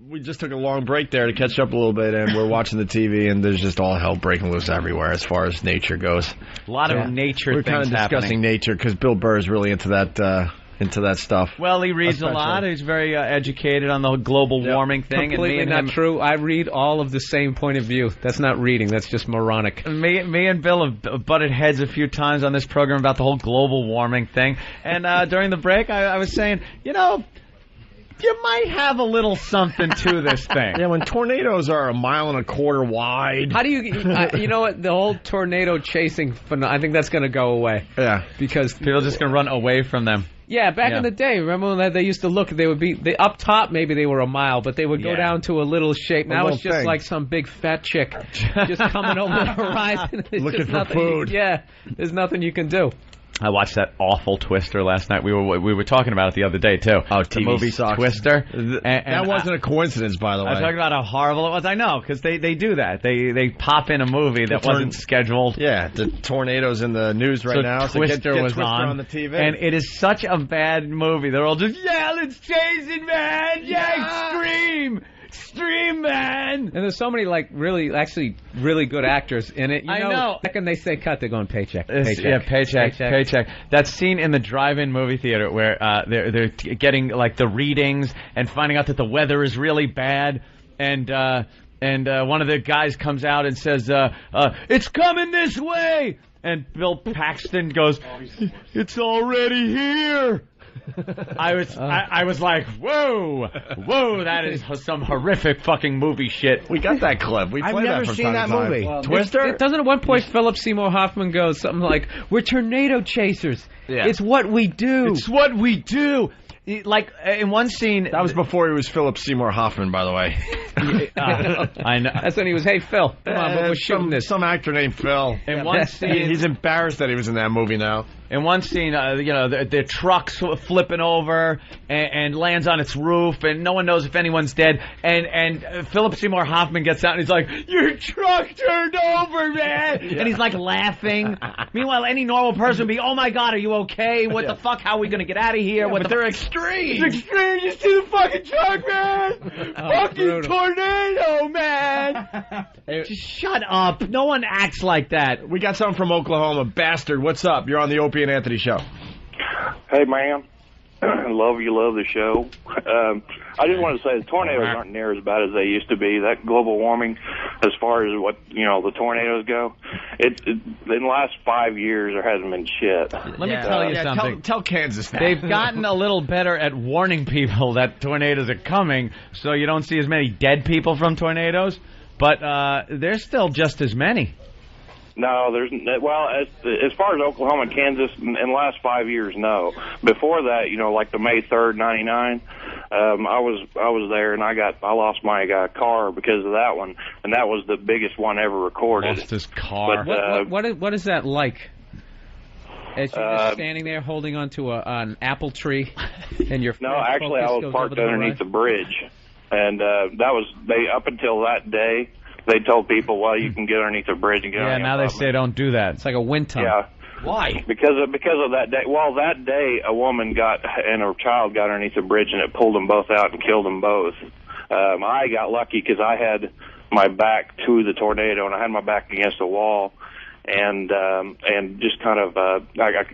we just took a long break there to catch up a little bit, and we're watching the TV, and there's just all hell breaking loose everywhere as far as nature goes. A lot of nature we're things kind of discussing happening. nature because Bill Burr is really into that stuff. Well, he reads a lot. He's very educated on the global warming thing. Completely and not true. I read all of the same point of view. That's not reading. That's just moronic. Me and Bill have butted heads a few times on this program about the whole global warming thing. And during the break, I was saying, you might have a little something to this thing. Yeah, when tornadoes are 1.25 miles wide. How do you, you know what, the whole tornado chasing, I think that's going to go away. Yeah. Because people are just going to run away from them. Yeah, back in the day, remember when they used to look, they would be, up top maybe they were 1 mile, but they would go down to a little shape. Now it's just like some big fat chick just coming over the horizon. Looking for food. Yeah, there's nothing you can do. I watched that awful Twister last night. We were talking about it the other day too. Oh, the movie sucks. Twister. That wasn't a coincidence, by the way. I was talking about how horrible it was. I know, because they do that. They pop in a movie that wasn't scheduled. Yeah, the tornadoes in the news right now. Twister was Twister on the TV, and it is such a bad movie. They're all just let's chase it, man! Yeah, extreme, man! And there's so many really good actors in it. I know. The second they say cut, they're going paycheck. Yeah, paycheck. That scene in the drive-in movie theater where they're getting the readings and finding out that the weather is really bad, and one of the guys comes out and says, "It's coming this way," and Bill Paxton goes, "It's already here." I was like, whoa, that is some horrific fucking movie shit. We got that clip. I've never seen that movie. Twister? Doesn't at one point Philip Seymour Hoffman goes something like, "We're tornado chasers. Yeah. It's what we do. It's what we do." Like in one scene, that was before he was Philip Seymour Hoffman, by the way. I know. That's when he was, "Hey Phil, come on, we're shooting this." Some actor named Phil. In one scene, he's embarrassed that he was in that movie now. In one scene, the truck's flipping over and lands on its roof, and no one knows if anyone's dead. And Philip Seymour Hoffman gets out, and he's like, "Your truck turned over, man!" Yeah. And he's laughing. Meanwhile, any normal person would be, "Oh my God, are you okay? What the fuck? How are we gonna get out of here?" Yeah, but they're extreme. It's extreme. You see the fucking truck, man? Fucking brutal. Tornado, man! Just shut up. No one acts like that. We got someone from Oklahoma. Bastard, what's up? You're on the Opie and Anthony show. Hey, man. Love the show. I just want to say the tornadoes aren't near as bad as they used to be. That global warming, as far as what, the tornadoes go, in the last 5 years, there hasn't been shit. Let me tell you something. Tell Kansas that. They've gotten a little better at warning people that tornadoes are coming, so you don't see as many dead people from tornadoes, but there's still just as many. No, as far as Oklahoma and Kansas, in the last 5 years, no. Before that, like the May 3rd, 99, I was there, and I lost my car because of that one, and that was the biggest one ever recorded. Lost his car. But, what is that like? As you're just standing there holding onto an apple tree, and your actually, I was parked underneath the bridge, and that was up until that day. They told people, well, you can get underneath the bridge and get Yeah, now they say don't do that. It's like a wind tunnel. Yeah. Why? Because of that day. Well, that day a woman and her child got underneath the bridge, and it pulled them both out and killed them both. I got lucky because I had my back to the tornado, and I had my back against the wall. And just kind of I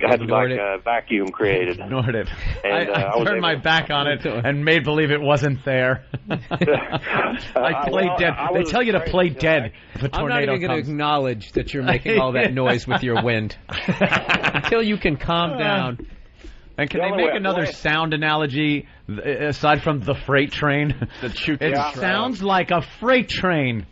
had a vacuum created. Ignored it. And, I turned my back on it and made believe it wasn't there. I played dead. They tell you to play dead if a tornado I'm not even going to acknowledge that you're making all that noise with your wind until you can calm down. And can they make another sound analogy aside from the freight train? It sounds like a freight train.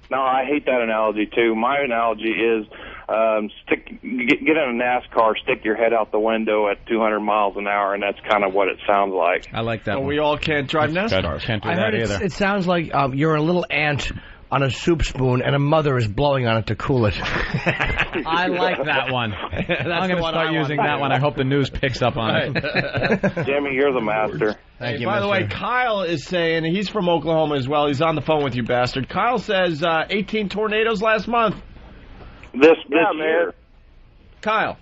No, I hate that analogy, too. My analogy is get in a NASCAR, stick your head out the window at 200 miles an hour, and that's kind of what it sounds like. I like that one. We all can't drive NASCAR. Can't do that either. It sounds like you're a little ant on a soup spoon, and a mother is blowing on it to cool it. I like that one. I'm going to start using that one. I hope the news picks up on it. Jimmy, you're the master. Thank you, by the way, Kyle is saying, he's from Oklahoma as well. He's on the phone with you, bastard. Kyle says 18 tornadoes last month. This year. Kyle.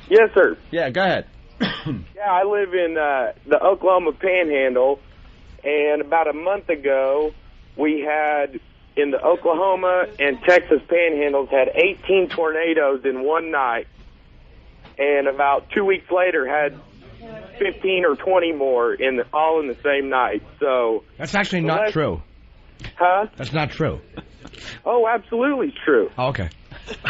Yes, sir. Yeah, go ahead. Yeah, I live in the Oklahoma Panhandle, And about a month ago, we had, in the Oklahoma and Texas panhandles, had 18 tornadoes in one night. And about 2 weeks later, had 15 or 20 more, all in the same night. So that's actually not true. Huh? That's not true. Oh, absolutely true. Oh, okay.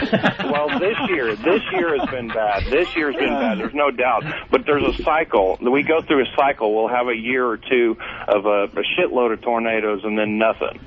Well, this year has been bad. This year's been bad. There's no doubt. But there's a cycle. We go through a cycle. We'll have a year or two of a shitload of tornadoes and then nothing.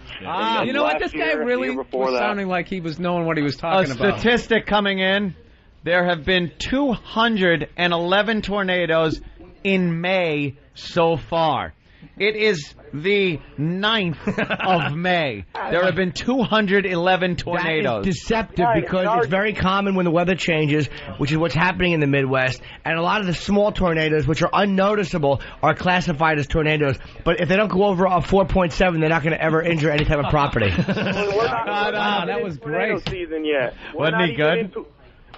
You know what? This guy really was sounding like he was knowing what he was talking about. A statistic coming in. There have been 211 tornadoes in May so far. It is the 9th of May. There have been 211 tornadoes. That is deceptive because it's very common when the weather changes, which is what's happening in the Midwest. And a lot of the small tornadoes, which are unnoticeable, are classified as tornadoes. But if they don't go over a 4.7, they're not going to ever injure any type of property. That was great. Season yet. Wasn't he good?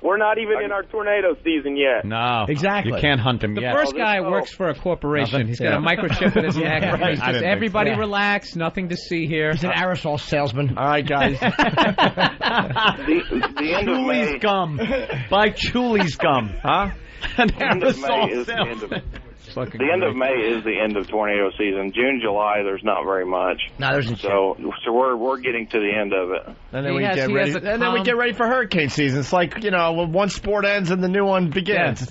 We're not even in our tornado season yet. No. Exactly. You can't hunt him yet. yet. The first guy works for a corporation. He's got a microchip in his neck. Right. He's just, everybody relax, nothing to see here. He's an aerosol salesman. All right, guys. The end of May. Chuli's gum. Buy Chuli's gum. Huh? An aerosol salesman. The end of May is the end of tornado season. June, July, there's not very much. No, there's so we're getting to the end of it. And then we get ready for hurricane season. It's like, when one sport ends and the new one begins. Yes.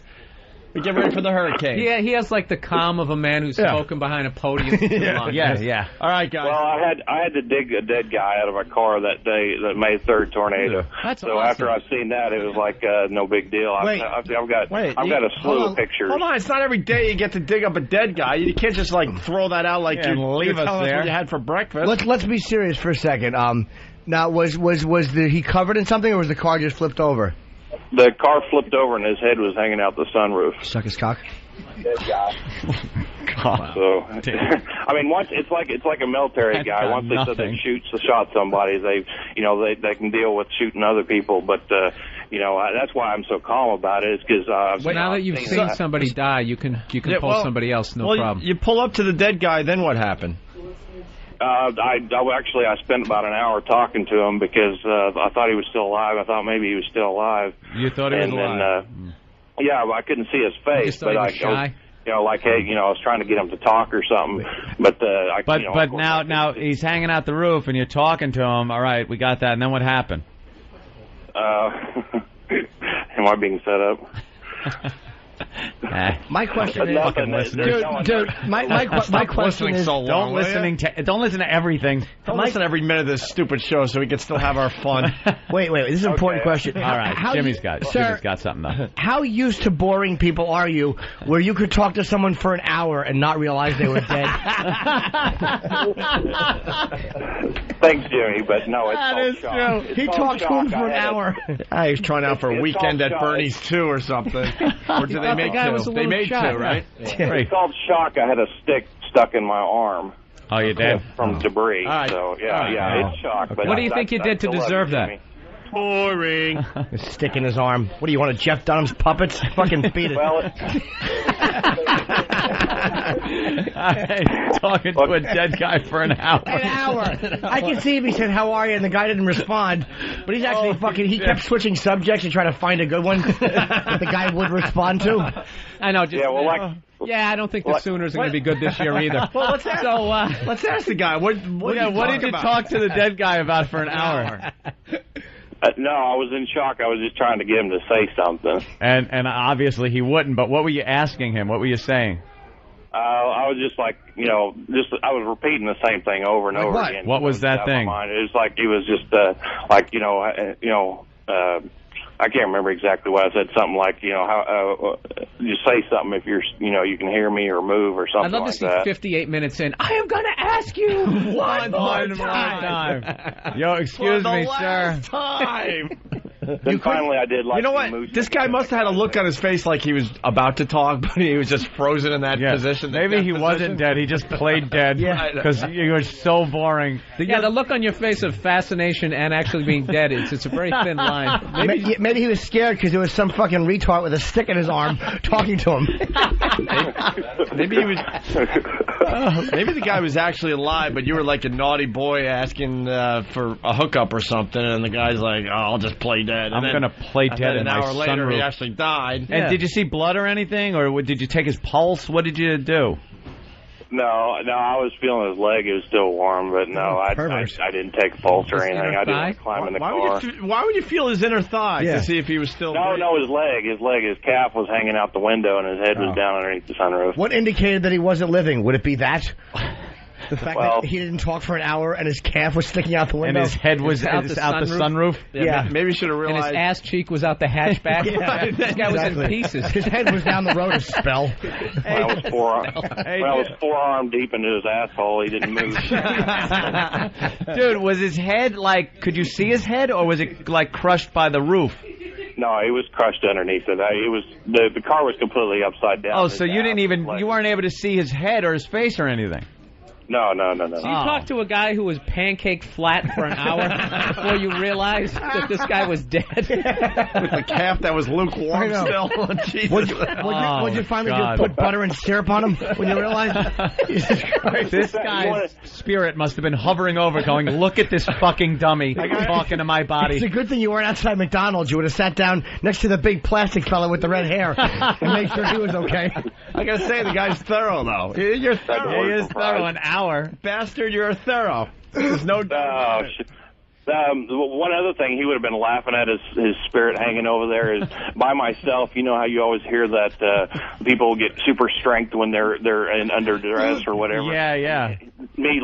We get ready for the hurricane. Yeah, he has like the calm of a man who's spoken behind a podium too long. Yeah. All right, guys. Well, I had to dig a dead guy out of my car that day, that May 3rd tornado. That's so awesome. after I've seen that, it was like no big deal. I've got a slew of pictures. Hold on, it's not every day you get to dig up a dead guy. You can't just throw that out like you leave us there. What you had for breakfast. Let's be serious for a second. Now was he covered in something, or was the car just flipped over? The car flipped over and his head was hanging out the sunroof. Suck his cock. Dead guy. So, I mean, once it's like a military guy. Once they said they shot somebody, they can deal with shooting other people. But that's why I'm so calm about it. Is because now that you've seen somebody die, you can pull somebody else, no problem. You pull up to the dead guy, then what happened? I spent about an hour talking to him because I thought he was still alive. I thought maybe he was still alive. You thought he was alive? I couldn't see his face, but I was trying to get him to talk or something. But now he's hanging out the roof and you're talking to him. All right, we got that. And then what happened? Am I being set up? My question is, my question is, don't listen to everything. Don't listen every minute of this stupid show so we can still have our fun. Wait, this is an important question. All right, Jimmy's got something though. How used to boring people are you, where you could talk to someone for an hour and not realize they were dead? Thanks, Jimmy, but no, it's true. He talked to him for an hour. He was trying out for a weekend at Bernie's 2 or something. Or did they make 2? They made 2, right? It's called shock. I had a stick stuck in my arm. Oh, you did? From debris. Right. So, it's shock. But what do you think you did to deserve that? Boring. A stick in his arm. What do you want, Jeff Dunham's puppets? Fucking beat it. Well, talking to a dead guy for an hour. An hour. I can see if he said, "How are you?" and the guy didn't respond. But he's actually he kept switching subjects and trying to find a good one that the guy would respond to. I know. Just, I don't think the Sooners are going to be good this year either. Well, let's ask the guy. What did you talk to the dead guy about for an hour? No, I was in shock. I was just trying to get him to say something. And obviously he wouldn't, but what were you asking him? What were you saying? I was just I was repeating the same thing over and over again. What was that thing? It was like he was just I can't remember exactly what I said. Something like, how you say something if you're, you can hear me or move or something. I'd love to see 58 minutes in. I am going to ask you one more time. Yo, excuse me, sir. Time. Then finally, I did You know what? This guy must have had a look on his face like he was about to talk, but he was just frozen in that position. Maybe he wasn't dead. He just played dead because you were so boring. The look on your face of fascination and actually being dead, it's a very thin line. Maybe he was scared because there was some fucking retard with a stick in his arm talking to him. Maybe he was... Maybe the guy was actually alive, but you were like a naughty boy asking for a hookup or something, and the guy's like, "Oh, I'll just play dead." I'm going to play dead in my sunroof. An hour later, he sunroof. actually died. And did you see blood or anything, or did you take his pulse? What did you do? No, I was feeling his leg. It was still warm, but no, I didn't take a pulse or anything. I didn't climb in the car. Why would you feel his inner thigh to see if he was still breathing? No, his leg. His calf was hanging out the window, and his head was down underneath the sunroof. What indicated that he wasn't living? Would it be that? The fact that he didn't talk for an hour and his calf was sticking out the window? And his head was out the sunroof? Yeah. Maybe you should have realized. And his ass cheek was out the hatchback. This guy was in pieces. His head was down the road a spell. I was forearm deep into his asshole. He didn't move. Dude, was his head could you see his head, or was it crushed by the roof? No, he was crushed underneath it. The car was completely upside down. Oh, so you weren't able to see his head or his face or anything? No. So you talked to a guy who was pancake flat for an hour before you realized that this guy was dead? With a calf that was lukewarm still. Jesus. Would you finally put butter and syrup on him when you realized? Jesus Christ. This guy's spirit must have been hovering over going, look at this fucking dummy talking to my body. It's a good thing you weren't outside McDonald's. You would have sat down next to the big plastic fella with the red hair and made sure he was okay. I gotta say, the guy's thorough, though. You're thorough. He is thorough. An hour. Bastard, you're a thorough. There's no doubt. One other thing he would have been laughing at his spirit hanging over there is by myself. You know how you always hear that people get super strength when they're under duress or whatever. Yeah. Me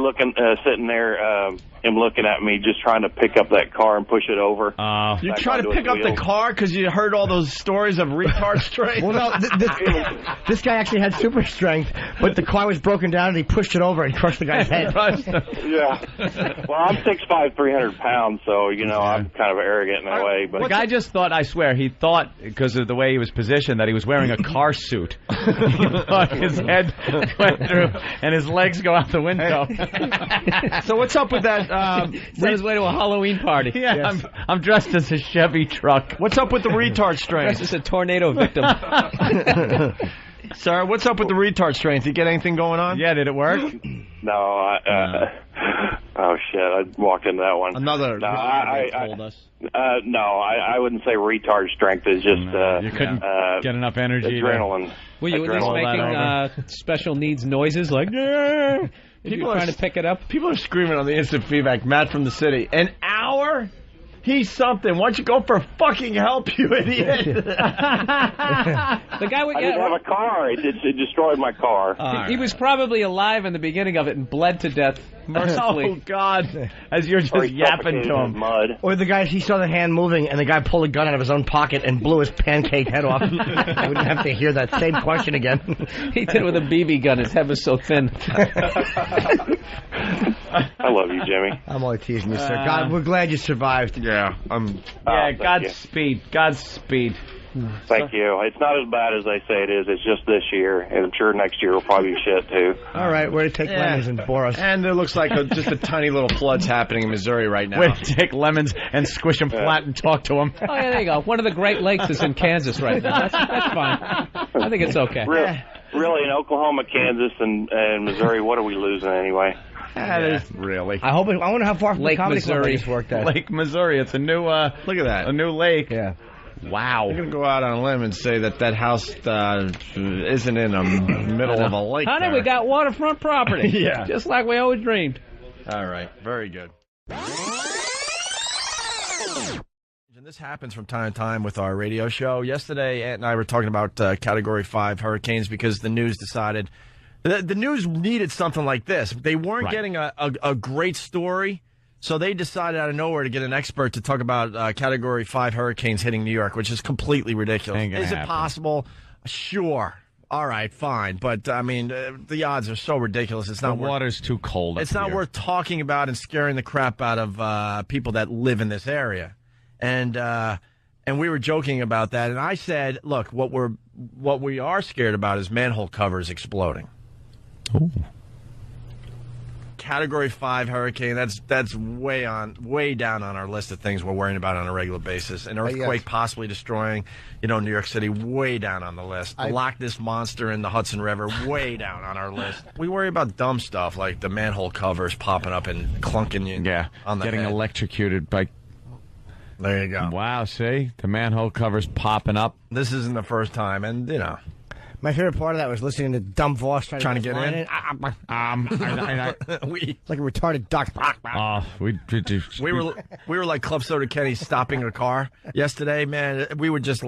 sitting there, him looking at me, just trying to pick up that car and push it over. You trying to pick up the car because you heard all those stories of retard strength? Well, no, this guy actually had super strength, but the car was broken down and he pushed it over and crushed the guy's head. Yeah. Well, I'm 6'5", 300 pounds, so I'm kind of arrogant in a way. But the guy just thought, I swear, he thought because of the way he was positioned that he was wearing a car suit. He thought his head went through and his legs go out the window. So what's up with that? On his way to a Halloween party. Yeah, yes. I'm dressed as a Chevy truck. What's up with the retard strength? Dressed as a tornado victim. Sir, what's up with the retard strength? You get anything going on? Yeah, did it work? No, oh shit! I walked into that one. Another. No, I wouldn't say retard strength is just. You couldn't get enough energy. Adrenaline. Were you at least making special needs noises like? People are trying to pick it up. People are screaming on the instant feedback. Matt from the city. An hour? He's something. Why don't you go for fucking help, you idiot? The guy I didn't have a car. It destroyed my car. He was probably alive in the beginning of it and bled to death mercifully. Oh, God. As you're just yapping to him. Mud. Or the guy, he saw the hand moving and the guy pulled a gun out of his own pocket and blew his pancake head off. I wouldn't have to hear that same question again. He did it with a BB gun. His head was so thin. I love you, Jimmy. I'm only teasing you, sir. God, we're glad you survived. Yeah, Godspeed. Godspeed. Thank you. It's not as bad as they say it is. It's just this year, and I'm sure next year will probably be shit too. All right, we're to take lemons and bore us. And there looks like just a tiny little flood's happening in Missouri right now. We're to take lemons and squish them flat and talk to them. Oh yeah, there you go. One of the Great Lakes is in Kansas right now. That's fine. I think it's okay. Really, in Oklahoma, Kansas, and Missouri, what are we losing anyway? Really. I wonder how far from Lake the comedy Missouri. club I just worked at. Lake Missouri. It's a new. Look at that. A new lake. Yeah. Wow. I'm going to go out on a limb and say that house isn't in the middle of a lake. Honey, we got waterfront property. Yeah. Just like we always dreamed. All right. Very good. And this happens from time to time with our radio show. Yesterday, Ant and I were talking about Category 5 hurricanes because the news decided the news needed something like this. They weren't getting a great story. So they decided out of nowhere to get an expert to talk about Category 5 hurricanes hitting New York, which is completely ridiculous. Is it possible? Sure. All right, fine. But, I mean, the odds are so ridiculous. It's not the water's too cold. It's not worth talking about and scaring the crap out of people that live in this area. And we were joking about that. And I said, look, what we are scared about is manhole covers exploding. Ooh. Category 5 hurricane. That's way down on our list of things we're worrying about on a regular basis. An earthquake possibly destroying, New York City, way down on the list. The Loch Ness Monster in the Hudson River, way down on our list. We worry about dumb stuff like the manhole covers popping up and clunking you on the getting head. Electrocuted by... There you go. Wow, see? The manhole cover's popping up. This isn't the first time, and, My favorite part of that was listening to dumb Voss trying to get in. like a retarded duck. We were like Club Soda Kenny stopping a car yesterday, man. We would just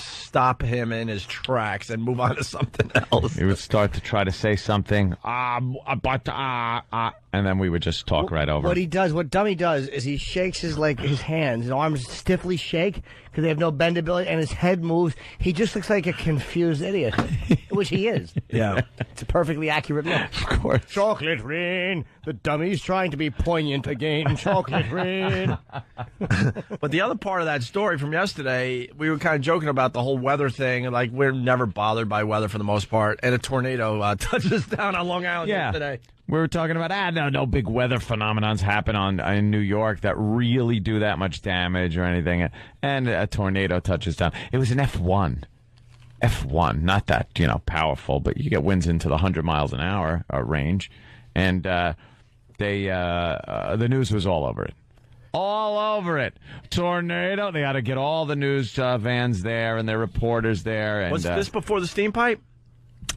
stop him in his tracks and move on to something else. He would start to try to say something, and then we would just talk right over. What Dummy does is he shakes his hands, his arms stiffly shake because they have no bendability, and his head moves. He just looks like a confused idiot, which he is. Yeah. It's a perfectly accurate look. Of course. Chocolate rain. The dummy's trying to be poignant again. Chocolate rain. But the other part of that story from yesterday, we were kind of joking about the whole weather thing. Like, we're never bothered by weather for the most part. And a tornado touches down on Long Island yesterday. We were talking about, no big weather phenomenons happen in New York that really do that much damage or anything. And a tornado touches down. It was an F1. F1, not that, powerful, but you get winds into the 100 miles an hour range. And the news was all over it. All over it. Tornado. They had to get all the news vans there and their reporters there. And, was this before the steam pipe?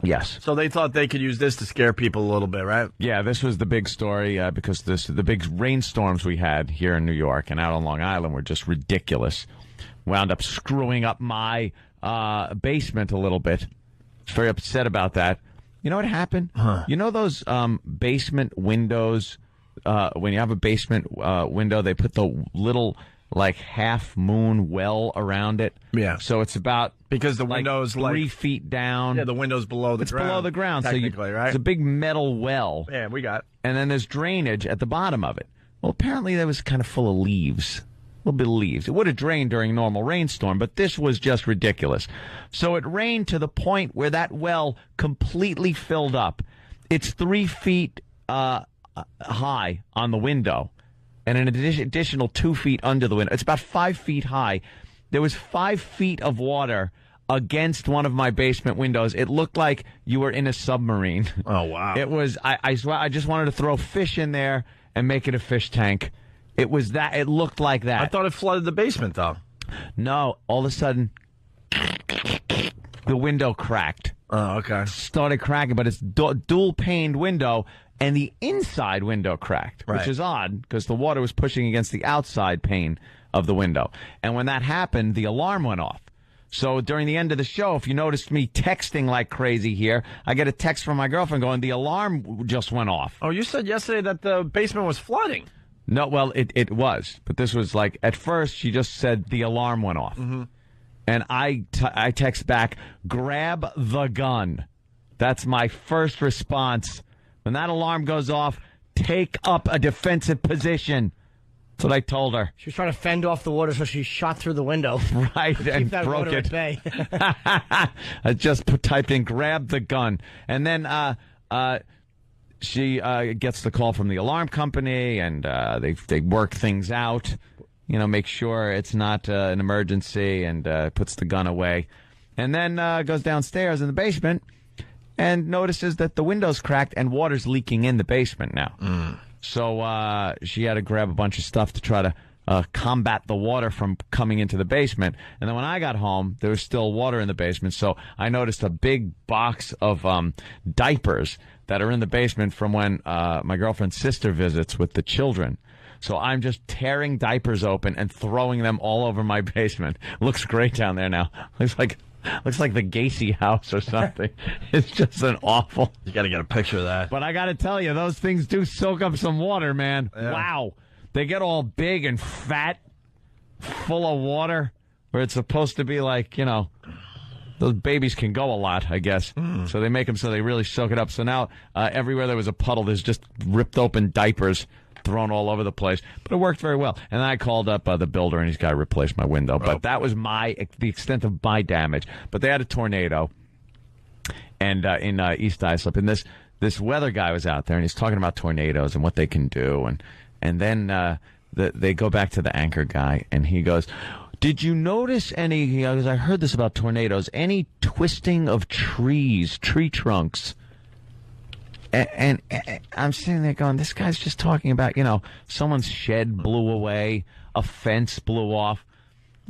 Yes. So they thought they could use this to scare people a little bit, right? Yeah, this was the big story because the big rainstorms we had here in New York and out on Long Island were just ridiculous. Wound up screwing up my basement a little bit. Very upset about that. You know what happened? You know those basement windows, when you have a basement window, they put the little half moon well around it. Yeah. So it's about because the window's 3 feet down. Yeah, the window's below the ground. It's below the ground. Technically, right? It's a big metal well. Yeah, we got. And then there's drainage at the bottom of it. Well, apparently that was kind of full of leaves. A little bit of leaves. It would have drained during a normal rainstorm, but this was just ridiculous. So it rained to the point where that well completely filled up. It's 3 feet high on the window. And an additional 2 feet under the window. It's about 5 feet high. There was 5 feet of water against one of my basement windows. It looked like you were in a submarine. Oh, wow. It was, I swear, I just wanted to throw fish in there and make it a fish tank. It was that, it looked like that. I thought it flooded the basement, though. No, all of a sudden, the window cracked. Oh, okay. Started cracking, but it's dual-paned window. And the inside window cracked, which is odd because the water was pushing against the outside pane of the window. And when that happened, the alarm went off. So during the end of the show, if you noticed me texting like crazy here, I get a text from my girlfriend going, the alarm just went off. Oh, you said yesterday that the basement was flooding. No, well, it was. But this was at first she just said the alarm went off. Mm-hmm. And I text back, grab the gun. That's my first response. When that alarm goes off, take up a defensive position. That's what I told her. She was trying to fend off the water, so she shot through the window. Right, and broke it. At bay. I just typed in, grab the gun. And then she gets the call from the alarm company, and they work things out, make sure it's not an emergency, and puts the gun away. And then goes downstairs in the basement and notices that the window's cracked and water's leaking in the basement now. Mm. So she had to grab a bunch of stuff to try to combat the water from coming into the basement. And then when I got home, there was still water in the basement. So I noticed a big box of diapers that are in the basement from when my girlfriend's sister visits with the children. So I'm just tearing diapers open and throwing them all over my basement. Looks great down there now. Looks like the Gacy house or something. It's just an awful. You got to get a picture of that. But I got to tell you, those things do soak up some water, man. Yeah. Wow. They get all big and fat, full of water, where it's supposed to be those babies can go a lot, I guess. Mm. So they make them so they really soak it up. So now everywhere there was a puddle, there's just ripped open diapers thrown all over the place, but it worked very well. And then I called up the builder, and he's got to replace my window. But that was the extent of my damage. But they had a tornado, and in East Islip, and this weather guy was out there, and he's talking about tornadoes and what they can do, and then they go back to the anchor guy, and he goes, "Did you notice any?" He goes, "I heard this about tornadoes. Any twisting of trees, tree trunks?" And I'm sitting there going, "This guy's just talking about, someone's shed blew away, a fence blew off.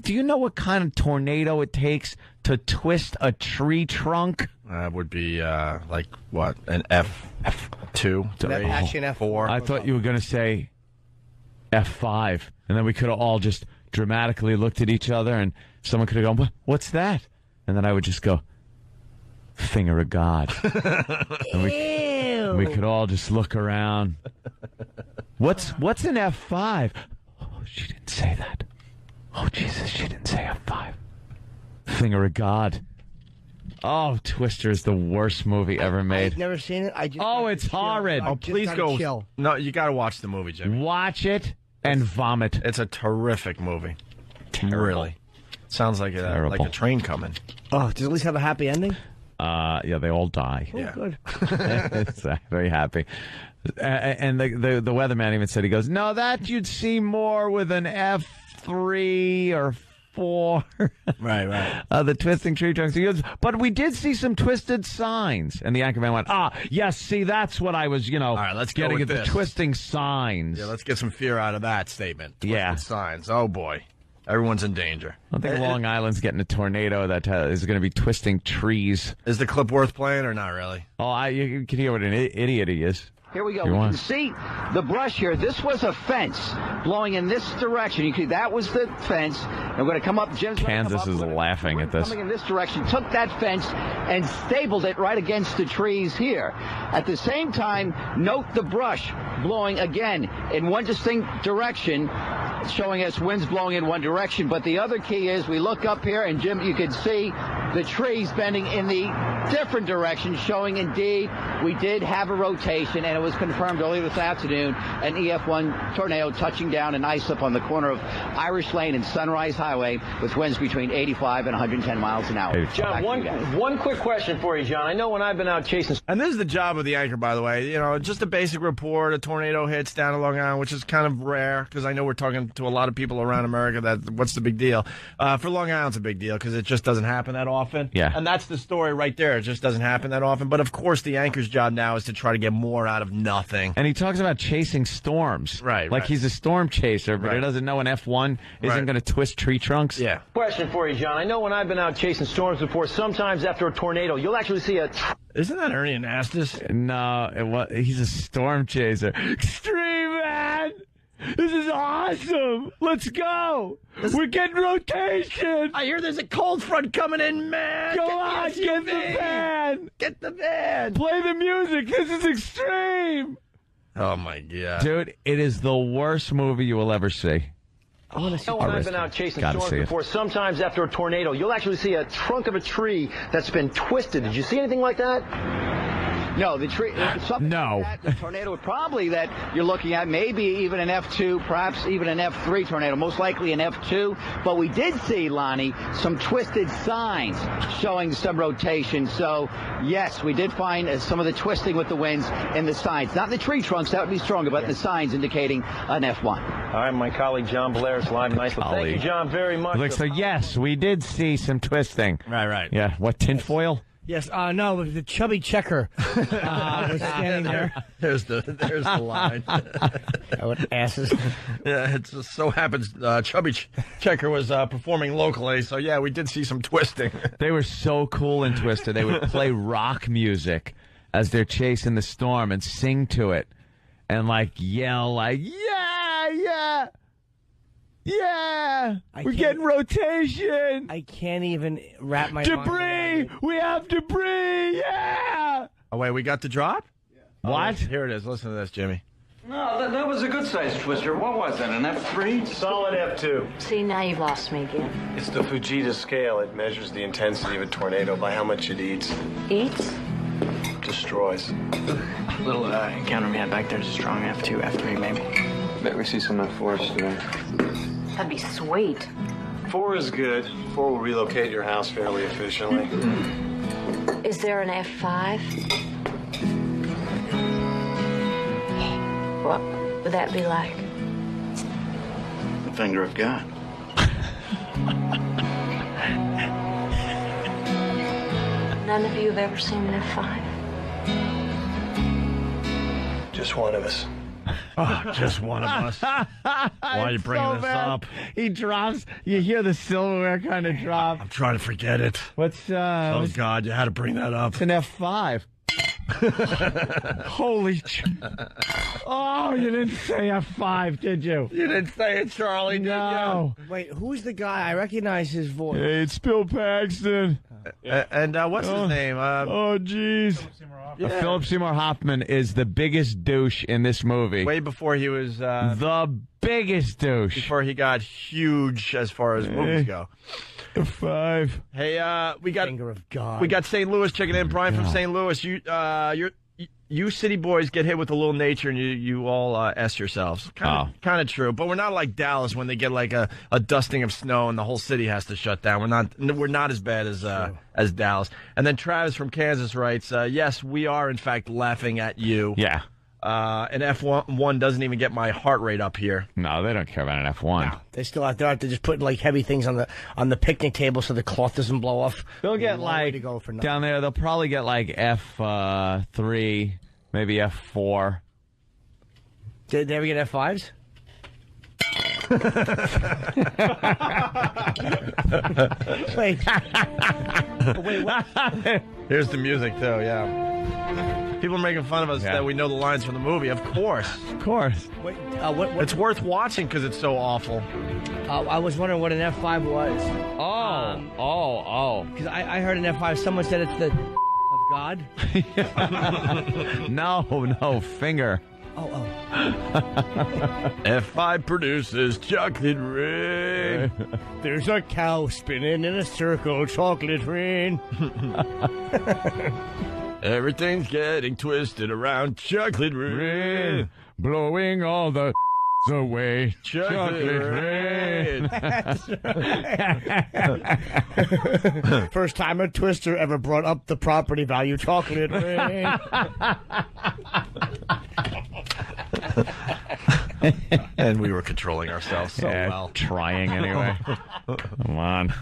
Do you know what kind of tornado it takes to twist a tree trunk?" That would be like what, an F2, Actually, an F4. I thought you were going to say F5, and then we could have all just dramatically looked at each other, and someone could have gone, "What's that?" And then I would just go, "Finger of God." And we could all just look around. What's an F5? Oh, she didn't say that. Oh, Jesus, she didn't say F5. Finger of God. Oh, Twister is the worst movie ever made. I've never seen it. It's horrid. Oh, please go. Chill. No, you got to watch the movie, Jimmy. Watch it and vomit. It's a terrific movie. Terrible. Really. Sounds like a train coming. Oh, does it at least have a happy ending? Yeah, they all die. Yeah. Good. It's very happy. And the weatherman even said, he goes, "No, that you'd see more with an F3 or 4. Right. The twisting tree trunks." He goes, "But we did see some twisted signs." And the anchorman went, yes, see, that's what I was, All right, let's go getting with at the this. twisting signs. Yeah, let's get some fear out of that statement. Twisted Yeah. signs. Oh, boy. Everyone's in danger. I think Long Island's getting a tornado that is going to be twisting trees. Is the clip worth playing or not really? Oh, you can hear what an idiot he is. Here we go. You We want? can see the brush here. This was a fence blowing in this direction. That was the fence. And we're going to come up. Jim's gonna Kansas come up. is laughing at this. Coming in this direction, took that fence and stabled it right against the trees here. At the same time, note the brush blowing again in one distinct direction, showing us winds blowing in one direction. But the other key is we look up here, and Jim, you can see the trees bending in the different direction, showing indeed we did have a rotation, and it was confirmed earlier this afternoon, an EF1 tornado touching down an ice up on the corner of Irish Lane and Sunrise Highway with winds between 85 and 110 miles an hour. John, one quick question for you, John. I know when I've been out chasing... And this is the job of the anchor, by the way. Just a basic report, a tornado hits down in Long Island, which is kind of rare, because I know we're talking to a lot of people around America that what's the big deal. For Long Island, it's a big deal, because it just doesn't happen that often. Yeah. And that's the story right there. It just doesn't happen that often. But, of course, the anchor's job now is to try to get more out of nothing. And he talks about chasing storms. Right. Like he's a storm chaser, but he doesn't know an F1 isn't going to twist tree trunks. Yeah. Question for you, John. I know when I've been out chasing storms before, sometimes after a tornado, you'll actually see a... Isn't that Ernie Anastas? No, he's a storm chaser. Extreme, man! This is awesome! Let's go! We're getting rotation! I hear there's a cold front coming in, man! Go on, get the van! Get the van! Play the music! This is extreme! Oh, my God. Dude, it is the worst movie you will ever see. I know when I've been out chasing Gotta storms see it. before, sometimes after a tornado, you'll actually see a trunk of a tree that's been twisted. Did you see anything like that? No, the tree. No. Like that, the tornado probably that you're looking at, maybe even an F2, perhaps even an F3 tornado, most likely an F2. But we did see, Lonnie, some twisted signs showing some rotation. So, yes, we did find some of the twisting with the winds in the signs. Not in the tree trunks, that would be stronger, but in the signs indicating an F1. All right, my colleague John Blair is live in Iceland. Thank you, John, very much. So, yes, we did see some twisting. Right. Yeah, what, tinfoil? Yes, no, the chubby checker was standing there. There's the line. What asses. Yeah, it just so happens Chubby Checker was performing locally, so yeah, we did see some twisting. They were so cool and twisted. They would play rock music as they're chasing the storm and sing to it and yell yeah, we're getting rotation. I can't even wrap my mind around it. We have debris. Yeah. Oh wait, we got the drop? What? Oh, here it is. Listen to this, Jimmy. No, that was a good-sized twister. What was that, an F3? Solid F2. See, now you've lost me again. It's the Fujita scale. It measures the intensity of a tornado by how much it eats. Eats? Destroys. Little encounter we had back there is a strong F2, F3 maybe. Bet we see some F4s today. That'd be sweet. 4 is good. 4 will relocate your house fairly efficiently. Is there an F5? what would that be like? The finger of God. None of you have ever seen an F5? Just one of us. Oh, just one of us. Why are you bringing this up? He drops. You hear the silverware kind of drop. I'm trying to forget it. What's Oh, God, you had to bring that up. It's an F5. Holy Oh, you didn't say F5, did you? You didn't say it, Charlie, No. did you? Wait, who's the guy? I recognize his voice. Hey, it's Bill Paxton. And what's his name? Jeez. Philip Seymour Hoffman is the biggest douche in this movie. Way before he was... the biggest douche. Before he got huge as far as movies go. F5. Hey, we got... Finger of God. We got St. Louis checking in. Brian from St. Louis. You city boys get hit with a little nature and you all S yourselves. Kind of true. But we're not like Dallas when they get like a dusting of snow and the whole city has to shut down. We're not as bad as Dallas. And then Travis from Kansas writes, yes, we are in fact laughing at you. Yeah. An F1 doesn't even get my heart rate up here. No, they don't care about an F1. No, they still out there. They're just putting like heavy things on the picnic table so the cloth doesn't blow off. They'll get like down there. They'll probably get like F3, maybe F4. Did they ever get F5s? Wait, what? Here's the music too. Yeah. People are making fun of us that we know the lines from the movie. Of course. Of course. Wait, it's worth watching because it's so awful. I was wondering what an F5 was. Because I heard an F5. Someone said it's the of God. No, finger. F5 produces chocolate rain. There's a cow spinning in a circle, chocolate rain. Everything's getting twisted around chocolate rain. Blowing all the away. Chocolate rain. First time a twister ever brought up the property value, chocolate rain. And we were controlling ourselves so well. Trying anyway. Come on.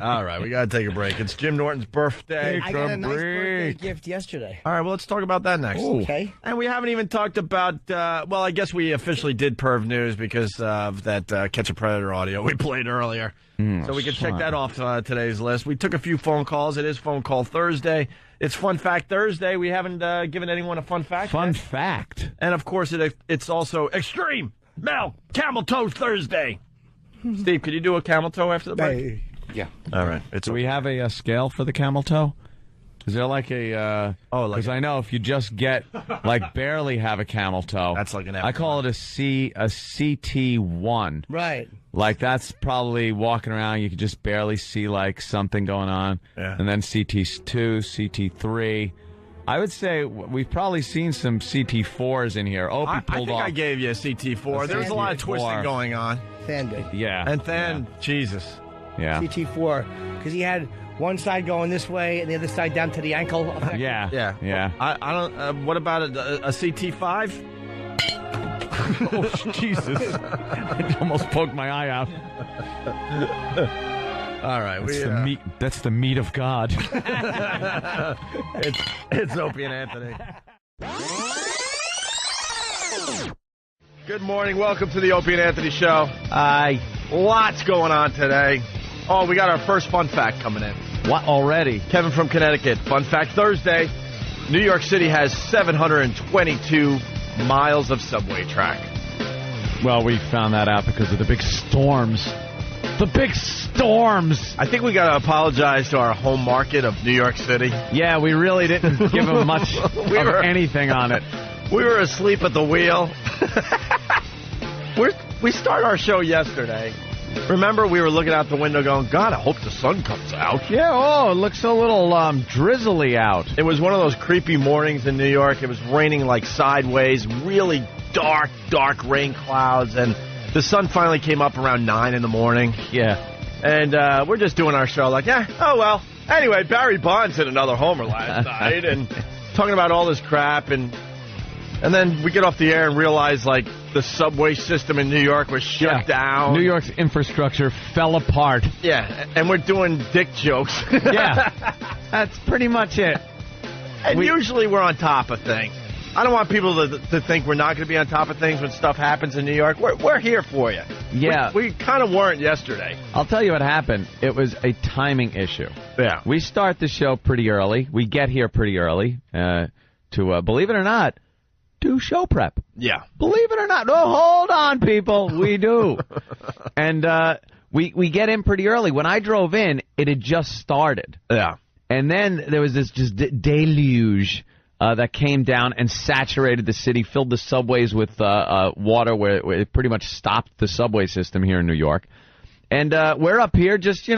All right, we got to take a break. It's Jim Norton's birthday. I got a nice birthday gift yesterday. All right, well, let's talk about that next. Okay. And we haven't even talked about, well, I guess we officially did Perv News because of that Catch a Predator audio we played earlier. So we can check that off today's list. We took a few phone calls. It is Phone Call Thursday. It's Fun Fact Thursday. We haven't given anyone a fun fact Fun yet. fact. And, of course, it's also Extreme Mel Camel Toe Thursday. Steve, could you do a camel toe after the break? Yeah. All right. Do we have a scale for the camel toe? Is there like a... Because I know if you just get, like, barely have a camel toe... That's like an F1. I call it a CT1. Right. Like, that's probably walking around, you can just barely see, like, something going on. Yeah. And then CT2, CT3... I would say we've probably seen some CT4s in here. Opie pulled off. I gave you a CT4. There was a lot of twisting going on. Fan did. Yeah. And then, Jesus. Yeah. CT4. Because he had one side going this way and the other side down to the ankle. Yeah. I don't. What about a CT5? Oh, Jesus. It almost poked my eye out. All right. That's the meat of God. It's Opie and Anthony. Good morning. Welcome to the Opie and Anthony Show. Lots going on today. Oh, we got our first fun fact coming in. What already? Kevin from Connecticut. Fun fact Thursday. New York City has 722 miles of subway track. Well, we found that out because of the big storms. The big storms! I think we got to apologize to our home market of New York City. Yeah, we really didn't give them much of anything on it. We were asleep at the wheel. We started our show yesterday. Remember, we were looking out the window going, God, I hope the sun comes out. Yeah, it looks a little drizzly out. It was one of those creepy mornings in New York. It was raining like sideways, really dark rain clouds, and the sun finally came up around 9 in the morning. Yeah. And we're just doing our show like, oh well. Anyway, Barry Bonds hit another homer last night and talking about all this crap. And And then we get off the air and realize, like, the subway system in New York was shut down. New York's infrastructure fell apart. Yeah, and we're doing dick jokes. Yeah, that's pretty much it. And usually we're on top of things. I don't want people to think we're not going to be on top of things when stuff happens in New York. We're here for you. Yeah. We kind of weren't yesterday. I'll tell you what happened. It was a timing issue. Yeah. We start the show pretty early. We get here pretty early to, believe it or not, do show prep. Yeah. Believe it or not. No, hold on, people. We do. And we get in pretty early. When I drove in, it had just started. Yeah. And then there was this just deluge that came down and saturated the city, filled the subways with water where it pretty much stopped the subway system here in New York. And we're up here just,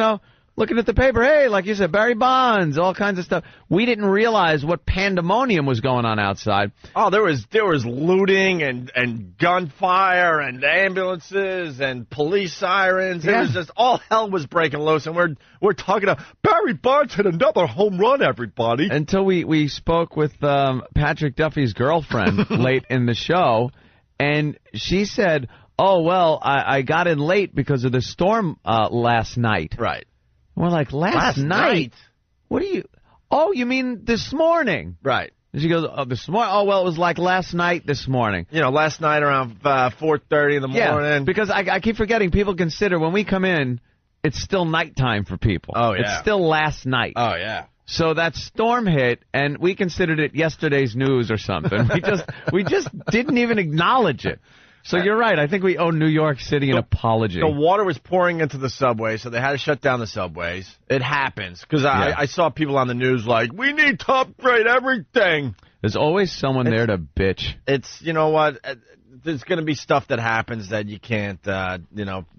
looking at the paper. Hey, like you said, Barry Bonds, all kinds of stuff. We didn't realize what pandemonium was going on outside. Oh, there was looting and gunfire and ambulances and police sirens. Yeah. It was just all hell was breaking loose, and we're talking about Barry Bonds hit another home run, everybody. Until we spoke with Patrick Duffy's girlfriend late in the show, and she said, "Oh well, I got in late because of the storm last night." Right. We're like, last night? What do you... Oh, you mean this morning? Right. And she goes, oh, this morning? Oh, well, it was like last night this morning. Last night around 4:30 in the morning. Yeah, because I keep forgetting people consider when we come in, it's still nighttime for people. Oh, yeah. It's still last night. Oh, yeah. So that storm hit, and we considered it yesterday's news or something. We just didn't even acknowledge it. So you're right. I think we owe New York City an apology. The water was pouring into the subway, so they had to shut down the subways. It happens. Because I saw people on the news like, we need to upgrade everything. There's always someone there to bitch. It's, you know what, there's going to be stuff that happens that you can't,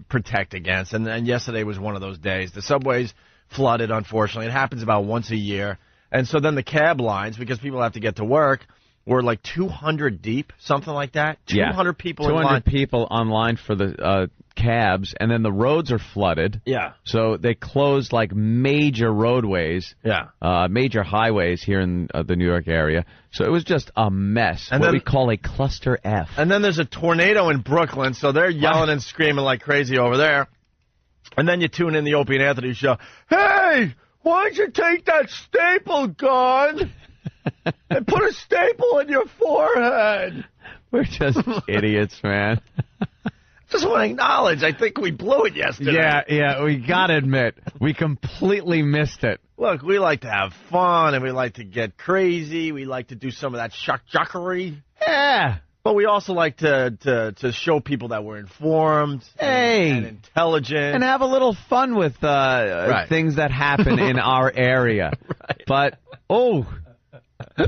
protect against. And yesterday was one of those days. The subways flooded, unfortunately. It happens about once a year. And so then the cab lines, because people have to get to work, were like 200 deep, something like that. 200 people in line. 200 people online for the cabs, and then the roads are flooded. Yeah. So they closed like major roadways, major highways here in the New York area. So it was just a mess, and what we call a cluster F. And then there's a tornado in Brooklyn, so they're yelling and screaming like crazy over there. And then you tune in the Opie and Anthony show. Hey, why don't you take that staple gun and put a staple in your forehead? We're just idiots, man. Just want to acknowledge, I think we blew it yesterday. Yeah, we got to admit, we completely missed it. Look, we like to have fun, and we like to get crazy. We like to do some of that shuckery. Yeah. But we also like to show people that we're informed and intelligent. And have a little fun with things that happen in our area. Right. But,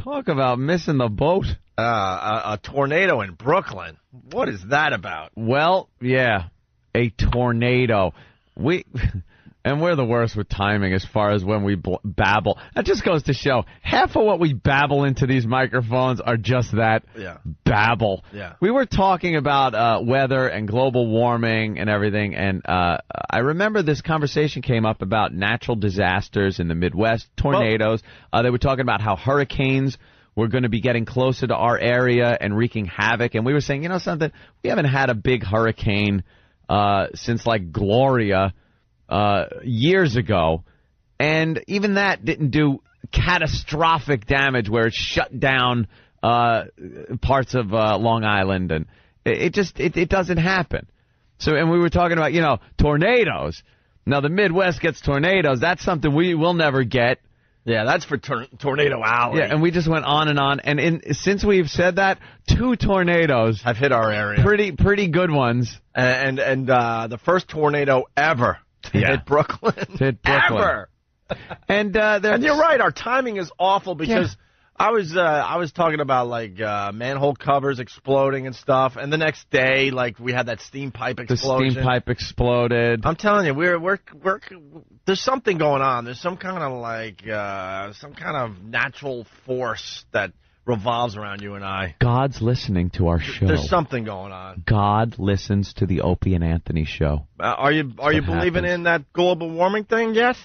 talk about missing the boat. A tornado in Brooklyn. What is that about? Well, yeah, a tornado. And we're the worst with timing as far as when we babble. That just goes to show half of what we babble into these microphones are just that babble. Yeah. We were talking about weather and global warming and everything, and I remember this conversation came up about natural disasters in the Midwest, tornadoes. They were talking about how hurricanes were going to be getting closer to our area and wreaking havoc, and we were saying, you know something, we haven't had a big hurricane since like Gloria years ago, and even that didn't do catastrophic damage where it shut down parts of Long Island, and it doesn't happen. So, and we were talking about, tornadoes. Now the Midwest gets tornadoes. That's something we will never get. Yeah, that's for Tornado Alley. Yeah, and we just went on and on. And since we've said that, 2 tornadoes have hit our area. Pretty good ones. And the first tornado ever hit Brooklyn. Ever. And you're right. Our timing is awful because I was talking about like manhole covers exploding and stuff, and the next day like we had that steam pipe explosion. The steam pipe exploded. I'm telling you, we're there's something going on. There's some kind of natural force that revolves around you and I. God's listening to our show. There's something going on. God listens to the Opie and Anthony show. Are you believing in that global warming thing yet?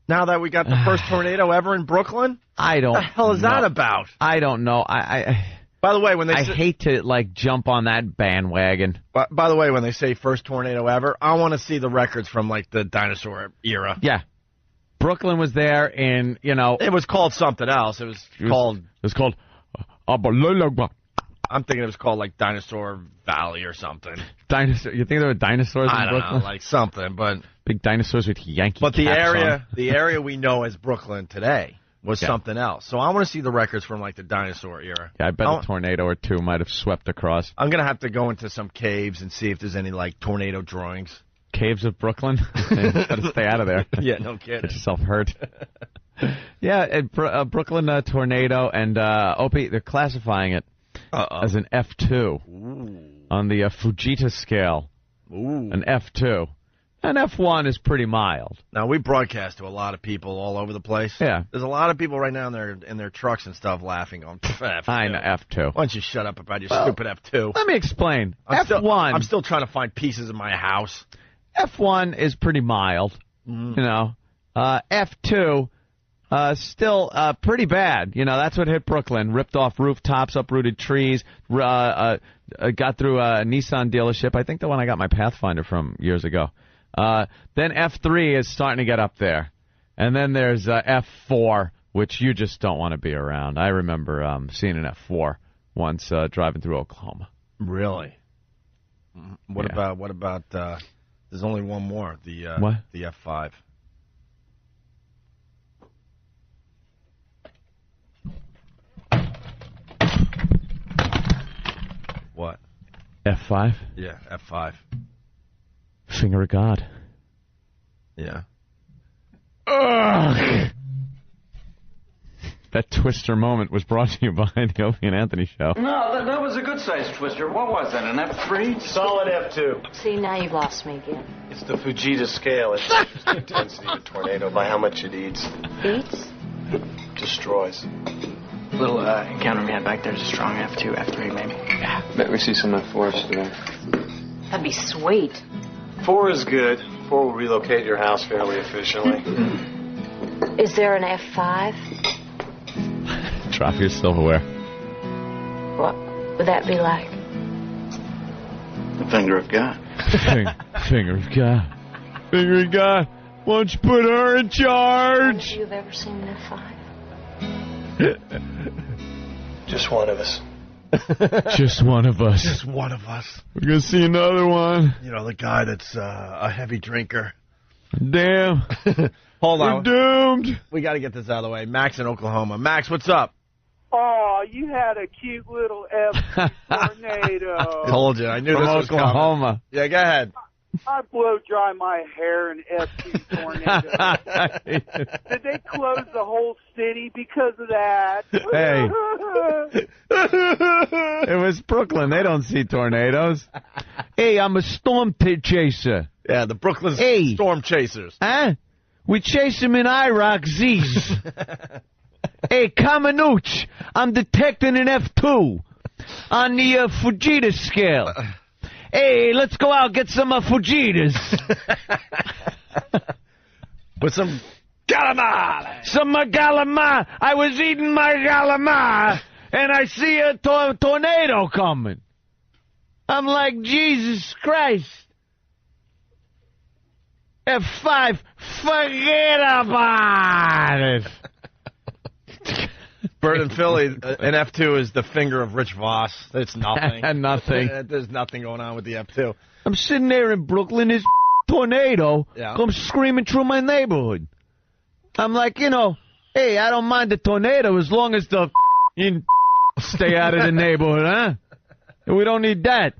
Now that we got the first tornado ever in Brooklyn? I don't know. What the hell is that about? I don't know. By By the way, when I hate to jump on that bandwagon. By the way, when they say first tornado ever, I want to see the records from the dinosaur era. Yeah, Brooklyn was there in It was called something else. It was called. I'm thinking it was called Dinosaur Valley or something. Dinosaur? You think there were dinosaurs in Brooklyn? Know, something, but big dinosaurs with Yankee. But the caps area we know as Brooklyn today was something else. So I want to see the records from the dinosaur era. Yeah, I bet a tornado or two might have swept across. I'm gonna have to go into some caves and see if there's any tornado drawings. Caves of Brooklyn. Gotta stay out of there. Yeah, no kidding. Get yourself hurt. Yeah, Brooklyn tornado and Opie, they're classifying it as an F2 on the Fujita scale. An F2. An F1 is pretty mild. Now, we broadcast to a lot of people all over the place. Yeah. There's a lot of people right now in their trucks and stuff laughing on F2. I know, F2. Why don't you shut up about your stupid F2? Let me explain. F1. I'm still trying to find pieces of my house. F1 is pretty mild. F2... still pretty bad. That's what hit Brooklyn. Ripped off rooftops, uprooted trees, got through a Nissan dealership. I think the one I got my Pathfinder from years ago. Then F3 is starting to get up there. And then there's F4, which you just don't want to be around. I remember seeing an F4 once driving through Oklahoma. Really? What about there's only one more, the F5. What? F5? Yeah, F5. Finger of God. Yeah. Ugh! That twister moment was brought to you by the Opie and Anthony Show. No, that was a good-sized twister. What was that, an F3? Solid F2. See, now you've lost me again. It's the Fujita scale. It measures the intensity of a tornado by how much it eats. Eats? Destroys. Little encounter we had back there is a strong F2, F3 maybe. Yeah, bet we see some F4s today. That'd be sweet. 4 is good. 4 will relocate your house fairly efficiently. Is there an F5? Drop your silverware. What would that be like? The finger of God. Finger of God. Finger of God. Why don't you put her in charge? Have you ever seen an F5? Just one of us. Just one of us. Just one of us. We're going to see another one. The guy that's a heavy drinker. Damn. Hold on. We're doomed. We got to get this out of the way. Max in Oklahoma. Max, what's up? Oh, you had a cute little F tornado. Told you. I knew this was Oklahoma. Coming. Yeah, go ahead. I blow dry my hair in F2 tornado. Did they close the whole city because of that? Hey. It was Brooklyn. They don't see tornadoes. Hey, I'm a storm chaser. Yeah, the Brooklyn storm chasers. Huh? We chase them in Iraq Z's. Hey, Kamenuch, I'm detecting an F2 on the Fujita scale. Hey, let's go out and get some Fujitas. With some calamari. Some calamari. I was eating my calamari, and I see a tornado coming. I'm like, Jesus Christ. F5, forget about it. Bird and Philly, an F2 is the finger of Rich Voss. It's nothing. Nothing. There's nothing going on with the F2. I'm sitting there in Brooklyn, this tornado comes screaming through my neighborhood. I'm like, hey, I don't mind the tornado as long as the stay out of the neighborhood, huh? We don't need that.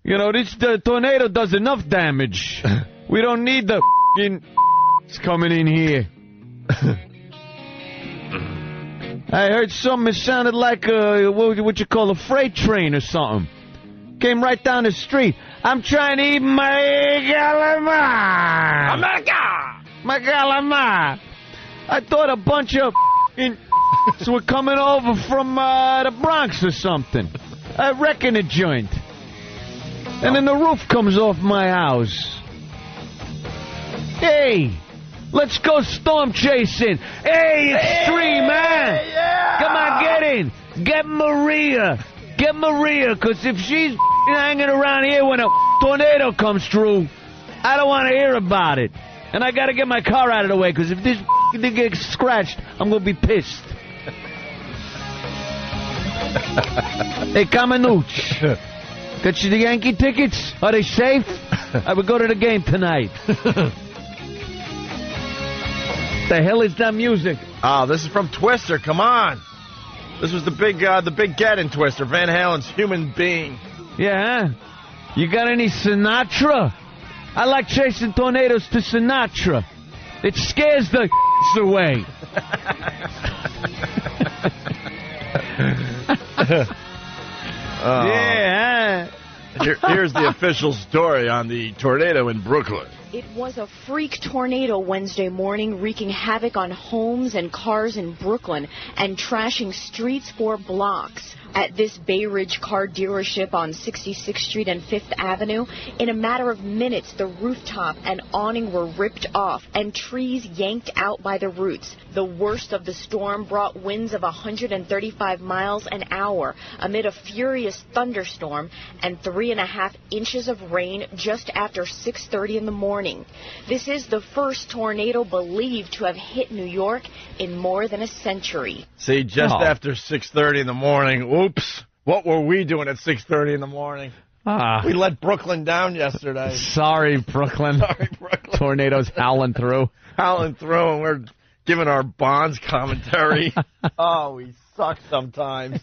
The tornado does enough damage. We don't need the it's coming in here. I heard something. It sounded like what you call a freight train or something. Came right down the street. I'm trying to eat my calamari. My calamari. I thought a bunch of were coming over from the Bronx or something. I reckon a joint. And then the roof comes off my house. Hey, let's go storm chasing. Hey, it's Extreme, man. Yeah. Come on, get in. Get Maria. Get Maria, because if she's hanging around here when a tornado comes through, I don't want to hear about it. And I got to get my car out of the way, because if this thing gets scratched, I'm going to be pissed. Hey, Kamenuch. Got you the Yankee tickets? Are they safe? I would go to the game tonight. The hell is that music? Oh, this is from Twister. Come on. This was the big get in Twister. Van Halen's Human Being. Yeah? You got any Sinatra? I like chasing tornadoes to Sinatra. It scares the away. Yeah. Here's the official story on the tornado in Brooklyn. It was a freak tornado Wednesday morning, wreaking havoc on homes and cars in Brooklyn and trashing streets for blocks. At this Bay Ridge car dealership on 66th Street and 5th Avenue, in a matter of minutes, the rooftop and awning were ripped off and trees yanked out by the roots. The worst of the storm brought winds of 135 miles an hour amid a furious thunderstorm and 3.5 inches of rain just after 6:30 in the morning. This is the first tornado believed to have hit New York in more than a century. See, just after 6:30 in the morning, oops, what were we doing at 6:30 in the morning? We let Brooklyn down yesterday. Sorry, Brooklyn. Sorry, Brooklyn. Tornadoes howling through. Howling through, and we're giving our Bonds commentary. Oh, we suck sometimes.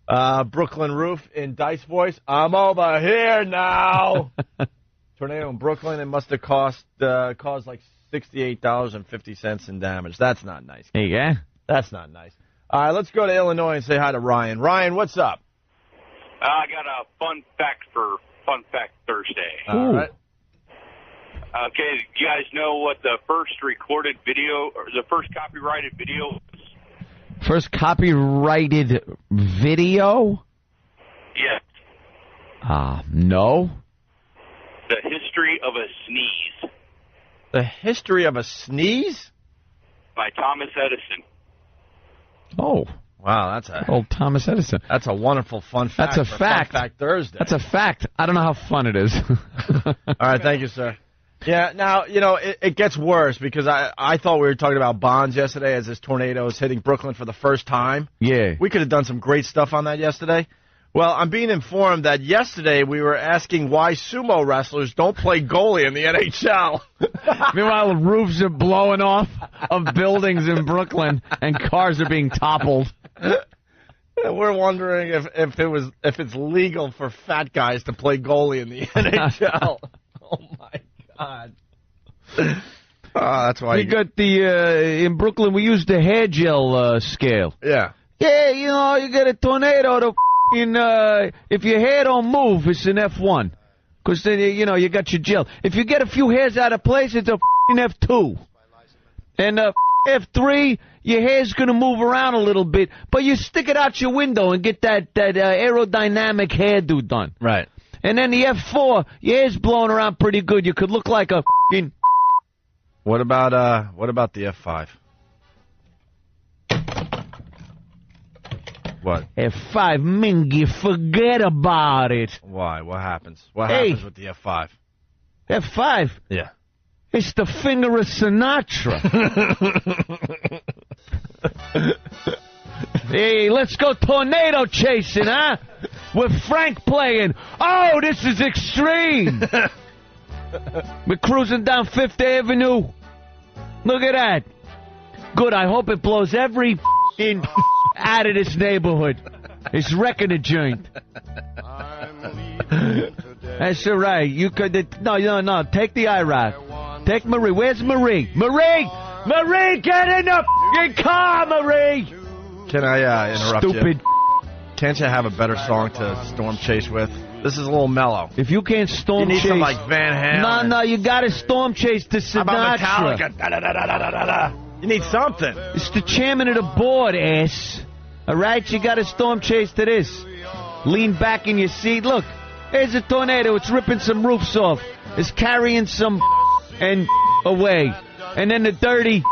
Brooklyn Roof in Dice voice. I'm over here now. Tornado in Brooklyn. It must have caused like $68.50 in damage. That's not nice. Hey, yeah? That's not nice. All right, let's go to Illinois and say hi to Ryan. Ryan, what's up? I got a fun fact for Fun Fact Thursday. All right. Okay, do you guys know what the first recorded video, or the first copyrighted video was? First copyrighted video? Yes. No. The History of a Sneeze. The History of a Sneeze? By Thomas Edison. Oh. Wow, that's a... Old Thomas Edison. That's a wonderful fun fact. That's a fact. Fun Fact Thursday. That's a fact. I don't know how fun it is. All right, thank you, sir. Yeah, now, you know, it gets worse because I thought we were talking about Bonds yesterday as this tornado is hitting Brooklyn for the first time. Yeah. We could have done some great stuff on that yesterday. Well, I'm being informed that yesterday we were asking why sumo wrestlers don't play goalie in the NHL. Meanwhile, the roofs are blowing off of buildings in Brooklyn and cars are being toppled. We're wondering if it's legal for fat guys to play goalie in the NHL. Oh my God! That's why we got the in Brooklyn. We use the hair gel scale. Yeah. Yeah, you know, you get a tornado. If your hair don't move, it's an F1. Because then you know you got your gel. If you get a few hairs out of place, it's a F2. And F3, your hair's going to move around a little bit, but you stick it out your window and get that aerodynamic hairdo done. Right. And then the F4, your hair's blowing around pretty good. You could look like a f***ing... What about the F5? What? F5, Mingy, forget about it. Why? What happens? What happens with the F5? F5? Yeah. It's the finger of Sinatra. Hey, let's go tornado chasing, huh? With Frank playing. Oh, this is extreme. We're cruising down 5th Avenue. Look at that. Good, I hope it blows every out of this neighborhood. It's wrecking a joint. That's all right. You could... No. Take the IROC. Take Marie. Where's Marie? Marie, get in the f***ing car, Marie! Can I interrupt you? Stupid. Can't you have a better song to storm chase with? This is a little mellow. If you can't storm chase... You need some like Van Halen. No, you got to storm chase to Sinatra. How about Metallica? Da-da-da-da-da-da-da. You need something. It's the chairman of the board, ass. All right? You got to storm chase to this. Lean back in your seat. Look, there's a tornado. It's ripping some roofs off. It's carrying some and away. And then the dirty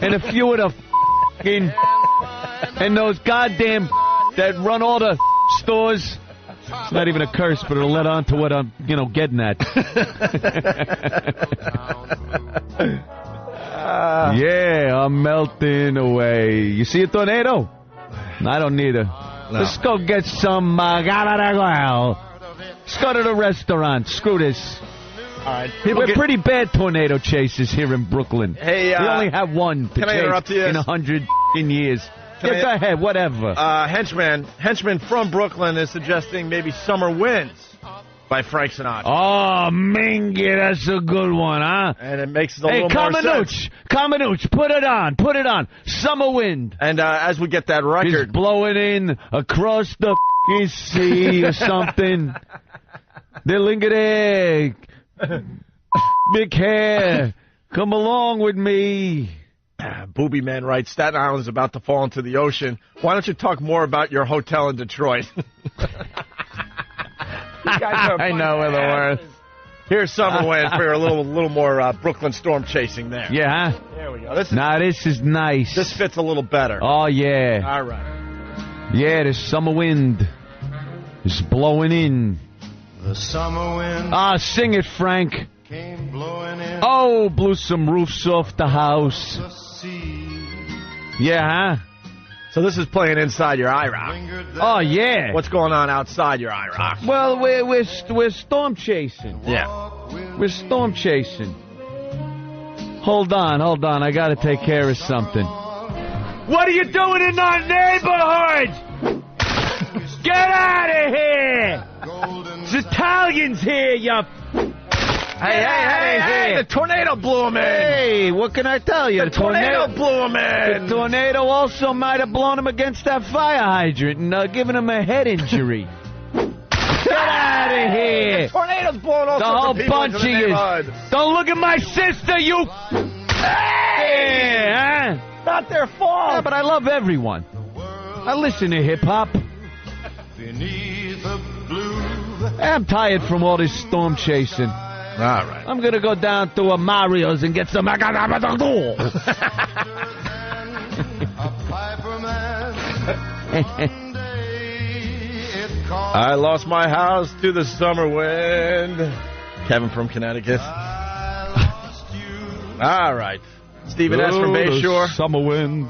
and a few of the f***ing and those goddamn that run all the stores. It's not even a curse, but it'll let on to what I'm, getting at. Yeah, I'm melting away. You see a tornado? I don't need it. No. Let's go get some. Let's go to the restaurant. Screw this. All right. We're pretty bad tornado chasers here in Brooklyn. Hey, we only have one to chase in 100 years. Go ahead, whatever. Henchman from Brooklyn is suggesting maybe Summer Winds by Frank Sinatra. Oh, Mingy, that's a good one, huh? And it makes a little more sense. Kamenuch, put it on. Summer Wind. And as we get that record. It's blowing in across the sea or something. Dilingere. Big hair. Come along with me. Booby Man writes, Staten Island's about to fall into the ocean. Why don't you talk more about your hotel in Detroit? I know we're the worst. Here's Summer Wind for a little more Brooklyn storm chasing there. Yeah, huh? There we go. This is nice. This fits a little better. Oh, yeah. All right. Yeah, the summer wind is blowing in. The summer wind. Sing it, Frank. Came blowing in. Oh, blew some roofs off the house. Yeah, huh? So this is playing inside your IROC. Oh, yeah. What's going on outside your IROC? Well, we're storm chasing. Yeah. We're storm chasing. Hold on. I got to take care of something. What are you doing in our neighborhood? Get out of here! It's Italians here, you... Hey, the tornado blew him in. Hey, what can I tell you? The tornado blew him in. The tornado also might have blown him against that fire hydrant and given him a head injury. Get out of here. The tornado's blowing all the sorts whole of people bunch into the of you. neighborhood. Don't look at my sister, you... Hey! Huh? It's not their fault. Yeah, but I love everyone. I listen to hip-hop. I'm tired from all this storm chasing. All right. I'm going to go down to a Mario's and get some... I lost my house to the summer wind. Kevin from Connecticut. All right. Stephen S. from Bayshore. Summer wind.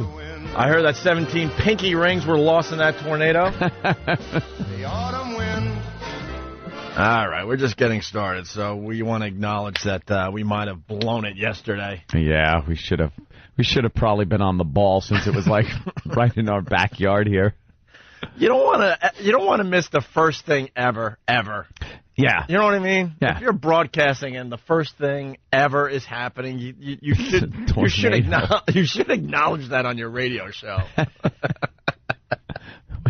I heard that 17 pinky rings were lost in that tornado. The autumn wind. All right, we're just getting started, so we want to acknowledge that we might have blown it yesterday. Yeah, we should have. We should have probably been on the ball since it was like right in our backyard here. You don't want to miss the first thing ever. Yeah. You know what I mean? Yeah. If you're broadcasting and the first thing ever is happening, you should acknowledge that on your radio show.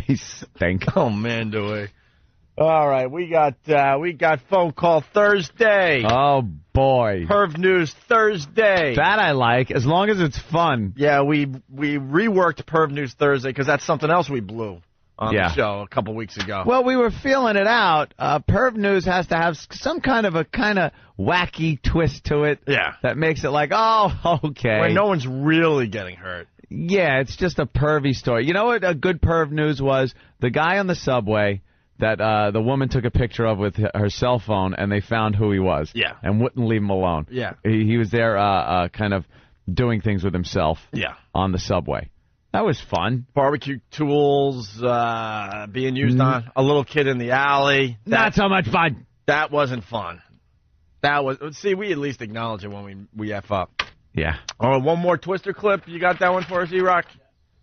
We stink. Oh man, do we? All right, we got phone call Thursday. Oh boy, Perv News Thursday. That I like, as long as it's fun. Yeah, we reworked Perv News Thursday because that's something else we blew on the show a couple weeks ago. Well, we were feeling it out. Perv News has to have some kind of wacky twist to it. Yeah, that makes it like, oh, okay, where no one's really getting hurt. Yeah, it's just a pervy story. You know what a good Perv News was? The guy on the subway that the woman took a picture of with her cell phone, and they found who he was. Yeah. And wouldn't leave him alone. Yeah. He was there kind of doing things with himself. Yeah. On the subway. That was fun. Barbecue tools being used on a little kid in the alley. Not so much fun. That wasn't fun. We at least acknowledge it when we F up. Yeah. All right, one more Twister clip. You got that one for us, E-Rock?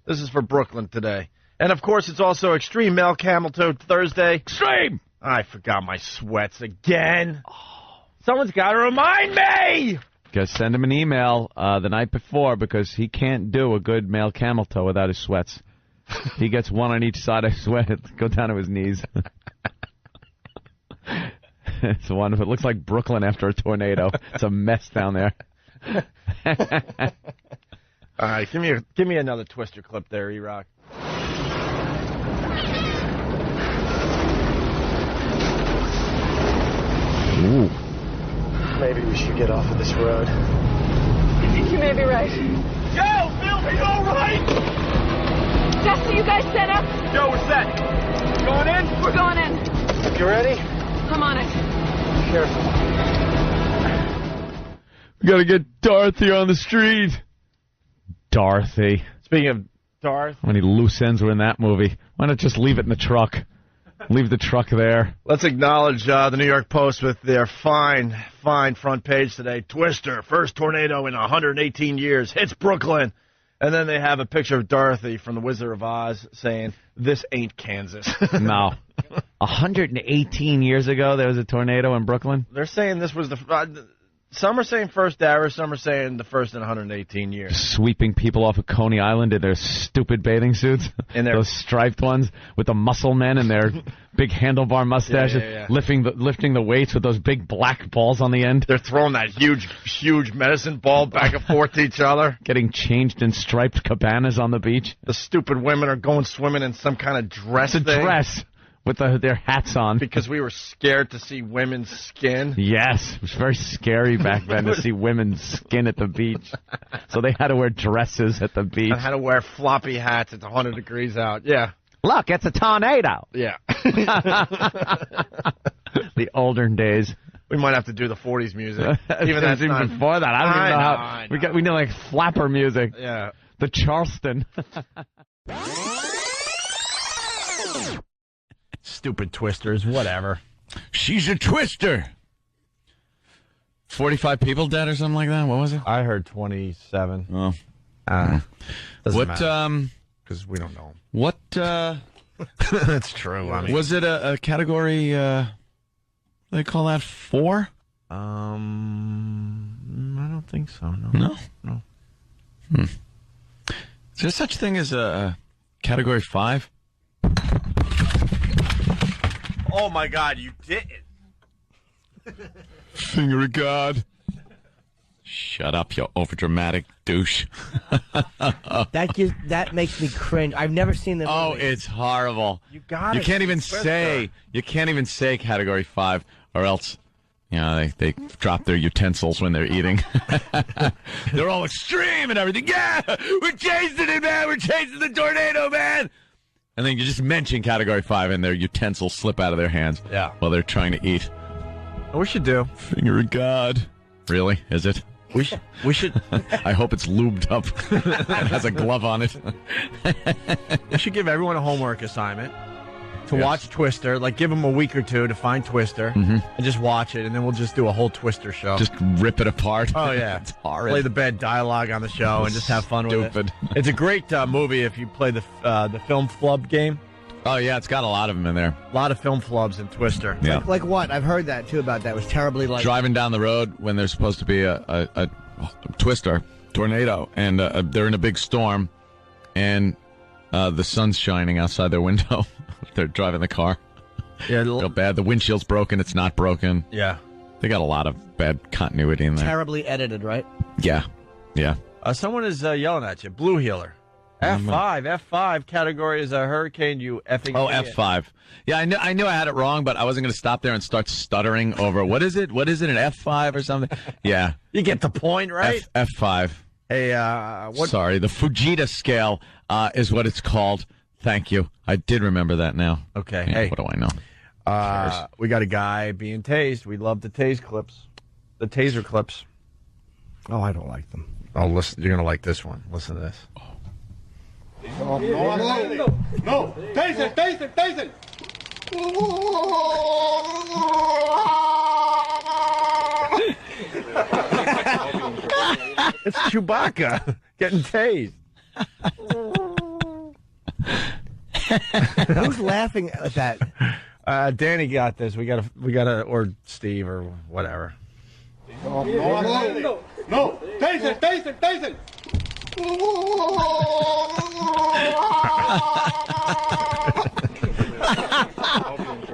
This is for Brooklyn today. And, of course, it's also Extreme Male Camel Toe Thursday. Extreme! I forgot my sweats again. Oh, someone's got to remind me! Just send him an email the night before because he can't do a good male camel toe without his sweats. He gets one on each side of his sweat. Go down to his knees. It's wonderful. It looks like Brooklyn after a tornado. It's a mess down there. All right, give me another Twister clip there, E-Rock. Ooh. Maybe we should get off of this road. I think you may be right. Yo, Bill, are you all right? Jess, are you guys set up? Joe, we're set. Going in? We're going in. You ready? I'm on it. Careful. We gotta get Dorothy on the street. Dorothy. Speaking of Darth. How many loose ends were in that movie? Why not just leave it in the truck? Leave the truck there. Let's acknowledge the New York Post with their fine front page today. Twister, first tornado in 118 years, hits Brooklyn. And then they have a picture of Dorothy from The Wizard of Oz saying, this ain't Kansas. No. 118 years ago, there was a tornado in Brooklyn? They're saying this was the... some are saying first ever, some are saying the first in 118 years. Sweeping people off of Coney Island in their stupid bathing suits. Those striped ones with the muscle men and their big handlebar mustaches. Yeah. Lifting the weights with those big black balls on the end. They're throwing that huge medicine ball back and forth to each other. Getting changed in striped cabanas on the beach. The stupid women are going swimming in some kind of dress It's a thing. dress. With their hats on. Because we were scared to see women's skin. Yes. It was very scary back then to see women's skin at the beach. So they had to wear dresses at the beach. I had to wear floppy hats. It's 100 degrees out. Yeah. Look, it's a tornado. Yeah. The older days. We might have to do the 40s music. Even before that. I don't even know how. We know like flapper music. Yeah. The Charleston. Stupid twisters, whatever. She's a twister. 45 people dead or something like that? What was it? I heard 27. Oh. What, because we don't know. What, That's true. I mean, was it a category, they call that 4? I don't think so, no. No? Is there such thing as a category 5? Oh, my God, you didn't. Finger of God. Shut up, you overdramatic douche. That makes me cringe. I've never seen this. Oh, it's horrible. You got it. You can't even say category 5, or else, they drop their utensils when they're eating. They're all extreme and everything. Yeah, we're chasing it, man. We're chasing the tornado, man. And then you just mention category 5 and their utensils slip out of their hands while they're trying to eat. We should do. Finger of God. Really? Is it? We should. I hope it's lubed up and has a glove on it. We should give everyone a homework assignment to watch Twister. Like, give them a week or two to find Twister and just watch it, and then we'll just do a whole Twister show. Just rip it apart. Oh, yeah. It's horrid. Play the bad dialogue on the show and just have fun with it. It's a great movie if you play the film flub game. Oh, yeah, it's got a lot of them in there. A lot of film flubs in Twister. Yeah. Like what? I've heard that, too, about that. It was terribly like... Driving down the road when there's supposed to be a Twister, tornado, and they're in a big storm, and the sun's shining outside their window. They're driving the car. Yeah, real bad. The windshield's broken. It's not broken. Yeah. They got a lot of bad continuity in there. Terribly edited, right? Yeah. Someone is yelling at you. Blue Healer. F5 category is a hurricane, you effing idiot. F5. Yeah, I knew I had it wrong, but I wasn't going to stop there and start stuttering over what is it, an F5 or something? Yeah. You get the point, right? F5. Hey, what? Sorry, the Fujita scale is what it's called. Thank you. I did remember that now. Okay. Yeah, hey. What do I know? We got a guy being tased. We love the tase clips. The taser clips. Oh, I don't like them. Oh, listen, you're going to like this one. Listen to this. No. Taser. It's Chewbacca getting tased. Who's laughing at that? Danny got this. We gotta, or Steve or whatever. No. Taser.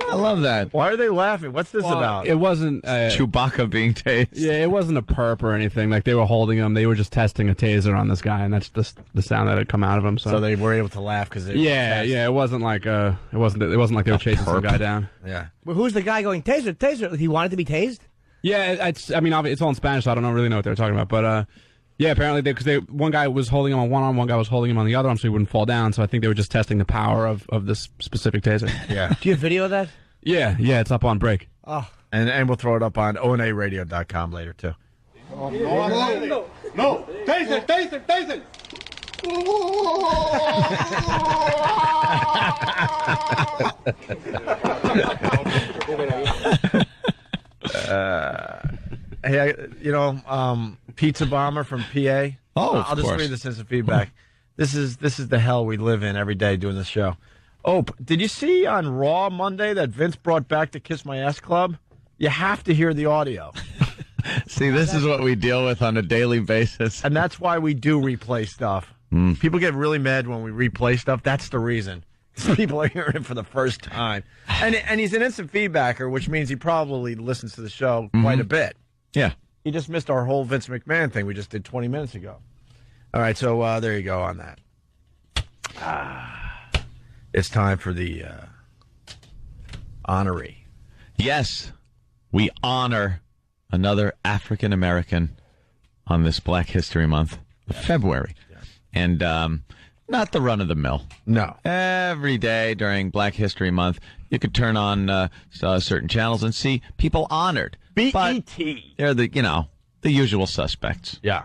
I love that. Why are they laughing? What's this about? It wasn't Chewbacca being tased. Yeah, it wasn't a perp or anything. Like they were holding him. They were just testing a taser on this guy, and that's just the sound that had come out of him. So they were able to laugh because yeah. It wasn't like it wasn't like they were chasing some guy down. Yeah. Well, who's the guy going taser? He wanted to be tased. Yeah, it's all in Spanish, so I don't really know what they were talking about. But Yeah, apparently because one guy was holding him on one arm, one guy was holding him on the other arm, so he wouldn't fall down. So I think they were just testing the power of this specific taser. Yeah. Do you have video of that? Yeah, it's up on break. Oh. And we'll throw it up on onaradio.com later too. No. Taser. Hey, Pizza Bomber from PA. Oh, I'll just read this as a feedback. This is the hell we live in every day doing this show. Oh, did you see on Raw Monday that Vince brought back the Kiss My Ass Club? You have to hear the audio. See, this is what we deal with on a daily basis. And that's why we do replay stuff. People get really mad when we replay stuff. That's the reason. People are hearing it for the first time. And he's an instant feedbacker, which means he probably listens to the show quite a bit. Yeah. He just missed our whole Vince McMahon thing we just did 20 minutes ago. All right, so there you go on that. It's time for the honoree. Yes, we honor another African American on this Black History Month of February. Yes. And not the run of the mill. No. Every day during Black History Month, you could turn on certain channels and see people honored. B.E.T. They're the usual suspects. Yeah.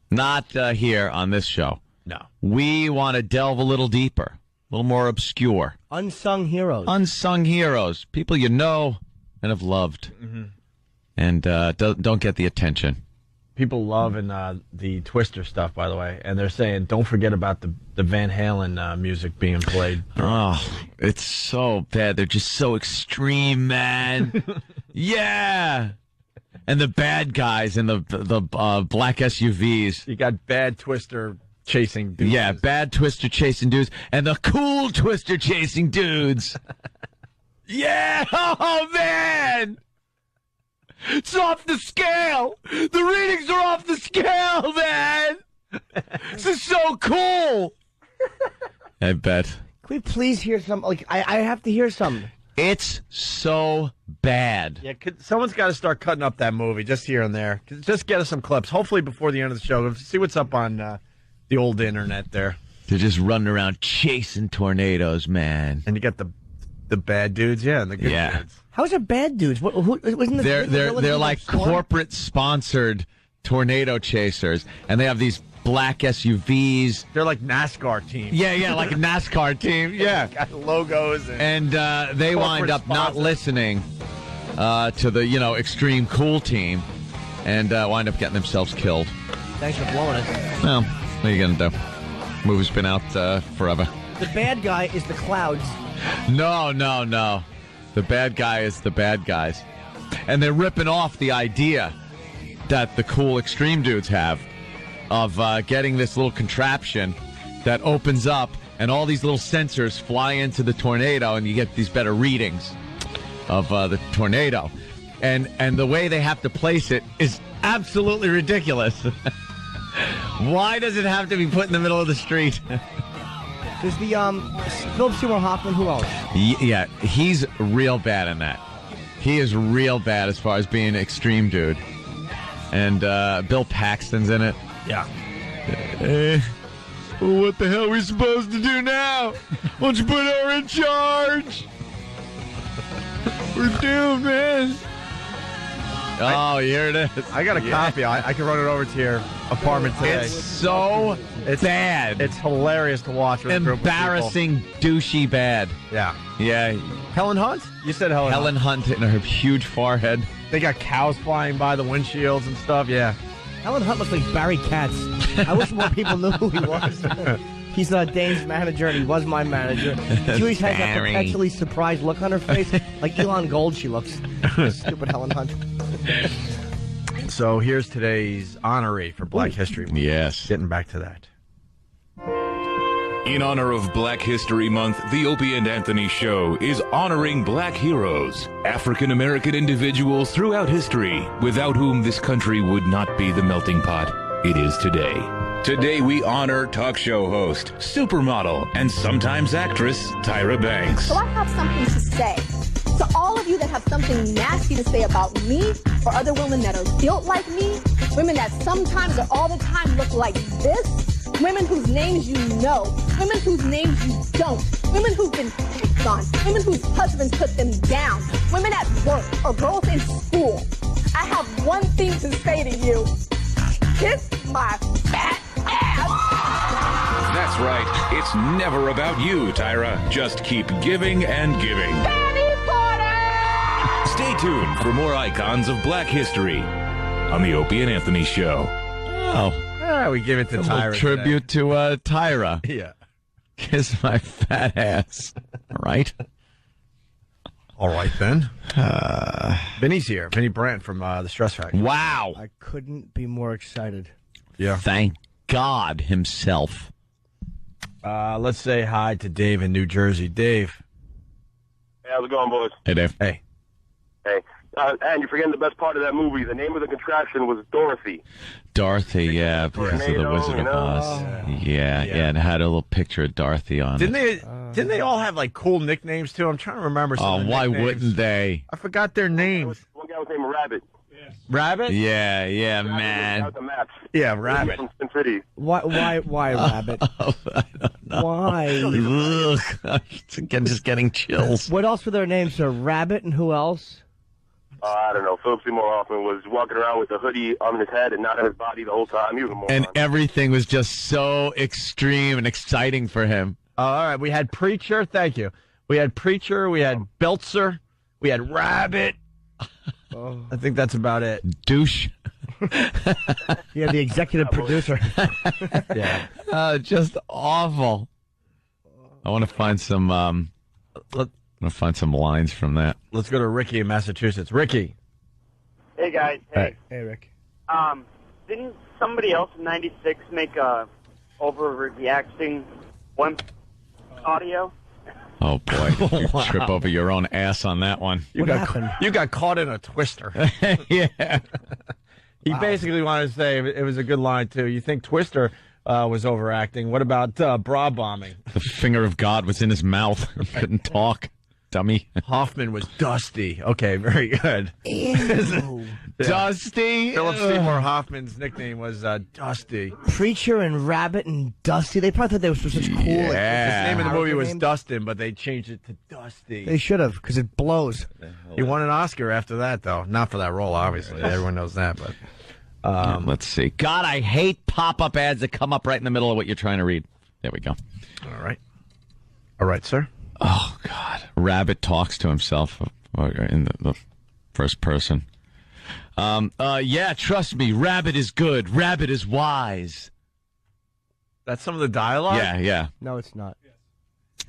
Not here on this show. No. We want to delve a little deeper, a little more obscure. Unsung heroes. Unsung heroes. People you know and have loved. Mm-hmm. And don't get the attention. People love the Twister stuff, by the way, and they're saying don't forget about the Van Halen music being played. Oh, it's so bad. They're just so extreme, man. Yeah. And the bad guys in the black SUVs. You got bad Twister chasing dudes. Yeah, bad Twister chasing dudes, and the cool Twister chasing dudes. Yeah, oh man. It's off the scale. The readings are off the scale, man. This is so cool. I bet. Can we please hear some? I have to hear some. It's so bad. Yeah, someone's got to start cutting up that movie just here and there. Just get us some clips. Hopefully before the end of the show. See what's up on the old internet there. They're just running around chasing tornadoes, man. And you got the bad dudes, and the good dudes. How is it bad dudes? Wasn't they're like corporate sponsored tornado chasers, and they have these black SUVs. They're like NASCAR teams. Yeah, like a NASCAR team. Yeah, got logos and they wind up not listening to the extreme cool team, and wind up getting themselves killed. Thanks for blowing it. Well, what are you gonna do? Movie's been out forever. The bad guy is the clouds. No. The bad guy is the bad guys. And they're ripping off the idea that the cool extreme dudes have of getting this little contraption that opens up and all these little sensors fly into the tornado and you get these better readings of the tornado. And the way they have to place it is absolutely ridiculous. Why does it have to be put in the middle of the street? There's the Philip Seymour Hoffman. Who else? Yeah, he's real bad in that. He is real bad as far as being an extreme dude. And Bill Paxton's in it. Yeah. What the hell are we supposed to do now? Why don't you put her in charge? We're doomed, man. Oh, here it is. I got a copy. I can run it over to your apartment today. It's so bad. It's hilarious to watch. With Embarrassing, douchey bad. Yeah. Yeah. Helen Hunt? You said Helen Hunt and her huge forehead. They got cows flying by the windshields and stuff. Yeah. Helen Hunt looks like Barry Katz. I wish more people knew who he was. He's Dane's manager, and he was my manager. She always has that perpetually surprised look on her face. Like Elon Gold, she looks. Stupid Helen Hunt. So here's today's honoree for Black History Month. Yes. Getting back to that. In honor of Black History Month, the Opie and Anthony Show is honoring black heroes, African-American individuals throughout history, without whom this country would not be the melting pot it is today. Today we honor talk show host, supermodel, and sometimes actress Tyra Banks. So I have something to say to all of you that have something nasty to say about me or other women that are built like me, women that sometimes or all the time look like this, women whose names you know, women whose names you don't, women who've been picked on, women whose husbands put them down, women at work or girls in school. I have one thing to say to you. Kiss my fat ass. That's right. It's never about you, Tyra. Just keep giving and giving. Stay tuned for more icons of Black history on the Opie and Anthony Show. Oh, we give it to Tyra. Tribute to Tyra. Yeah. Kiss my fat ass. All right. All right, then. Vinny's here. Vinny Brandt from the Stress Factory. Wow. I couldn't be more excited. Yeah. Thank God himself. Let's say hi to Dave in New Jersey. Dave. Hey, how's it going, boys? Hey, Dave. Hey. Hey. And you're forgetting the best part of that movie. The name of the contraption was Dorothy. Dorothy, yeah, because of the Wizard of Oz. Yeah, and it had a little picture of Dorothy on Didn't it. Didn't they all have like cool nicknames too? I'm trying to remember some of the why nicknames. wouldn't they? I forgot their names. One guy was named Rabbit. Rabbit? Yeah, man. Yeah, Rabbit. From Sin City. Why Rabbit? Why? Ugh. Again, just getting chills. What else were their names, sir? Rabbit and who else? I don't know. Philip Seymour Hoffman was walking around with a hoodie on his head and not on his body the whole time. He was a moron. And everything was just so extreme and exciting for him. All right, we had Preacher. Thank you. We had Preacher. We had Belzer. We had Rabbit. I think that's about it. Douche. Yeah, the executive producer. Yeah. Just awful. I want to find some. I'm gonna find some lines from that. Let's go to Ricky in Massachusetts. Ricky. Hey guys. Hey. Hey, Rick. Didn't somebody else in '96 make a overreacting wimp audio? Oh boy, you trip over your own ass on that one. You got caught in a twister. Yeah. He basically wanted to say it was a good line too. You think Twister was overacting? What about bra bombing? The finger of God was in his mouth. He couldn't talk. Dummy. Hoffman was Dusty. Okay, very good. Dusty. Philip Seymour Hoffman's nickname was Dusty. Preacher and Rabbit and Dusty. They probably thought they were such cool. Yeah. His name in the movie was Dustin, but they changed it to Dusty. They should have, because it blows. He won an Oscar after that, though. Not for that role, obviously. Everyone knows that, but... let's see. God, I hate pop-up ads that come up right in the middle of what you're trying to read. There we go. All right. All right, sir. Oh, God. Rabbit talks to himself in the first person. Yeah, trust me. Rabbit is good. Rabbit is wise. That's some of the dialogue? Yeah. No, it's not.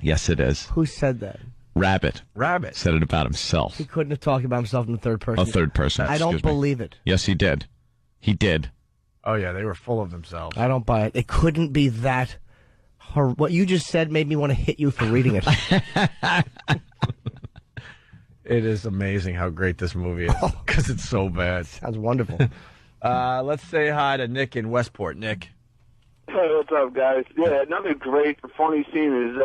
Yes, it is. Who said that? Rabbit. Rabbit. Said it about himself. He couldn't have talked about himself in the third person. Oh, third person. I don't believe it. Yes, he did. He did. Oh, yeah, they were full of themselves. I don't buy it. It couldn't be that. What you just said made me want to hit you for reading it. It is amazing how great this movie is because it's so bad. Sounds wonderful. Let's say hi to Nick in Westport. Nick. Hey, what's up, guys? Yeah, another great, funny scene is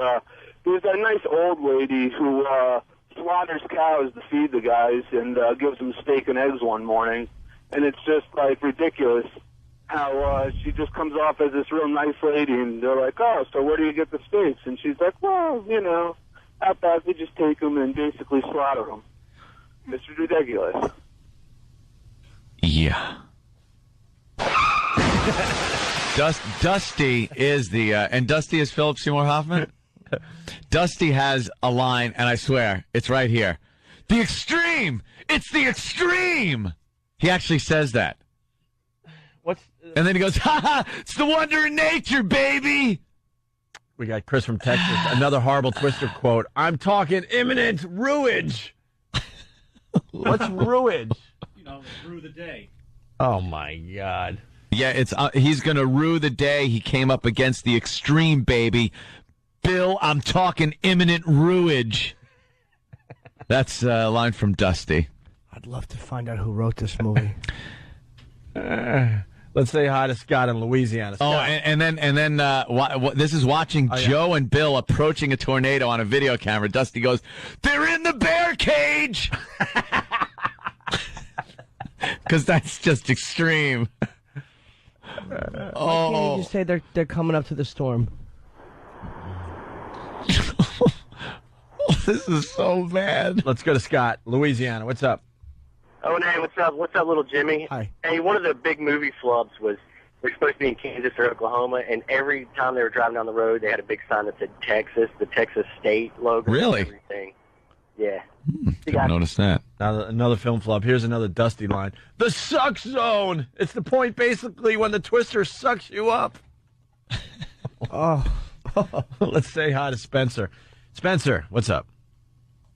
there's that nice old lady who slaughters cows to feed the guys and gives them steak and eggs one morning, and it's just like ridiculous how she just comes off as this real nice lady, and they're like, oh, so where do you get the steaks? And she's like, well, you know, out back we just take them and basically slaughter them. It's ridiculous. Yeah. Dusty is the, and Dusty is Philip Seymour Hoffman? Dusty has a line, and I swear, it's right here. The extreme! It's the extreme! He actually says that. And then he goes, ha ha, it's the wonder in nature, baby! We got Chris from Texas. Another horrible Twister quote. I'm talking imminent ruinage. What's ruinage? You know, rue the day. Oh, my God. Yeah, it's he's going to rue the day he came up against the extreme, baby. Bill, I'm talking imminent ruinage. That's a line from Dusty. I'd love to find out who wrote this movie. Let's say hi to Scott in Louisiana. Scott. Oh, and then this is watching Joe and Bill approaching a tornado on a video camera. Dusty goes, "They're in the bear cage." Because that's just extreme. Why can't you just say they're coming up to the storm? This is so bad. Let's go to Scott, Louisiana. What's up? Oh, hey, what's up? What's up, little Jimmy? Hi. Hey, one of the big movie flubs was they're supposed to be in Kansas or Oklahoma, and every time they were driving down the road, they had a big sign that said Texas, the Texas State logo. Really? And everything. Yeah. Didn't notice that. Now, another film flub. Here's another Dusty line. The suck zone. It's the point, basically, when the twister sucks you up. Oh. Let's say hi to Spencer. Spencer, what's up?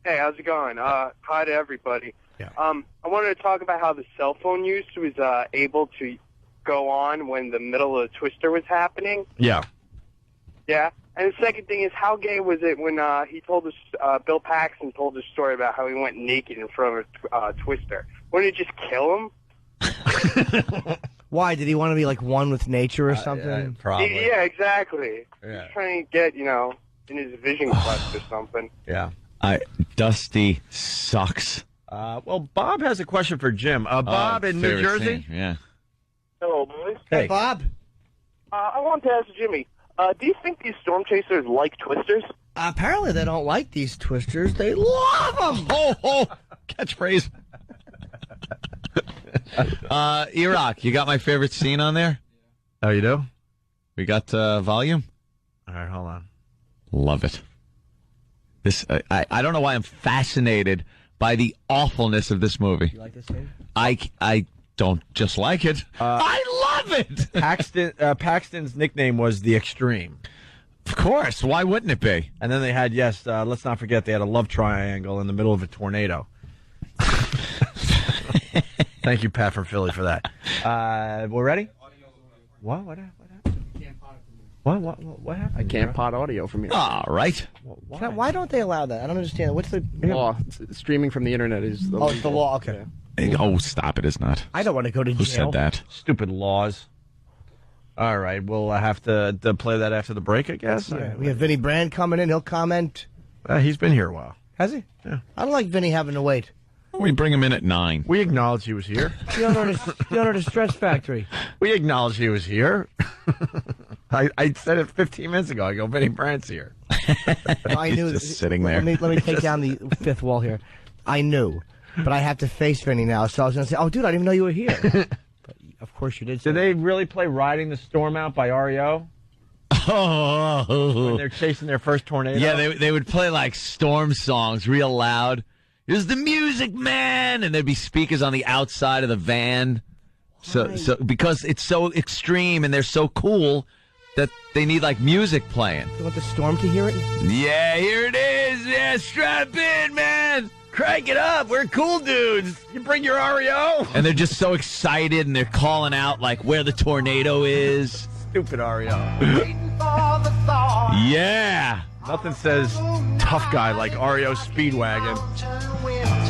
Hey, how's it going? Hi to everybody. Yeah. I wanted to talk about how the cell phone use was able to go on when the middle of the twister was happening. Yeah. Yeah. And the second thing is, how gay was it when he told us, Bill Paxton told the story about how he went naked in front of a twister? Wouldn't it just kill him? Why? Did he want to be like one with nature or something? Probably. Yeah, exactly. Yeah. He's trying to get, in his vision quest or something. Yeah. Dusty sucks. Well, Bob has a question for Jim. Bob in New Jersey? Yeah. Hello, boys. Hey. Bob? I wanted to ask Jimmy, do you think these storm chasers like twisters? Apparently they don't like these twisters. They love them. Oh, catchphrase. Iraq, you got my favorite scene on there? Oh, you do? We got volume? All right, hold on. Love it. This I don't know why I'm fascinated by the awfulness of this movie. You like this scene? I don't just like it. I love it. Paxton's nickname was The Extreme. Of course. Why wouldn't it be? And then they had, let's not forget, they had a love triangle in the middle of a tornado. Thank you, Pat from Philly, for that. We're ready? What? What happened? What happened? I can't pot audio from here. All right. Why don't they allow that? I don't understand. What's the Law. Streaming from the internet is the it's the law. Okay. Oh, stop it. It's not. I don't want to go to jail. Who said that? Stupid laws. All right. We'll have to play that after the break, I guess. Yeah. We have Vinny Brand coming in. He'll comment. He's been here a while. Has he? Yeah. I don't like Vinny having to wait. We bring him in at 9. We acknowledge he was here. The owner of the Stress Factory. We acknowledge he was here. I said it 15 minutes ago. I go, Vinny Brandt's here. I knew. He's just sitting there. Let me take down the fifth wall here. I knew, but I have to face Vinny now. So I was going to say, oh, dude, I didn't even know you were here. But of course you did. Did they really play Riding the Storm Out by REO? Oh. When they're chasing their first tornado? Yeah, they would play like storm songs real loud. Here's the music, man! And there'd be speakers on the outside of the van. So because it's so extreme and they're so cool that they need like music playing. You want the storm to hear it? Yeah, here it is. Yeah, strap in, man. Crank it up. We're cool dudes. You bring your REO. And they're just so excited and they're calling out like where the tornado is. Stupid REO. Yeah. Nothing says tough guy like REO Speedwagon.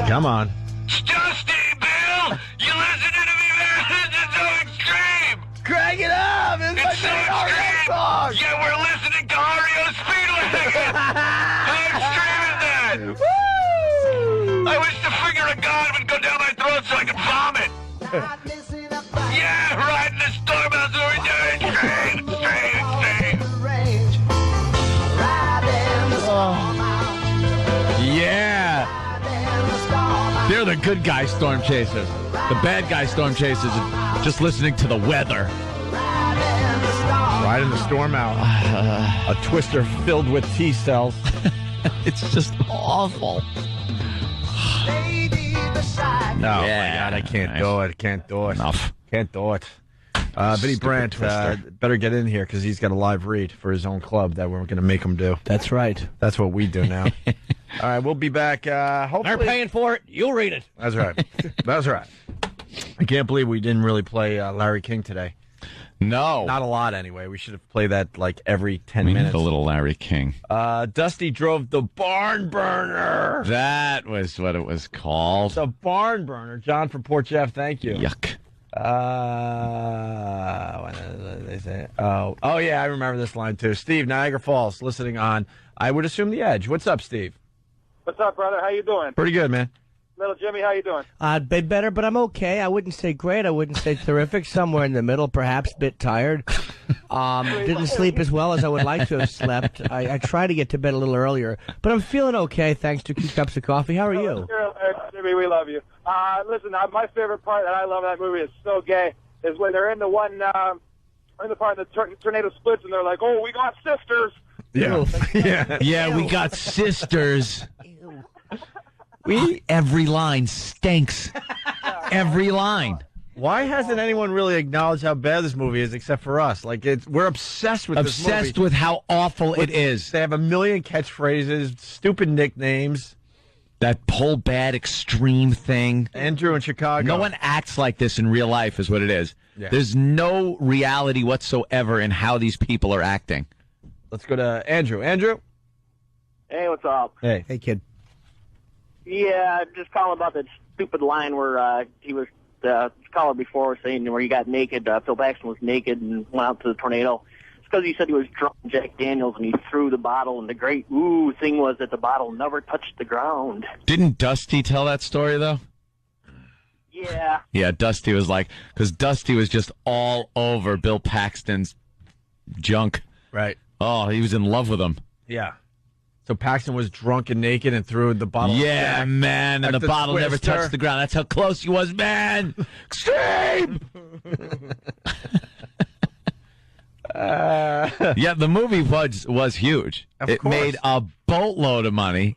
Come on. Dusty, Bill! You listening to me, man? This is so extreme! Crank it up! It's so extreme! Yeah, we're listening to REO Speedwagon! How extreme is that? Woo! I wish the finger of God would go down my throat so I could vomit! Yeah, riding the storm out, so we're doing extreme, extreme, extreme. Yeah. They're the good guy storm chasers. The bad guy storm chasers are just listening to the weather. Riding the storm out. A twister filled with T-cells. It's just awful. No, my God, I can't do it. I can't do it. Enough. Can't do it. Vinny Brandt better get in here because he's got a live read for his own club that we're going to make him do. That's right. That's what we do now. All right, we'll be back. Hopefully, they're paying for it. You'll read it. That's right. That's right. I can't believe we didn't really play Larry King today. No. Not a lot, anyway. We should have played that like every 10 We minutes. need a little Larry King. Dusty drove the barn burner. That was what it was called. The barn burner. John from Port Jeff, thank you. Yuck. What did they say? Oh, yeah, I remember this line, too. Steve, Niagara Falls, listening on, I would assume, The Edge. What's up, Steve? What's up, brother? How you doing? Pretty good, man. Little Jimmy, how you doing? I'd be better, but I'm okay. I wouldn't say great. I wouldn't say terrific. Somewhere in the middle, perhaps. Bit tired. Didn't sleep as well as I would like to have slept. I try to get to bed a little earlier, but I'm feeling okay thanks to 2 cups of coffee. How are you? Jimmy, we love you. Listen, my favorite part that I love in that movie is so gay is when they're in the one, in the part of the tornado splits and they're like, oh, we got sisters. Yeah. Yeah, we got sisters. Every line stinks. Every line. Why hasn't anyone really acknowledged how bad this movie is except for us? Like, we're obsessed with this movie. Obsessed with how awful it is. They have a million catchphrases, stupid nicknames. That whole bad extreme thing. Andrew in Chicago. No one acts like this in real life is what it is. Yeah. There's no reality whatsoever in how these people are acting. Let's go to Andrew. Andrew? Hey, what's up? Hey. Hey, kid. Yeah, just calling about that stupid line where he was, the caller before was saying where he got naked, Phil Paxton was naked and went out to the tornado. It's because he said he was drunk on Jack Daniels and he threw the bottle, and the great thing was that the bottle never touched the ground. Didn't Dusty tell that story, though? Yeah. Yeah, Dusty was like, because Dusty was just all over Bill Paxton's junk. Right. Oh, he was in love with him. Yeah. So Paxton was drunk and naked and threw the bottle. Yeah, man, and like the bottle never Twister. touched the ground. That's how close he was, man. Extreme! Yeah, the movie was huge. It made a boatload of money.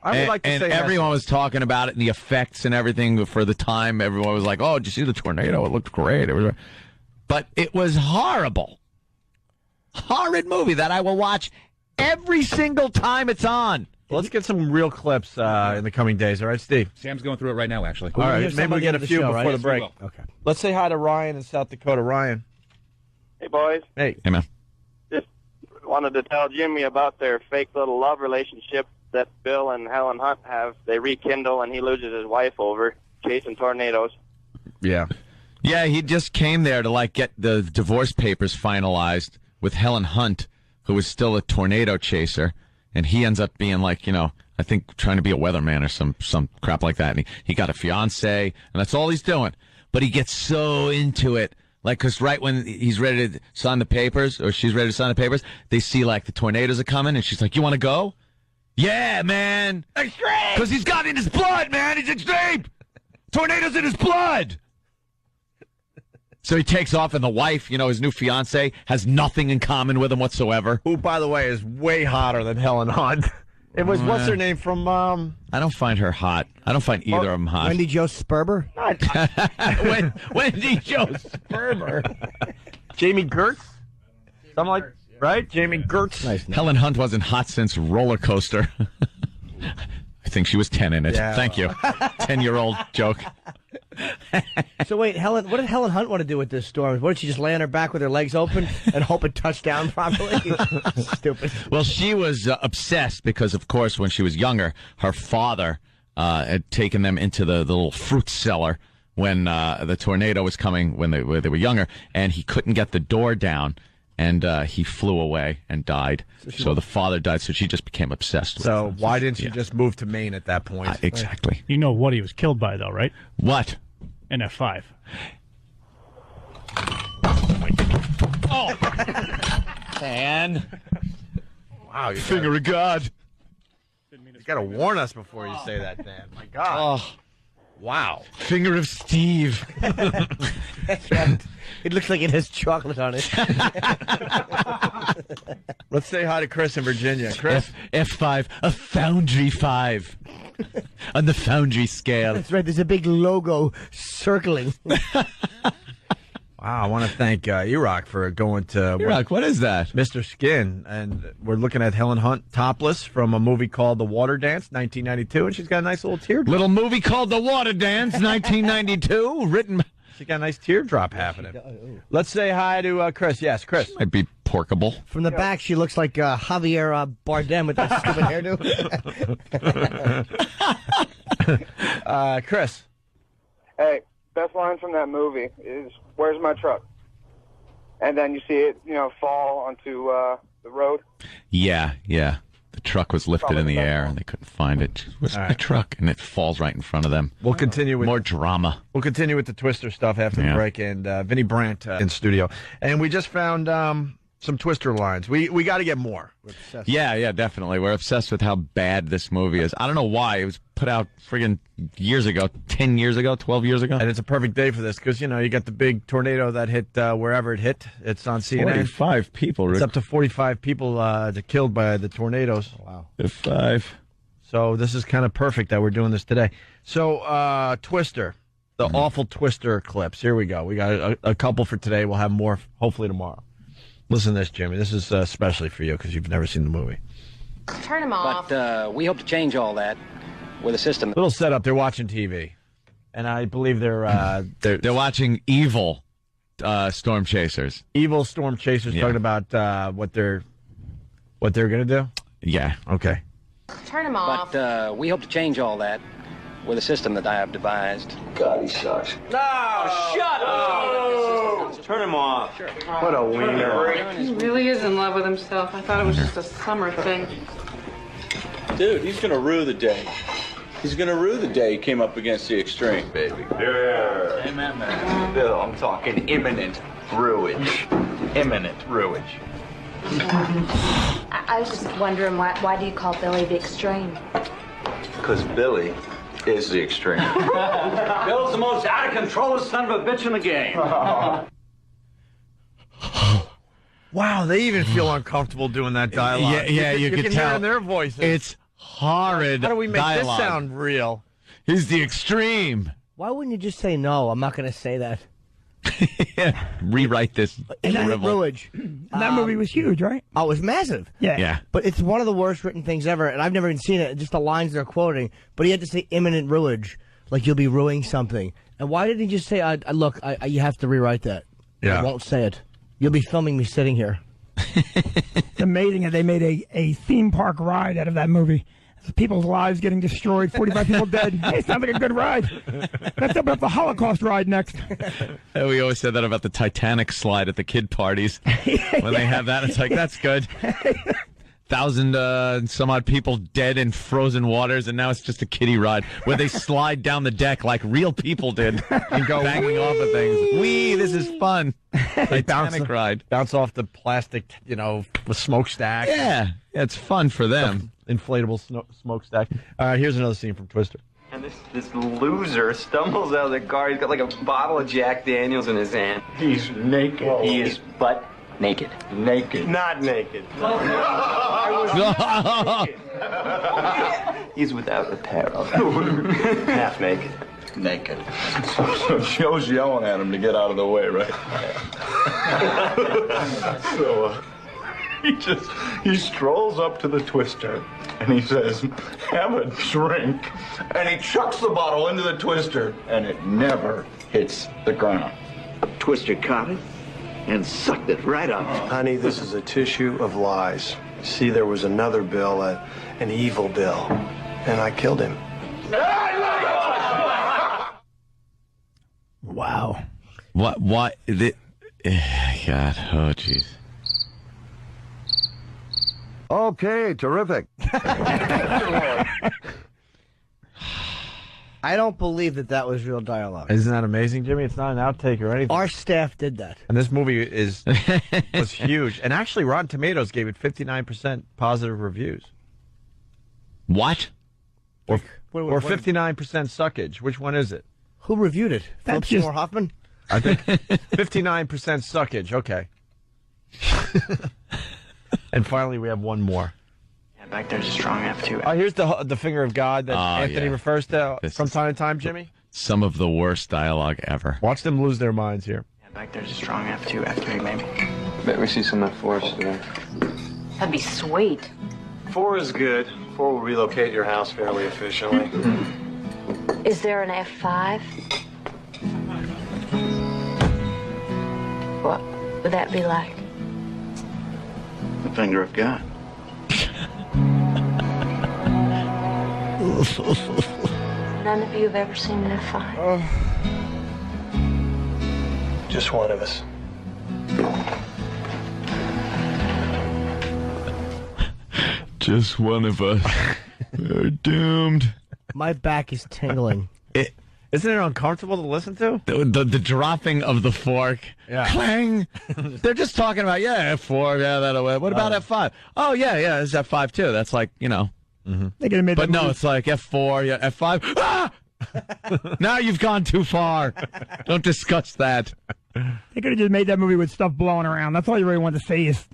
I would like to and say everyone was talking about it and the effects and everything for the time. Everyone was like, "Oh, did you see the tornado? It looked great." But it was horrible. Horrid movie that I will watch every single time it's on. Well, let's get some real clips in the coming days. All right, Steve? Sam's going through it right now, actually. All right, maybe we get a few before the break. Okay. Let's say hi to Ryan in South Dakota. Ryan. Hey, boys. Hey. Hey, man. Just wanted to tell Jimmy about their fake little love relationship that Bill and Helen Hunt have. They rekindle, and he loses his wife over chasing tornadoes. Yeah. Yeah, he just came there to, like, get the divorce papers finalized with Helen Hunt, who was still a tornado chaser, and he ends up being, like, you know, I think trying to be a weatherman or some crap like that. And he got a fiance, and that's all he's doing. But he gets so into it. Like, because right when he's ready to sign the papers, or she's ready to sign the papers, they see, like, the tornadoes are coming, and she's like, you want to go? Yeah, man. Extreme! Because he's got it in his blood, man. He's extreme. Tornadoes in his blood. So he takes off, and the wife, you know, his new fiance, has nothing in common with him whatsoever. Who, by the way, is way hotter than Helen Hunt. It was, what's her name from... I don't find her hot. I don't find either of them hot. Wendy Jo Sperber? Wendy Jo Sperber. Jamie Gertz? Something like... Right? Jamie Gertz. Nice. Helen Hunt wasn't hot since Roller Coaster. I think she was 10 in it. Yeah. Thank you. 10-year-old joke. So wait, what did Helen Hunt want to do with this storm? What, did she just lay on her back with her legs open and hope it touched down properly? Stupid. Well, she was obsessed because, of course, when she was younger, her father had taken them into the little fruit cellar when the tornado was coming when they were younger, and he couldn't get the door down, and he flew away and died. So the father died, so she just became obsessed with him. So why didn't she just move to Maine at that point? Exactly. You know what he was killed by, though, right? What? An F5. Oh! Man. Wow. You Finger of God. You got to warn us before you say that, Dan. My God. Oh. Wow. Finger of Steve. That's right. It looks like it has chocolate on it. Let's say hi to Chris in Virginia. Chris? F5, a Foundry 5. On the Foundry scale. That's right. There's a big logo circling. Wow, I want to thank E-Rock for going to... E-Rock, what is that? Mr. Skin. And we're looking at Helen Hunt topless from a movie called The Water Dance, 1992. And she's got a nice little teardrop. Little movie called The Water Dance, 1992. Written... She's got a nice teardrop happening. Let's say hi to Chris. Yes, Chris. Might be porkable. From the back, she looks like Javier Bardem with that stupid hairdo. Chris. Hey, best line from that movie is, "Where's my truck?" And then you see it, fall onto the road. Yeah. The truck was lifted in the air, and they couldn't find it. Where's my truck? And it falls right in front of them. We'll continue with more drama. We'll continue with the Twister stuff after the break, and Vinnie Brandt in studio. And we just found some Twister lines. We got to get more. Yeah, definitely. We're obsessed with how bad this movie is. I don't know why. It was put out friggin' years ago, 10 years ago, 12 years ago. And it's a perfect day for this because, you got the big tornado that hit wherever it hit. It's on CNN. 45 people, Rick. It's up to 45 people killed by the tornadoes. Wow. 5. So this is kind of perfect that we're doing this today. So Twister, the awful Twister clips. Here we go. We got a couple for today. We'll have more hopefully tomorrow. Listen to this, Jimmy. This is especially for you because you've never seen the movie. Turn him off. But we hope to change all that with a system. Little setup. They're watching TV, and I believe they're watching evil storm chasers. Evil storm chasers talking about what they're gonna do. Yeah. Okay. Turn him off. But we hope to change all that with a system that I have devised. God, he sucks. No, shut up! Turn him off. Sure. What a wiener. He really is in love with himself. I thought it was just a summer thing. Dude, he's gonna rue the day. He's gonna rue the day he came up against the extreme, baby. Yeah. Amen, man. Bill, I'm talking imminent ruinage. Imminent ruinage. I was just wondering, why do you call Billy the extreme? Because Billy is the extreme. Bill's the most out of control son of a bitch in the game. Wow, they even feel uncomfortable doing that dialogue. Yeah, you can can tell hear in their voices. It's horrid. How do we make dialogue. this sound real? He's the extreme. Why wouldn't you just say no? I'm not going to say that. Rewrite this. Imminent ruinage. That movie was huge, right? Oh, it was massive. Yeah. But it's one of the worst written things ever, and I've never even seen it. Just the lines they're quoting. But he had to say imminent ruinage, like you'll be ruining something. And why didn't he just say, look, you have to rewrite that. Yeah. I won't say it. You'll be filming me sitting here. It's amazing that they made a theme park ride out of that movie. People's lives getting destroyed, 45 people dead. Hey, sounds like a good ride. Let's open up the Holocaust ride next. We always said that about the Titanic slide at the kid parties. When they have that, it's like, that's good. 1,000 and some odd people dead in frozen waters, and now it's just a kiddie ride where they slide down the deck like real people did and go banging off of things. Wee, this is fun. Titanic ride. Bounce off the plastic, with smokestack. Yeah, it's fun for them. Inflatable smokestack. Here's another scene from Twister. And this loser stumbles out of the car. He's got like a bottle of Jack Daniels in his hand. He's naked. Whoa. He is butt naked. Naked. Not naked. He's without apparel. Half naked. Naked. So Joe's yelling at him to get out of the way, right? So he strolls up to the Twister and he says, "Have a drink," and he chucks the bottle into the Twister and it never hits the ground. Twister caught it and sucked it right up. Honey, this is a tissue of lies. See, there was another Bill, an evil Bill, and I killed him. Wow. What? God. Oh, jeez. Okay, terrific. I don't believe that was real dialogue. Isn't that amazing, Jimmy? It's not an outtake or anything. Our staff did that. And this movie was huge. And actually, Rotten Tomatoes gave it 59% positive reviews. What? Or 59% suckage. Which one is it? Who reviewed it? Philip Seymour Hoffman? I think 59% suckage. Okay. And finally, we have one more. Yeah, back there's a strong F2. Oh, here's the finger of God that Anthony refers to from time to time, Jimmy. Some of the worst dialogue ever. Watch them lose their minds here. Yeah, back there's a strong F2, F3 maybe. Bet we see some F4s today. That'd be sweet. 4 is good. 4 will relocate your house fairly efficiently. Is there an F5? What would that be like? The finger of God. None of you have ever seen an F5? Just one of us. Just one of us. We're doomed. My back is tingling. Isn't it uncomfortable to listen to? The dropping of the fork. Yeah. Clang. They're just talking about, F4, that'll win. What about F5? Oh, yeah, it's F5 too. That's like, They could have made But that no, movie. it's like F4, F5. Ah! Now you've gone too far. Don't discuss that. They could have just made that movie with stuff blowing around. That's all you really want to see is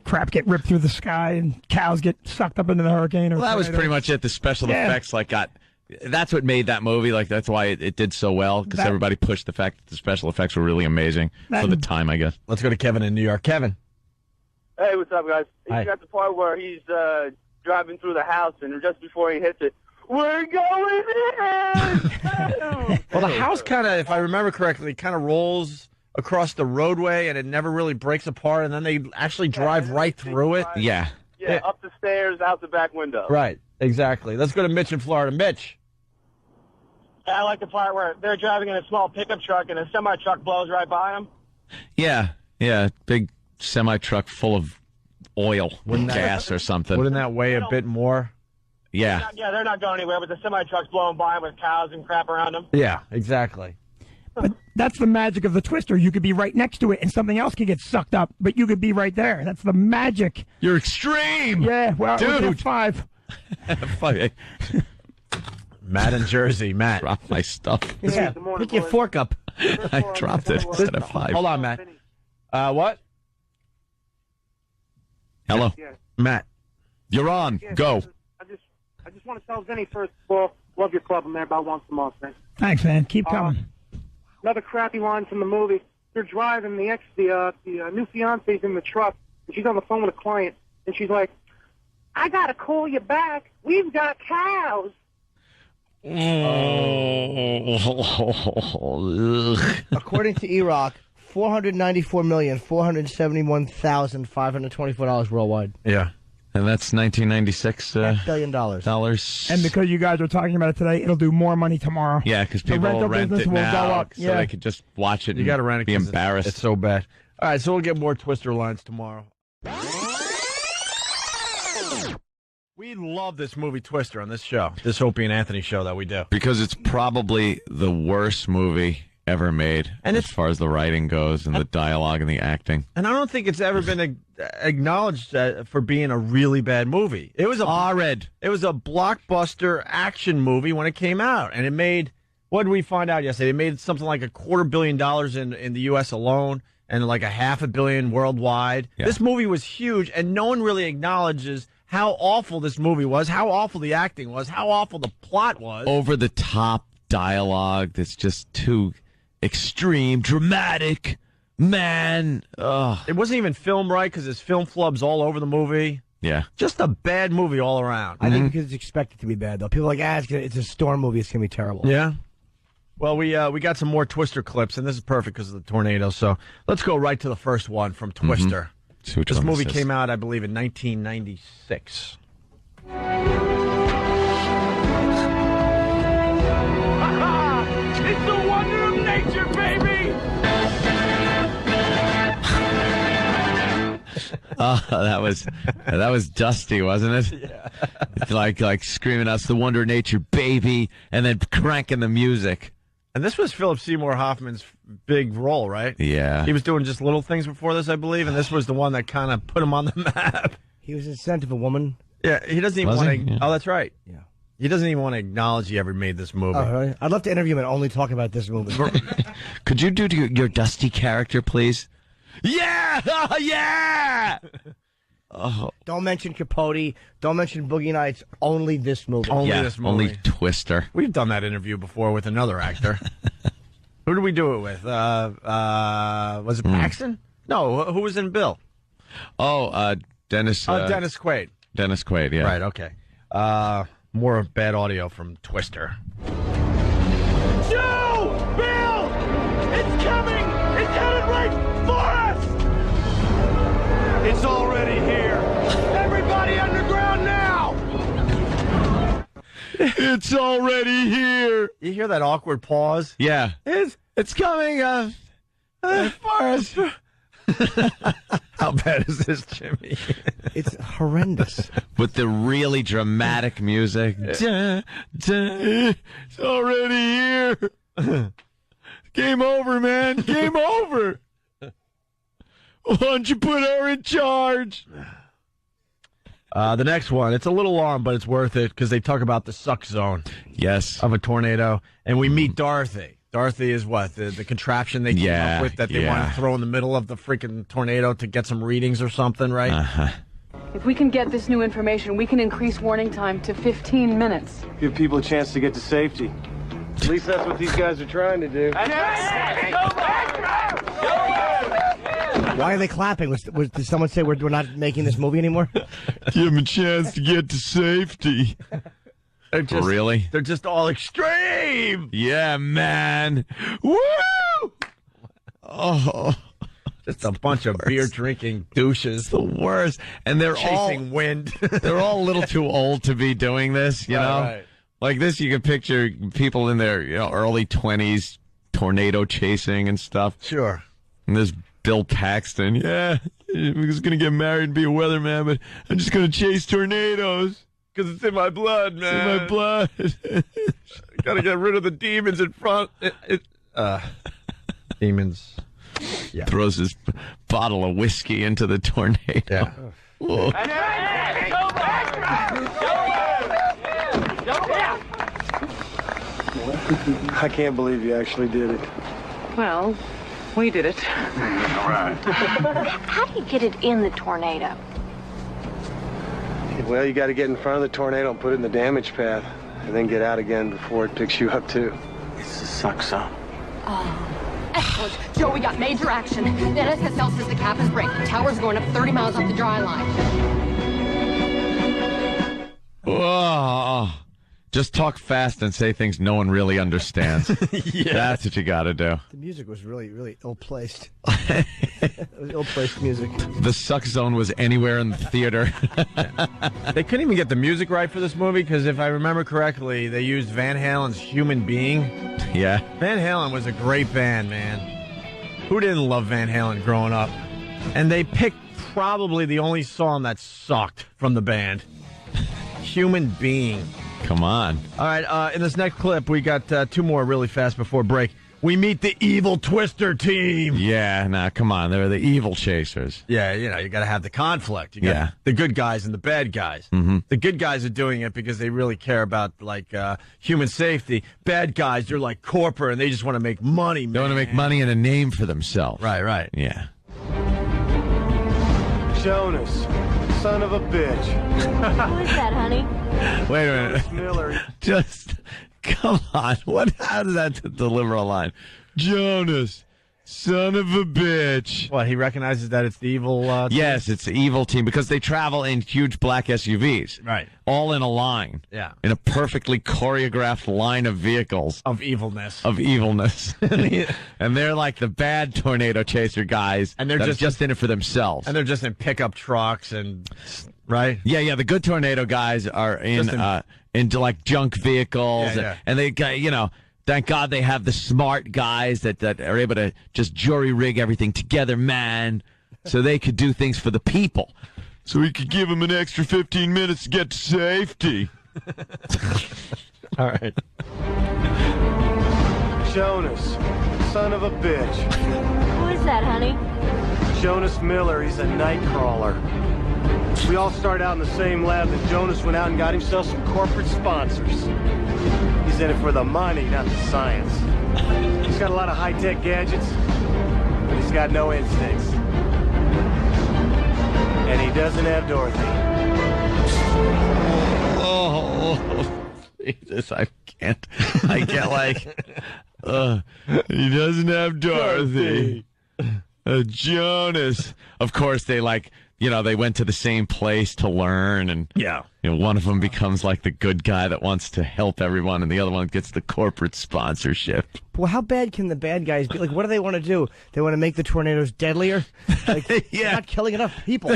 crap get ripped through the sky and cows get sucked up into the hurricane. Or Well, that was tornado. pretty much it. The special Yeah. effects that's what made that movie. Like, that's why it did so well, because everybody pushed the fact that the special effects were really amazing for the time, I guess. Let's go to Kevin in New York. Kevin. Hey, what's up, guys? Hi. He's got the part where he's driving through the house, and just before he hits it, we're going in! Well, the house kind of, if I remember correctly, kind of rolls across the roadway, and it never really breaks apart, and then they actually drive right through it. Yeah. Yeah, up the stairs, out the back window. Right, exactly. Let's go to Mitch in Florida. Mitch. I like the part where they're driving in a small pickup truck and a semi-truck blows right by them. Yeah. Big semi-truck full of oil, gas or something. Wouldn't that weigh a bit more? Yeah. Yeah, they're not going anywhere, but the semi-truck's blowing by with cows and crap around them. Yeah, exactly. But that's the magic of the Twister. You could be right next to it, and something else could get sucked up, but you could be right there. That's the magic. You're extreme. Yeah, well, Dude. 5. Matt in Jersey. Matt. Drop my stuff. Yeah, pick your fork up. I dropped it instead of 5. Hold on, Matt. What? Hello. Yeah. Matt. You're on. Go. I just want to tell Vinny first of all, love your club. I'm there about once a month, man. Thanks, man. Keep coming. Another crappy line from the movie. They're driving the new fiance's in the truck, and she's on the phone with a client, and she's like, "I gotta call you back. We've got cows." According to Iraq, $494,471,524 worldwide. Yeah. And that's 1996 $1 billion. dollars. And because you guys are talking about it today, it'll do more money tomorrow. Yeah, because The people rental rent business it will now, go up. so Yeah. they could just watch it. You got to and rent it. Be 'cause embarrassed. It's so bad. All right, so we'll get more Twister lines tomorrow. We love this movie Twister on this show, this Opie and Anthony show that we do. Because it's probably the worst movie ever made, and as far as the writing goes and the dialogue and the acting. And I don't think it's ever been acknowledged for being a really bad movie. It was a It was a blockbuster action movie when it came out, and it made. What did we find out yesterday? It made something like $250 million in the U.S. alone, and like $500 million worldwide. Yeah. This movie was huge, and no one really acknowledges how awful this movie was, how awful the acting was, how awful the plot was. Over the top dialogue that's just too extreme, dramatic. Man, It wasn't even filmed right because there's film flubs all over the movie. Yeah. Just a bad movie all around. I think because it's expected to be bad, though. People are like, it's a storm movie. It's going to be terrible. Yeah. Well, we got some more Twister clips, and this is perfect because of the tornado. So let's go right to the first one from Twister. See which This one movie is. came out, I believe, in 1996. It's the wonder of nature, baby! that was Dusty, wasn't it? Yeah. like screaming out, "It's the wonder of nature, baby," and then cranking the music. And this was Philip Seymour Hoffman's big role, right? Yeah. He was doing just little things before this, I believe, and this was the one that kind of put him on the map. He was a scent of a woman. Yeah, he doesn't even Was want he? to. Yeah. Oh, that's right. Yeah. He doesn't even want to acknowledge he ever made this movie. Oh, really? I'd love to interview him and only talk about this movie. Could you do your Dusty character, please? Yeah! Oh, yeah! Oh. Don't mention Capote. Don't mention Boogie Nights. Only this movie. Only this movie. Only Twister. We've done that interview before with another actor. Who did we do it with? Was it Paxton? No, who was in Bill? Oh, Dennis. Dennis Quaid. Dennis Quaid, yeah. Right, okay. More bad audio from Twister. Joe! Bill! It's coming! It's headed right for us! It's already here! Everybody underground now! It's already here. You hear that awkward pause? Yeah. It's coming for us. How bad is this, Jimmy? It's horrendous. With the really dramatic music. Duh, duh, it's already here. Game over, man. Game over. Why don't you put her in charge? The next one, it's a little long, but it's worth it because they talk about the suck zone. Yes. Of a tornado. And we meet Dorothy. Dorothy is what? The contraption they came up with that they want to throw in the middle of the freaking tornado to get some readings or something, right? Uh-huh. If we can get this new information, we can increase warning time to 15 minutes. Give people a chance to get to safety. At least that's what these guys are trying to do. Why are they clapping? Did someone say we're not making this movie anymore? Give them a chance to get to safety. Really? They're just all extreme. Yeah, man. Woo! Oh, just a bunch of beer drinking douches. The worst. And they're chasing wind. They're all a little too old to be doing this, you know? Right. Like this, you can picture people in their early 20s tornado chasing and stuff. Sure. And there's Bill Paxton. Yeah, I was going to get married and be a weatherman, but I'm just going to chase tornadoes. Because it's in my blood, man. It's in my blood. Got to get rid of the demons in front. Demons. Yeah. Throws his bottle of whiskey into the tornado. Yeah. Whoa. I can't believe you actually did it. Well, we did it. All right. How do you get it in the tornado? Well, you got to get in front of the tornado and put it in the damage path, and then get out again before it picks you up, too. It's the suck zone. Excellent. Joe, we got major action. The NSSL says the cap is breaking. Tower's going up 30 miles off the dry line. Whoa. Just talk fast and say things no one really understands. Yeah. That's what you got to do. The music was really, really ill-placed. It was ill-placed music. The suck zone was anywhere in the theater. They couldn't even get the music right for this movie because if I remember correctly, they used Van Halen's Human Being. Yeah. Van Halen was a great band, man. Who didn't love Van Halen growing up? And they picked probably the only song that sucked from the band. Human Being. Come on. All right, in this next clip, we got two more really fast before break. We meet the evil Twister team. Yeah, nah, come on. They're the evil chasers. Yeah, you got to have the conflict. You got the good guys and the bad guys. Mm-hmm. The good guys are doing it because they really care about, human safety. Bad guys, they're like corporate, and they just want to make money, man. They want to make money and a name for themselves. Right. Yeah. Jonas, son of a bitch. Who is that, honey? Wait a minute. Miller. Just, come on. How does that deliver a line? Jonas, son of a bitch. What, he recognizes that it's the evil team? Yes, it's the evil team because they travel in huge black SUVs. Right. All in a line. Yeah. In a perfectly choreographed line of vehicles. Of evilness. And they're like the bad tornado chaser guys. And they're just in it for themselves. And they're just in pickup trucks and... Right? Yeah, the good tornado guys are into like junk vehicles. Yeah. And they, thank God they have the smart guys that are able to just jury rig everything together, man, so they could do things for the people. So we could give them an extra 15 minutes to get to safety. All right. Jonas, son of a bitch. Who is that, honey? Jonas Miller, he's a night crawler. We all started out in the same lab, and Jonas went out and got himself some corporate sponsors. He's in it for the money, not the science. He's got a lot of high-tech gadgets, but he's got no instincts. And he doesn't have Dorothy. Oh, Jesus, I can't he doesn't have Dorothy. Jonas. Of course, they went to the same place to learn, and one of them becomes like the good guy that wants to help everyone, and the other one gets the corporate sponsorship. Well, how bad can the bad guys be? Like, what do they want to do? They want to make the tornadoes deadlier? Like, they're not killing enough people.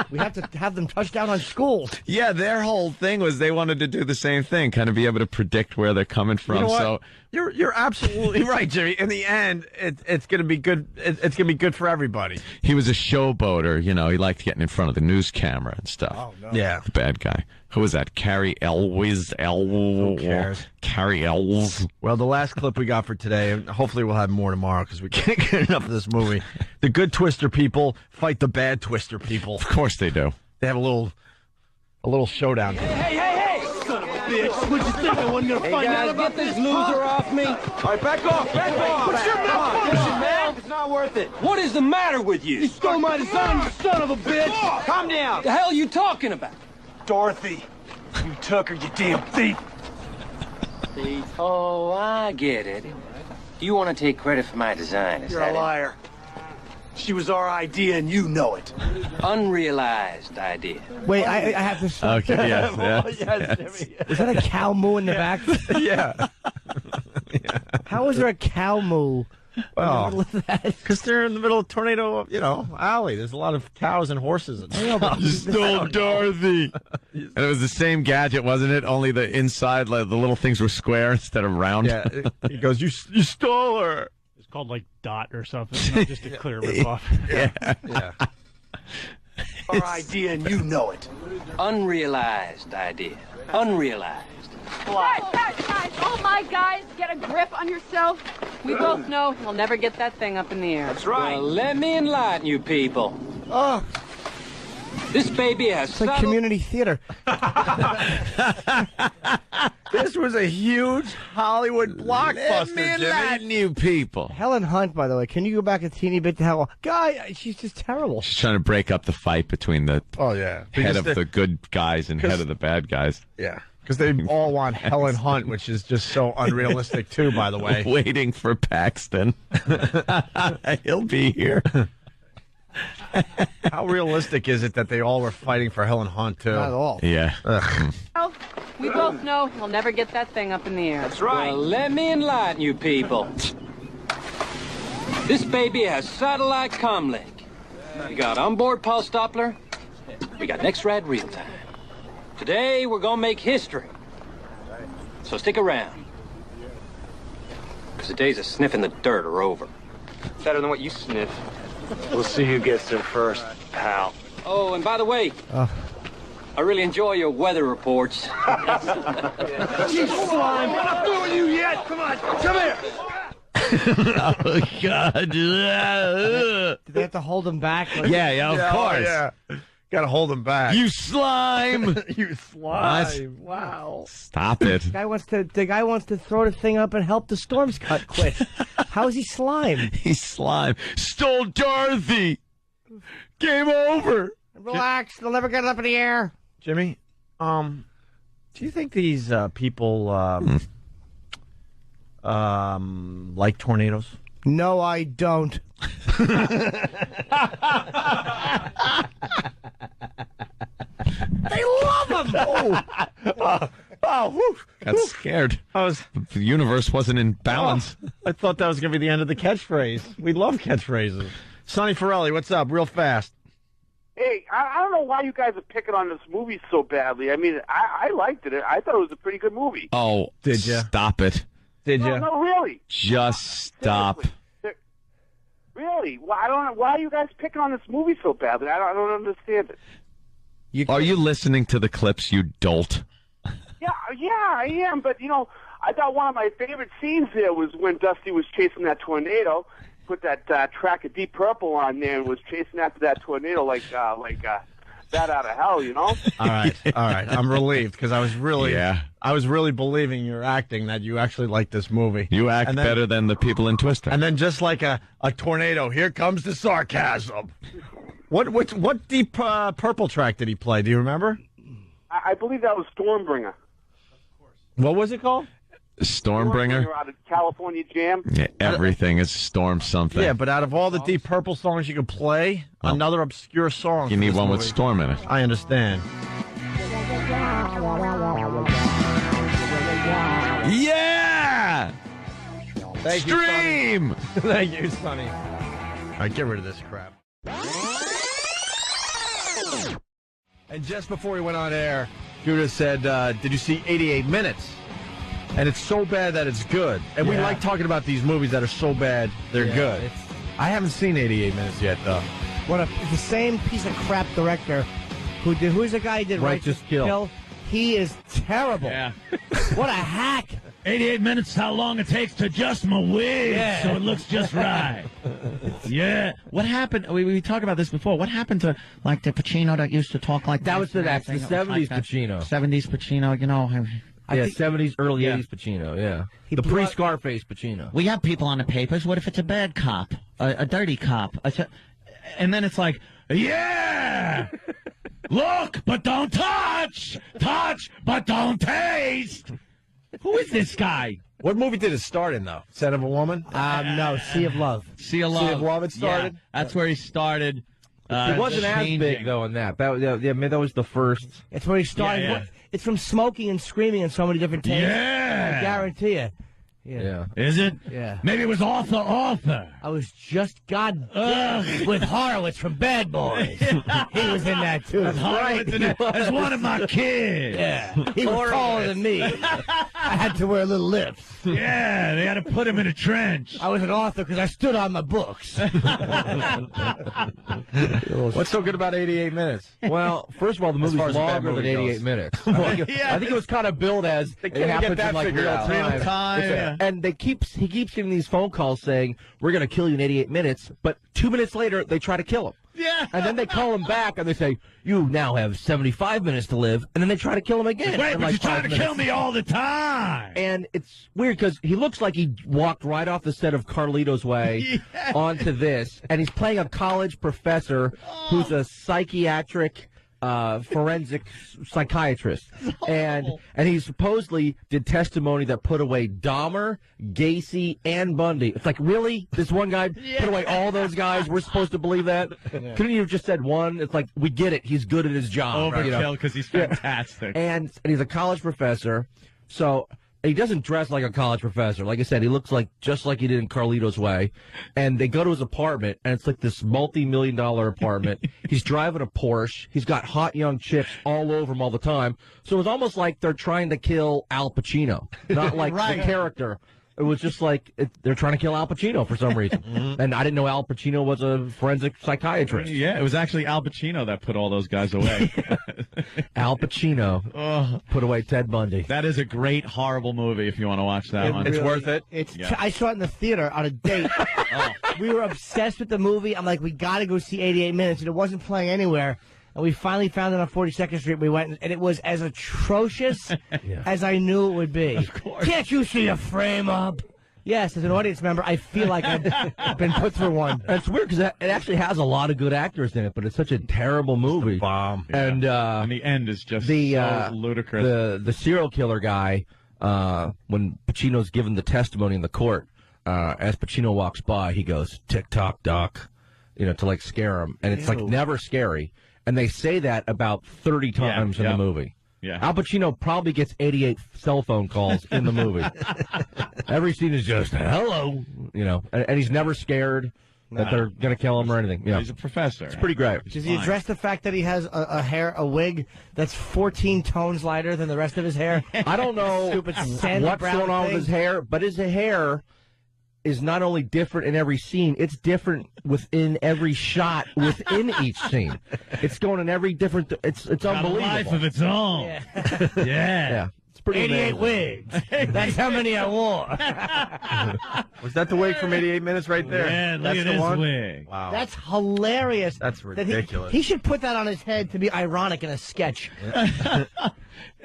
We have to have them touch down on schools. Yeah, their whole thing was they wanted to do the same thing, kind of be able to predict where they're coming from. You know what? So You're absolutely right, Jimmy. In the end, it's going to be good. It's going to be good for everybody. he was a showboater, He liked getting in front of the news camera and stuff. Oh, no. Yeah. The bad guy. Who was that? Carrie Elwes? Who cares? Carrie Elves. Well, the last clip we got for today, and hopefully we'll have more tomorrow because we can't get enough of this movie. The good Twister people fight the bad Twister people. Of course they do. They have a little showdown. Hey! Son of a bitch! What'd you think I wasn't gonna find out about this loser off me? All right, back off! Put your mouth on this, man! It's not worth it. What is the matter with you? You stole my design, you son of a bitch! Calm down! The hell are you talking about? Dorothy, you took her, you damn thief! Oh, I get it. You want to take credit for my design, is You're that a liar. She was our idea, and you know it. Unrealized idea. Wait, I have to stop. Okay, yes. Jimmy. Is that a cow moo in the back? Yeah. How is there a cow moo? Well, because they're in the middle of tornado, alley. There's a lot of cows and horses. Stole Dorothy. And it was the same gadget, wasn't it? Only the inside, like, the little things were square instead of round. Yeah. He goes, you stole her. It's called like Dot or something, just a clear ripoff. Yeah. Our idea, and you know it. Unrealized idea. Unrealized. Guys, oh my guys, get a grip on yourself. We both know he'll never get that thing up in the air. That's right. Well, let me enlighten you people. Oh, This baby has it's like community theater. This was a huge Hollywood blockbuster, Let me enlighten you people. Helen Hunt, by the way, can you go back a teeny bit to Helen? Guy, she's just terrible. She's trying to break up the fight between the head of they're- the good guys and head of the bad guys. Yeah. Because they all want Helen Hunt, which is just so unrealistic, too, by the way. Waiting for Paxton. He'll be here. How realistic is it that they all were fighting for Helen Hunt, too? Not at all. Yeah. Well, we both know he'll never get that thing up in the air. That's right. Well, let me enlighten you people. This baby has satellite comlink. We got onboard pulse Doppler. We got next-rad real time. Today, we're gonna make history. So stick around. Because the days of sniffing the dirt are over. Better than what you sniff. We'll see who gets there first, pal. Oh, and by the way, I really enjoy your weather reports. You slime! I'm not through with you yet! Come on, come here! Oh, God. Do they have to hold him back? Like, Yeah, of course. Yeah. Got to hold him back. You slime! You slime. Wow. Stop it. The guy wants to throw the thing up and help the storms cut quick. How is he slime? He's slime. Stole Dorothy. Game over. Relax, they'll never get it up in the air. Jimmy, do you think these people like tornadoes? No, I don't. They love them. Got scared. The universe wasn't in balance. I thought that was going to be the end of the catchphrase. We love catchphrases. Sonny Forelli, what's up? Real fast. Hey, I don't know why you guys are picking on this movie so badly. I mean, I liked it. I thought it was a pretty good movie. Oh, did you? Stop it. Did you? No, really. Just stop. Really? Well, I don't know. Why are you guys picking on this movie so badly? I don't understand it. Are you listening to the clips, you dolt? Yeah, I am. But, I thought one of my favorite scenes there was when Dusty was chasing that tornado, put that track of Deep Purple on there and was chasing after that tornado like that out of hell, All right. I'm relieved because I was really believing your acting that you actually liked this movie. You act better than the people in Twister. And then just like a tornado, here comes the sarcasm. What Deep Purple track did he play? Do you remember? I believe that was Stormbringer. What was it called? Stormbringer? Out of California Jam. Yeah, everything is storm something. Yeah, but out of all the Deep Purple songs you could play, another obscure song. You need one with storm in it. I understand. Thank you, Stream! Thank you, Sonny. All right, get rid of this crap. And just before we went on air, Judah said, did you see 88 Minutes? And it's so bad that it's good. And we like talking about these movies that are so bad they're good. I haven't seen 88 Minutes yet, though. It's the same piece of crap director who's the guy who did Righteous Kill? He is terrible. Yeah. What a hack. 88 minutes is how long it takes to adjust my wig so it looks just right. Yeah. What happened? We talked about this before. What happened to, like, the Pacino that used to talk like that? That's the 70s Pacino. 70s Pacino, you know. I think 70s, early 80s Pacino, yeah. The pre-Scarface Pacino. We have people on the papers. What if it's a bad cop? A dirty cop? And then it's like, yeah! Look, but don't touch! Touch, but don't taste! Who is this guy? What movie did it start in, though? Scent of a Woman? No, Sea of Love. Sea of Love. Sea of Love it started? Yeah, that's where he started. It wasn't as big, though, in that. That was the first. It's where he started. Yeah. It's from smoking and screaming in so many different takes. Yeah! I guarantee you. Yeah. Is it? Yeah. Maybe it was Arthur. I was just with Horowitz from Bad Boys. He was in that too. As one of my kids. Yeah. He was taller than me. I had to wear little lips. Yeah, they had to put him in a trench. I was an author because I stood on my books. What's so good about 88 Minutes? Well, first of all, the movie's longer than 88 minutes. I think it was kind of billed as it happens in like real time. And he keeps getting these phone calls saying, we're going to kill you in 88 minutes, but 2 minutes later, they try to kill him. Yeah. And then they call him back and they say, you now have 75 minutes to live, and then they try to kill him again. Wait, but you're trying to kill me all the time. And it's weird because he looks like he walked right off the set of Carlito's Way onto this, and he's playing a college professor who's a psychiatric forensic psychiatrist, and he supposedly did testimony that put away Dahmer, Gacy, and Bundy. It's like, really? This one guy put away all those guys? We're supposed to believe that? Couldn't you have just said one? It's like, we get it. He's good at his job. Overkill because he's fantastic. And he's a college professor, so he doesn't dress like a college professor. Like I said, he looks just like he did in Carlito's Way. And they go to his apartment, and it's like this multi-million-dollar apartment. He's driving a Porsche. He's got hot young chicks all over him all the time. So it's almost like they're trying to kill Al Pacino, not like the character. It was just like they're trying to kill Al Pacino for some reason. And I didn't know Al Pacino was a forensic psychiatrist. Yeah, it was actually Al Pacino that put all those guys away. Al Pacino put away Ted Bundy. That is a great, horrible movie if you want to watch that one. It's worth it. I saw it in the theater on a date. We were obsessed with the movie. I'm like, we got to go see 88 Minutes, and it wasn't playing anywhere. And we finally found it on 42nd Street. We went, and it was as atrocious as I knew it would be. Of course. Can't you see a frame up? Yes, as an audience member, I feel like I've been put through one. And it's weird because it actually has a lot of good actors in it, but it's such a terrible movie. Bomb. Yeah. And the end is just so ludicrous. The serial killer guy, when Pacino's given the testimony in the court, as Pacino walks by, he goes, "Tick-tock, Doc," to like scare him. And it's like never scary. And they say that about 30 times in the movie. Yeah. Al Pacino probably gets 88 cell phone calls in the movie. Every scene is just, hello, and he's never scared that they're going to kill him or anything. He's a professor. It's pretty great. Does he address the fact that he has a wig that's 14 tones lighter than the rest of his hair? I don't know what's going on with his hair, but his hair is not only different in every scene, it's different within every shot within each scene. It's going in every different. It's unbelievable. Got a life of its own. Yeah. It's pretty 88 amazing. wigs. That's how many I wore. Was that the wig from 88 Minutes right there? Yeah, look That's at the this one? wig. Wow. That's hilarious. That's ridiculous. He should put that on his head to be ironic in a sketch.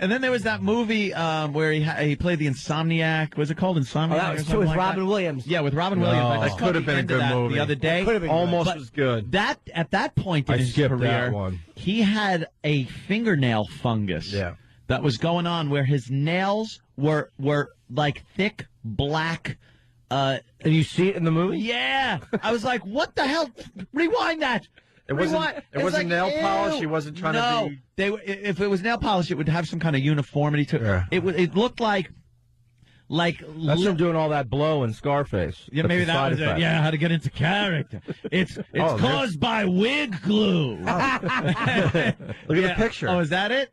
And then there was that movie where he played the Insomniac. Was it called Insomniac? That was with Robin Williams. Yeah, with Robin Williams. I That could have been a good movie. The other day. Almost as good. At that point in his skipped career, that one. he had a fingernail fungus. Yeah. That was going on where his nails were like thick black. And you see it in the movie? Yeah. I was like, what the hell? Rewind that. It wasn't nail polish. He wasn't trying to be. If it was nail polish, it would have some kind of uniformity to it. Yeah. It looked like like That's from doing all that blow in Scarface. Yeah, That's maybe a that side was it. effect. Yeah, how to get into character. It's caused by wig glue. Look at the picture. Oh, is that it?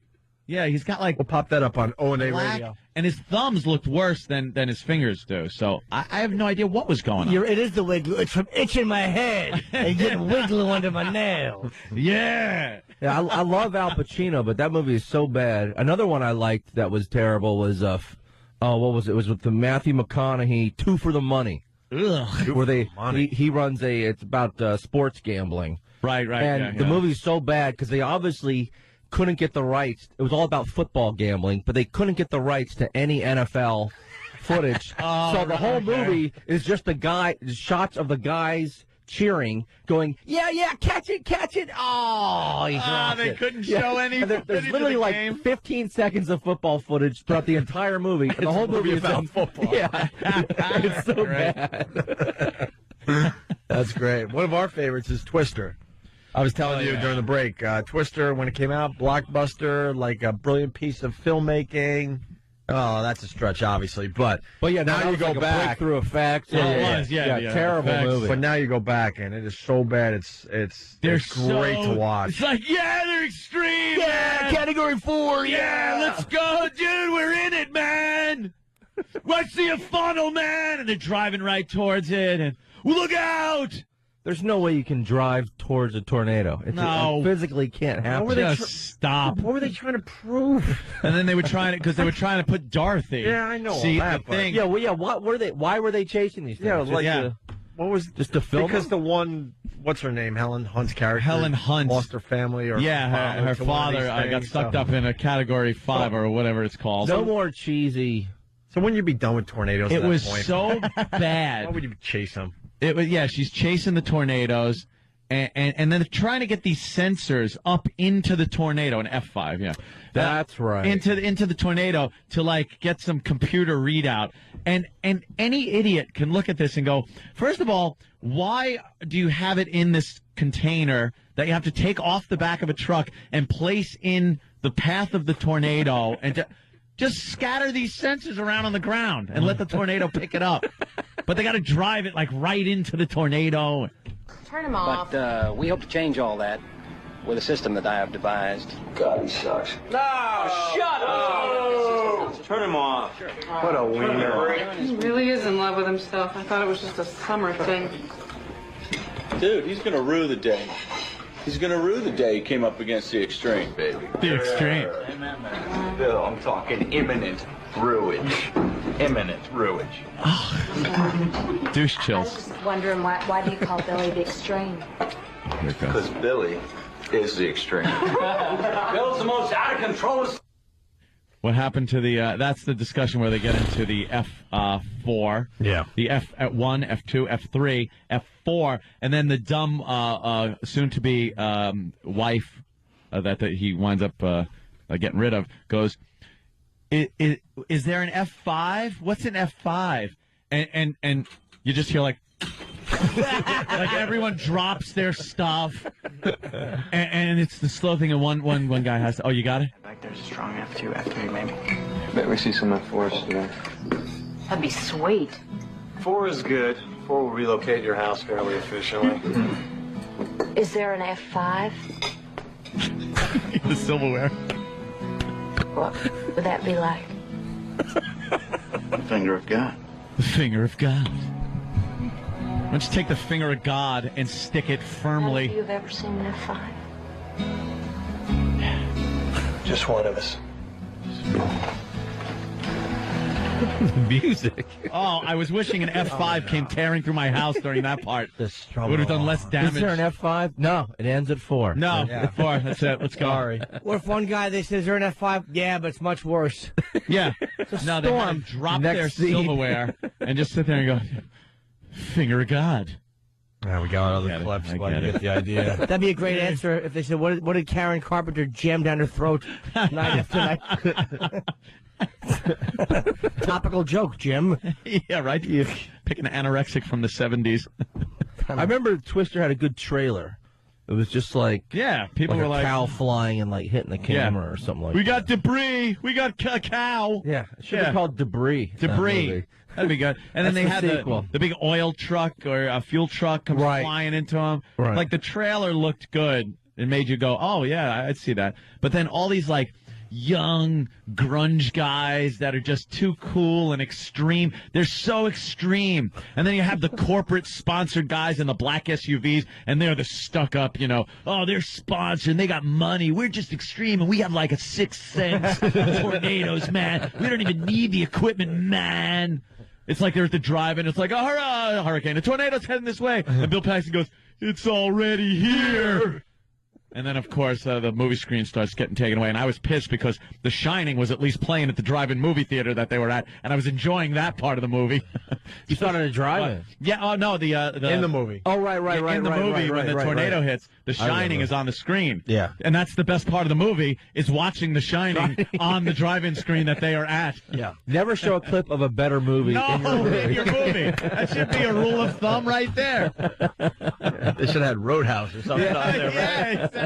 Yeah, he's got like We'll pop that up on O&A black, Radio. and his thumbs looked worse than his fingers do. So I have no idea what was going on. It is the wig glue. It's from itching my head and getting wig glue under my nails. Yeah. Yeah, I love Al Pacino, but that movie is so bad. Another one I liked that was terrible was what was it? It was with the Matthew McConaughey, Two for the Money. Ugh. Where he runs it's about sports gambling. Right. And the movie's so bad because they obviously couldn't get the rights. It was all about football gambling, but they couldn't get the rights to any NFL footage. So the whole movie is just shots of the guys cheering, going, yeah, catch it. Oh, he dropped they it. couldn't show any There's footage of literally the like game. 15 seconds of football footage throughout the entire movie. And the whole movie is about football. Yeah, it's so bad. That's great. One of our favorites is Twister. I was telling you during the break, Twister, when it came out, blockbuster, like a brilliant piece of filmmaking. Oh, that's a stretch, obviously, but yeah, now you go like back. A breakthrough effects. Yeah, terrible effects. movie. But now you go back, and it is so bad. It's great to watch. It's like, they're extreme. Yeah, man. Category 4. Yeah, let's go, dude. We're in it, man. Let's see a funnel, man. And they're driving right towards it, and look out. There's no way you can drive towards a tornado. It physically can't happen. Just stop. What were they trying to prove? And then they were trying to put Dorothy. Yeah, I know See, all that, the thing. Why were they chasing these things? What was just to film? Because the one, what's her name, Helen Hunt's character, Helen Hunt lost her family, or her father got sucked up in a Category 5 or whatever it's called. No more cheesy. So when you be done with tornadoes? It at that was point? so bad. Why would you chase them? It was she's chasing the tornadoes, and then they're trying to get these sensors up into the tornado, an F5, That's right. Into the tornado to like get some computer readout. And any idiot can look at this and go, first of all, why do you have it in this container that you have to take off the back of a truck and place in the path of the tornado and just scatter these sensors around on the ground and let the tornado pick it up. But they got to drive it like right into the tornado. Turn him off. But we hope to change all that with a system that I have devised. God, he sucks. No, shut up! Turn him off. Sure. What a wiener. He really is in love with himself. I thought it was just a summer thing. Dude, he's gonna rue the day. He's gonna rue the day he came up against the extreme, baby. The extreme. Amen, man. Bill, I'm talking imminent ruinage. Imminent ruinage. Douche I was chills. just wondering why do you call Billy the extreme? Here it goes. Because Billy is the extreme. Bill's the most out of control. What happened to the? That's the discussion where they get into the F4. Yeah. The F1, F2, F3, F4, and then the dumb, soon-to-be wife that he winds up getting rid of goes, Is there an F5? What's an F5? And you just hear like like everyone drops their stuff, and it's the slow thing. And one guy has to, you got it? Like there's a strong F2, F3 maybe. Bet we see some F4s today. That'd be sweet. 4 is good. 4 will relocate your house fairly efficiently. Is there an F5? The silverware. What would that be like? The finger of God. The finger of God. Why don't you take the finger of God and stick it None of firmly? you have ever seen an F5? Just one of us. Music. Oh, I was wishing an F5 came tearing through my house during that part. It would have done less damage. Is there an F5? No, it ends at 4. No, Yeah. 4. That's it. Let's go. Sorry. What if one guy, they say, is there an F5? Yeah, but it's much worse. Yeah. No, they had storm. them drop Next their scene. silverware and just sit there and go, finger of God. Yeah, we got other Get it. clips, I but get you it. get the idea. That'd be a great answer if they said, what did Karen Carpenter jam down her throat night after night? Topical joke, Jim. Yeah, right? Pick an anorexic from the 70s. I remember Twister had a good trailer. It was just like people like were a like cow flying and like hitting the camera or something like we that. got debris. We got a cow. Yeah, it should be called Debris. Debris. That'd be good. And then they had sequel. the big oil truck or a fuel truck comes flying into them. Right. Like the trailer looked good. It made you go, oh yeah, I'd see that. But then all these like young grunge guys that are just too cool and extreme. They're so extreme. And then you have the corporate sponsored guys in the black SUVs, and they're the stuck up, oh, they're sponsored and they got money. We're just extreme and we have like a 6 cents tornadoes, man. We don't even need the equipment, man. It's like they're at the drive-in. It's like, a hurricane. A tornado's heading this way. And Bill Paxton goes, it's already here. And then, of course, the movie screen starts getting taken away. And I was pissed because The Shining was at least playing at the drive-in movie theater that they were at. And I was enjoying that part of the movie. You thought at a drive-in? Yeah. Oh, no. In the movie. Oh, right. In the movie, when the tornado hits, The Shining is on the screen. Yeah. And that's the best part of the movie, is watching The Shining on the drive-in screen that they are at. Yeah. Never show a clip of a better movie in your movie. That should be a rule of thumb right there. They should have had Roadhouse or something on there, right? Yeah, exactly.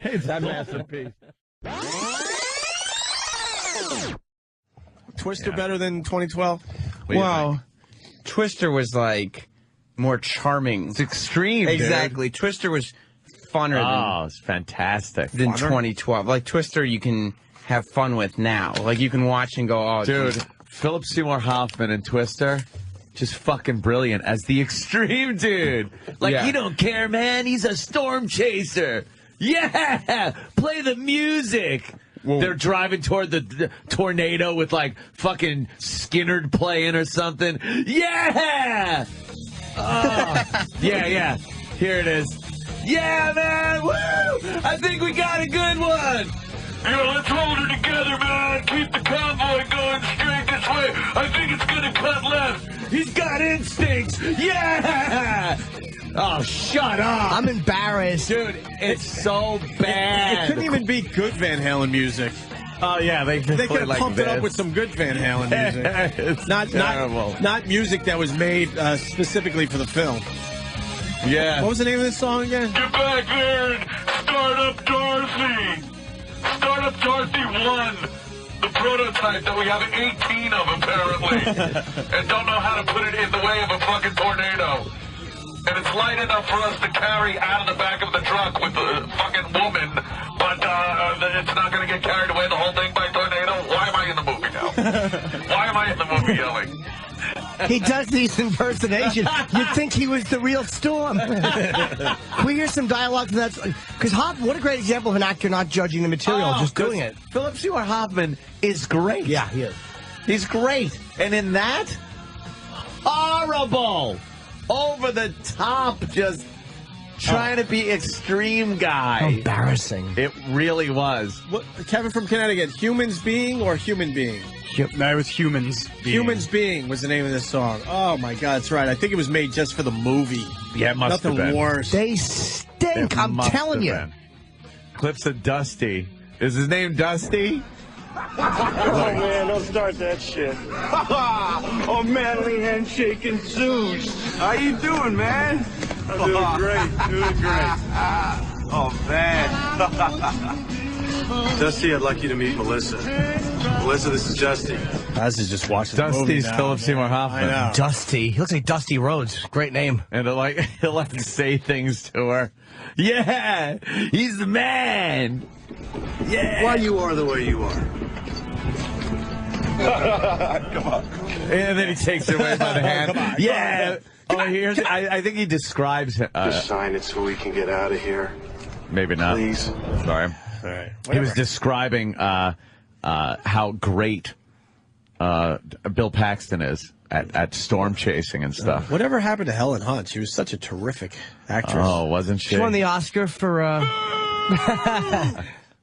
It's that masterpiece. Twister better than 2012? Well, Twister was like more charming. It's extreme. Exactly. Dude. Twister was funner it's fantastic. than 2012. Like Twister, you can have fun with now. Like you can watch and go, oh, dude. Philip Seymour Hoffman in Twister. Just fucking brilliant as the extreme dude. Like, he don't care, man. He's a storm chaser. Yeah! Play the music. Whoa. They're driving toward the tornado with, like, fucking Skinnerd playing or something. Yeah! Yeah. Here it is. Yeah, man! Woo! I think we got a good one! Yeah, let's hold it together, man. Keep the convoy going straight this way. I think it's gonna cut left. He's got instincts. Yeah! Oh, shut up. I'm embarrassed. Dude, it's so bad. It couldn't even be good Van Halen music. Oh, yeah. They could have pumped it up with some good Van Halen music. It's terrible. Not music that was made specifically for the film. Yeah. What was the name of this song again? Get back there and start up Dorothy. Start up Dorothy 1. The prototype that we have 18 of, apparently. And don't know how to put it in the way of a fucking tornado. And it's light enough for us to carry out of the back of the truck with the fucking woman, but it's not going to get carried away the whole thing by tornado. Why am I in the movie now? Why am I in the movie yelling? He does these impersonations. You'd think he was the real Storm. We hear some dialogue from that. Because what a great example of an actor not judging the material, just doing it. Philip Seymour Hoffman is great. Yeah, he is. He's great. And in that, horrible. Over the top, just trying to be extreme guy. Embarrassing. It really was. What, Kevin from Connecticut, Humans Being or Human Being? No, it was Humans Being. Humans Being was the name of this song. Oh, my God, that's right. I think it was made just for the movie. Yeah, it must have been. Nothing worse. They stink, I'm telling you. Been. Clips of Dusty. Is his name Dusty? Oh, man, don't start that shit. Oh, manly handshaking Zeus. How you doing, man? I'm doing great, Oh, man. Dusty, I'd like you to meet Melissa. Melissa, this is Dusty. This is just watching the movie Dusty's now. Philip Seymour Hoffman. I know. Dusty. He looks like Dusty Rhodes. Great name. And he'll like to say things to her. Yeah, he's the man. Yeah. Why you are the way you are. Come on. And then he takes her away by the hand. Come on. Yeah. I think he describes him. Just sign it so we can get out of here. Maybe not. Please. Sorry. All right. He was describing how great Bill Paxton is at storm chasing and stuff. Whatever happened to Helen Hunt? She was such a terrific actress. Oh, wasn't she? She won the Oscar for,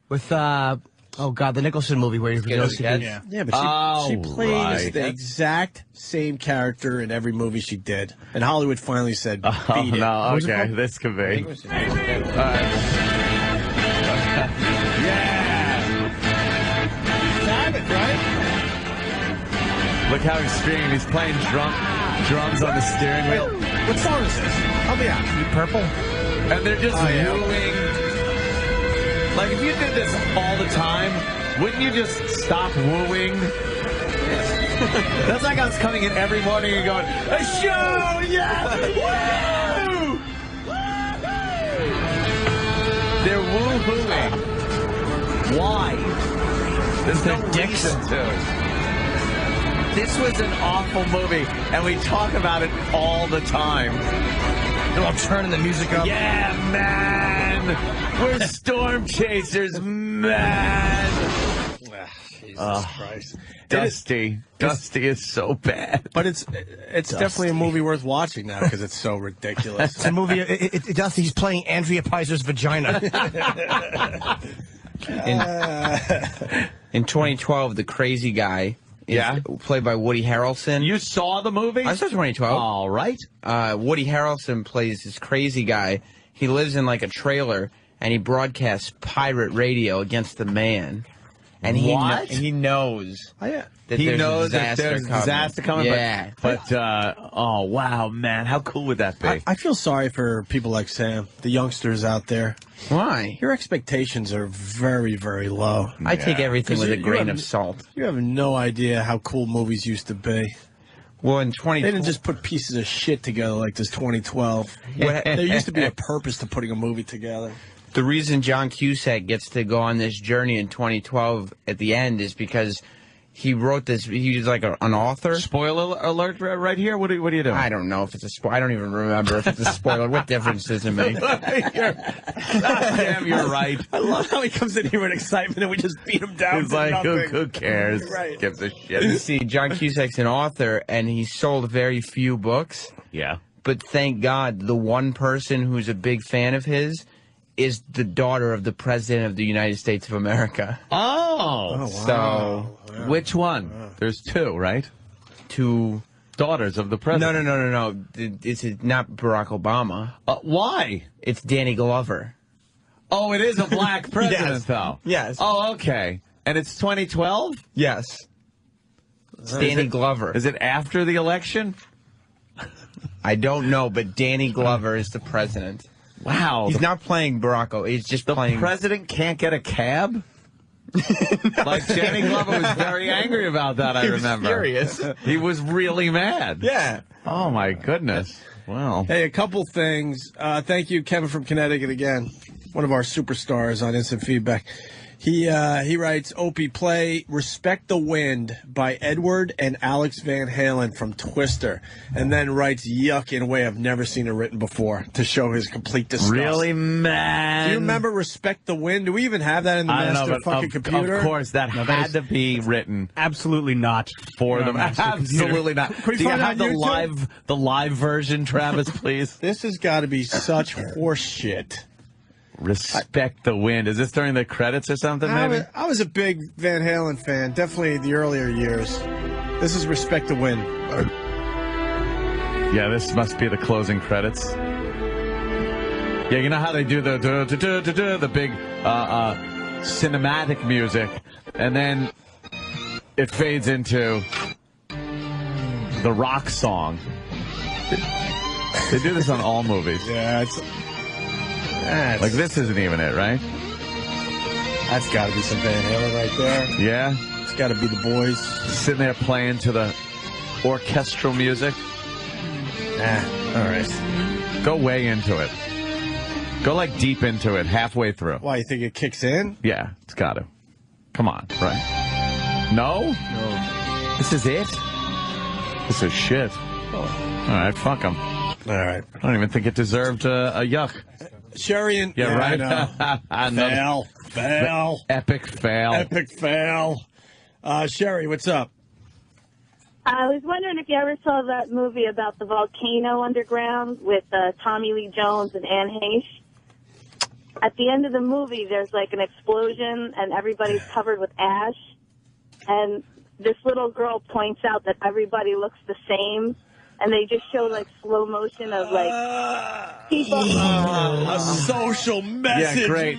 with, oh, God, the Nicholson movie where he goes again. Yeah, but she played the exact same character in every movie she did. And Hollywood finally said, beat it. No, okay, this could be. Sabbath, right? Look how extreme. He's playing drums on the steering wheel. What song is this? Help me out. Purple? And they're just wooing. Like, if you did this all the time, wouldn't you just stop wooing? That's like us coming in every morning and going, a show, yes! Woo! They're woo-hooing. Why? There's no reason to. This was an awful movie, and we talk about it all the time. They're all turning the music up. Yeah, man! We're storm chasers, man! Jesus Christ. Dusty is so bad. But it's definitely a movie worth watching now because it's so ridiculous. It's a movie. Dusty's playing Andrea Peyser's vagina. In 2012, the crazy guy is played by Woody Harrelson. You saw the movie? I saw 2012. All right. Woody Harrelson plays this crazy guy. He lives in like a trailer, and he broadcasts pirate radio against the man. And he knows. Oh, yeah. That He there's knows a that there's disaster coming. Yeah. But oh, wow, man. How cool would that be? I feel sorry for people like Sam, the youngsters out there. Why? Your expectations are very, very low. I take everything with a grain of salt. You have no idea how cool movies used to be. Well, in They didn't just put pieces of shit together like this 2012. There used to be a purpose to putting a movie together. The reason John Cusack gets to go on this journey in 2012 at the end is because he wrote this. He was like an author. Spoiler alert right here. What are you doing? I don't know if it's a spoiler. I don't even remember if it's a spoiler. What difference does it make? Damn, you're right. I love how he comes in here with excitement and we just beat him down. It's like, who cares? Right. Gives a shit. You see, John Cusack's an author, and he sold very few books. Yeah. But thank God, the one person who's a big fan of his is the daughter of the President of the United States of America. Oh. Wow. So, which one? There's two, right? Two daughters of the president. No. It's not Barack Obama. Why? It's Danny Glover. Oh, it is a black president, though. Yes. Oh, okay. And it's 2012? Yes. It's Danny Glover. Is it after the election? I don't know, but Danny Glover is the president. Wow. He's not playing Barack Obama. He's just playing... The president can't get a cab? Like, Danny Glover was very angry about that, I remember. Furious. He was really mad. Yeah. Oh, my goodness. Well. Hey, a couple things. Thank you, Kevin from Connecticut, again. One of our superstars on Instant Feedback. He writes, Opie, play Respect the Wind by Edward and Alex Van Halen from Twister, and then writes yuck in a way I've never seen it written before to show his complete disgust. Really, man? Do you remember Respect the Wind? Do we even have that in the master fucking computer? Of course, that had to be written. Absolutely not. For them. Absolutely not. Do you have the live version, Travis, please? This has got to be such horse shit. Respect the Wind. Is this during the credits or something, maybe? I was a big Van Halen fan, definitely the earlier years. This is Respect the Wind. Yeah, this must be the closing credits. Yeah, you know how they do the big cinematic music, and then it fades into the rock song. They do this on all movies. Yeah, like, this isn't even it, right? That's got to be some Van Halen right there. Yeah? It's got to be the boys. Sitting there playing to the orchestral music. All right. Go way into it. Go, like, deep into it, halfway through. Why, you think it kicks in? Yeah, it's got to. Come on, right? No? No. This is it? This is shit. Oh. All right, fuck them. All right. I don't even think it deserved a yuck. Sherry and... Yeah, right? I know. Fail. Epic fail. Epic fail. Sherry, what's up? I was wondering if you ever saw that movie about the volcano underground with Tommy Lee Jones and Anne Heche. At the end of the movie, there's like an explosion and everybody's covered with ash. And this little girl points out that everybody looks the same. And they just show, like, slow motion of, like, people. A social message. Yeah, great.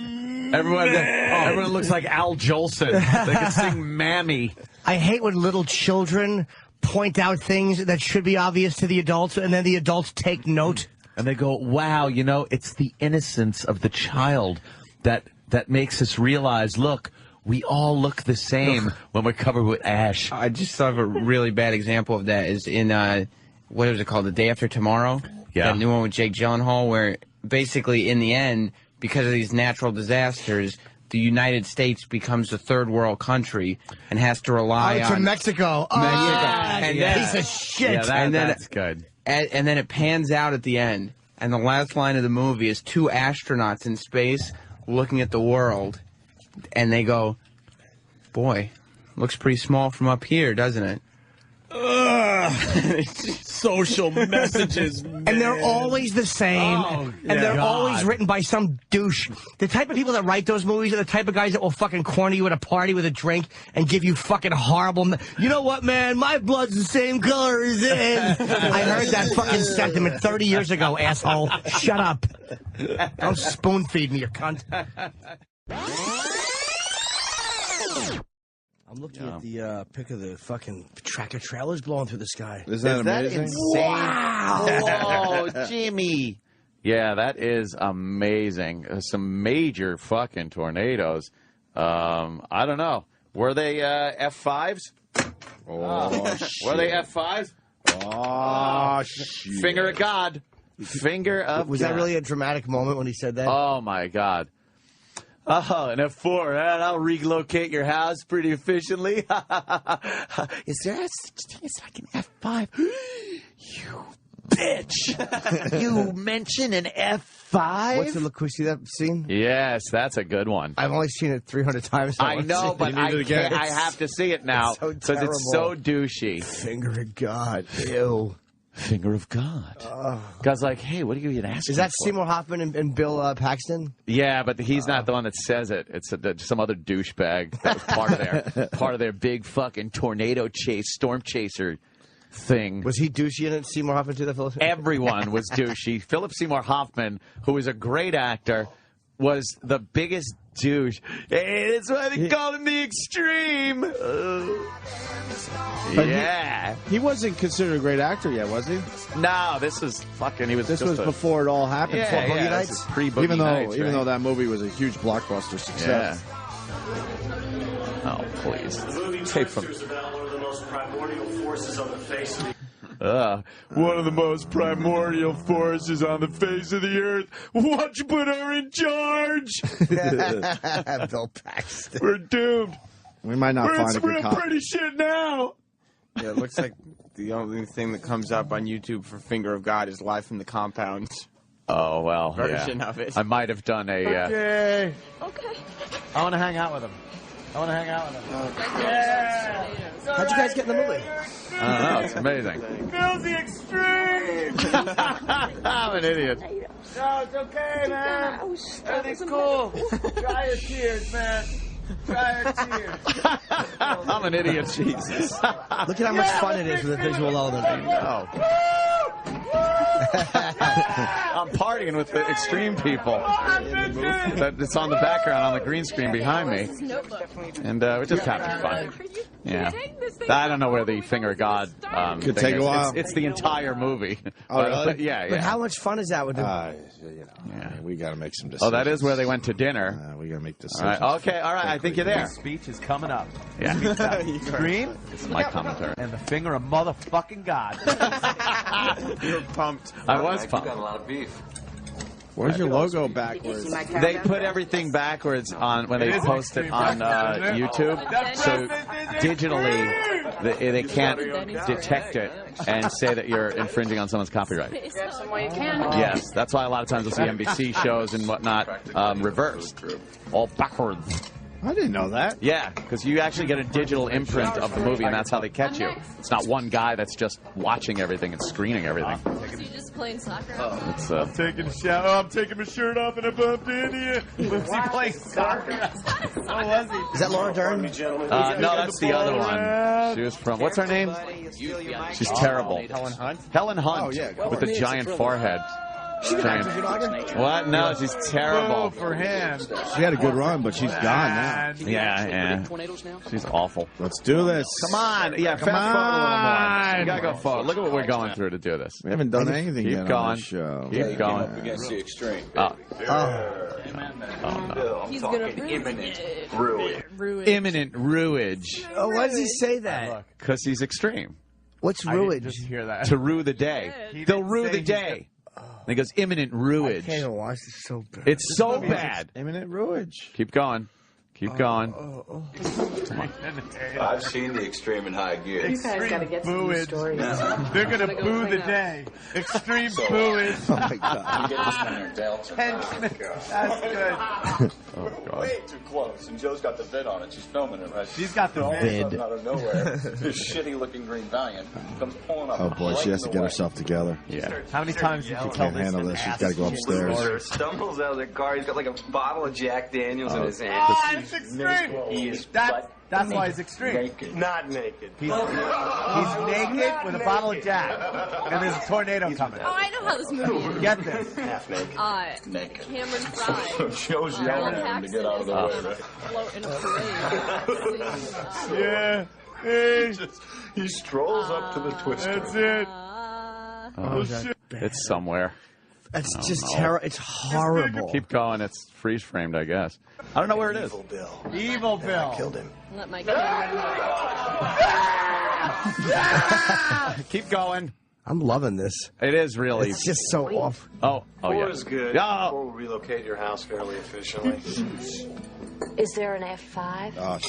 Everyone looks like Al Jolson. They can sing Mammy. I hate when little children point out things that should be obvious to the adults, and then the adults take note. and they go, wow, you know, it's the innocence of the child that makes us realize, look, we all look the same when we're covered with ash. I just thought of a really bad example of that is in, what is it called, The Day After Tomorrow? Yeah. That new one with Jake Gyllenhaal, where basically in the end, because of these natural disasters, the United States becomes a third world country and has to rely on... to Mexico. And then, piece of shit. Yeah, that's good. And then it pans out at the end, and the last line of the movie is 2 astronauts in space looking at the world, and they go, boy, looks pretty small from up here, doesn't it? Social messages, man. And they're always the same, and they're always written by some douche. The type of people that write those movies are the type of guys that will fucking corner you at a party with a drink and give you fucking horrible... You know what, man? My blood's the same color as his. I heard that fucking sentiment 30 years ago, asshole. Shut up. Don't spoon feed me, you cunt. I'm looking at the pic of the fucking tractor trailers blowing through the sky. Is that amazing? Insane? Wow! Whoa, Jimmy. Yeah, that is amazing. Some major fucking tornadoes. I don't know. Were they F5s? Oh, shit. Were they F5s? Oh, shit. Finger of God. Finger of God. Was that really a dramatic moment when he said that? Oh, my God. Oh, an F4, that'll relocate your house pretty efficiently. Is there such thing as like an F5? You bitch! You mention an F5? What's the look? We see that scene? Yes, that's a good one. I've only seen it 300 times. I know, but I have to see it now because it's so douchey. Finger of God. Ew. Finger of God. God's like, hey, what are you even asking? Is that for? Seymour Hoffman and Bill Paxton? Yeah, but he's not the one that says it. It's some other douchebag that was part of their big fucking tornado chase, storm chaser thing. Was he douchey in it? Seymour Hoffman too? That Everyone was douchey. Philip Seymour Hoffman, who was a great actor, was the biggest douche. Hey, that's why they call him the Extreme. Yeah. He wasn't considered a great actor yet, was he? No, this was fucking. This was before it all happened. Yeah, Before yeah, Boogie this Nights. is pre-Boogie Nights, even right? though that movie was a huge blockbuster success. Yeah. Oh, please. The movie Tape from. Twisters about one of the most primordial forces on the face of the One of the most primordial forces on the face of the earth. Why don't you put her in charge? Bill Paxton. We're doomed. We might not We're in find a some good real cop. pretty shit now. Yeah, it looks like the only thing that comes up on YouTube for Finger of God is Live from the Compound. Oh, well, version yeah. of it. I might have done a... Okay. I want to hang out with him. How'd you guys get in the movie? I don't know. It's amazing. Bill's the Extreme! I'm an idiot. No, it's okay, man. Everything's cool. Dry your tears, man. Dry your tears. I'm an idiot, Jesus. Look at how much fun it is with a visual element. I know. I'm partying with the Extreme people. It's on the background on the green screen behind me. And we're just having fun. Yeah. I don't know where the Finger of God Could thing take a is. while. It's the entire movie. Oh, really? But yeah. But how much fun is that with the... We got to make some decisions. Oh, that is where they went to dinner. We got to make All decisions. right. Okay. All right. I think you're there. Speech is coming up. Yeah. Scream. It's my commentary. And the finger of motherfucking God. You're pumped. I was You pumped. got a lot of beef. Where's your logo backwards? They put everything backwards on when they post it on YouTube. So digitally, they can't detect it and say that you're infringing on someone's copyright. Grab some while you can. Yes, that's why a lot of times you'll see NBC shows and whatnot reversed, all backwards. I didn't know that. Yeah, because you actually get a digital imprint of the movie, and that's how they catch you. It's not one guy that's just watching everything and screening everything. So you just playing soccer? It's I'm taking a shower. I'm taking my shirt off and I bumped into you. Was he playing soccer? What was he? Is that Laura Dern? No, that's the other one. She was from, what's her name? She's terrible. Helen Hunt? Helen Hunt Oh, yeah. with the giant forehead. What? No, she's terrible. For him. She had a good run, but she's gone now. Yeah. She's awful. Let's do this. Come on. Yeah, Come fast forward a little more. on. You gotta go forward. Look at what we're going through to do this. We haven't done anything Keep yet going. on this show. Keep going. Up against the extreme. Oh. Bill, I'm talking imminent ruin. Imminent ruage. Oh, why does he say that? Because he's extreme. What's ruage? Just hear that. To rue the day. They'll rue the day. And he goes, imminent ruage. I can't even watch this. So bad. It's so bad. Imminent ruage. Keep going. Keep going. I've seen the extreme in high gear. You guys got to get some new stories. They're going to boo the day. Extreme booage. Oh, my God. You get this one there, Dale. That's good. Oh, God. Way too close. And Joe's got the vid on it. She's filming it, right? She's got the All of a vid. sudden, out of nowhere, this shitty-looking Green Valiant comes pulling up. Oh, boy, she has to get herself together. Yeah. How many times did you tell Can't handle this. She's got to go upstairs. Loser stumbles out of the car. He's got like a bottle of Jack Daniels in his hand. Oh, it's extreme. He is That's why he's extreme. Naked. Not naked. He's naked with a bottle of Jack. And there's a tornado coming. Oh, I know how this movie ends. Get this. Half naked. Naked. Cameron Fry. Joe's yelling at him to get out of the way, right? Float in a parade. Yeah. He strolls up to the twister. That's it. Oh, shit. It's somewhere. That's just terrible. It's horrible. Keep going. It's freeze framed, I guess. I don't know where it is. Evil Bill. Killed him. Let my camera. Keep going. I'm loving this. It is really. It's just so off. Oh, yeah. Four is good. Yeah. Four will relocate your house fairly efficiently. Is there an F5? Oh,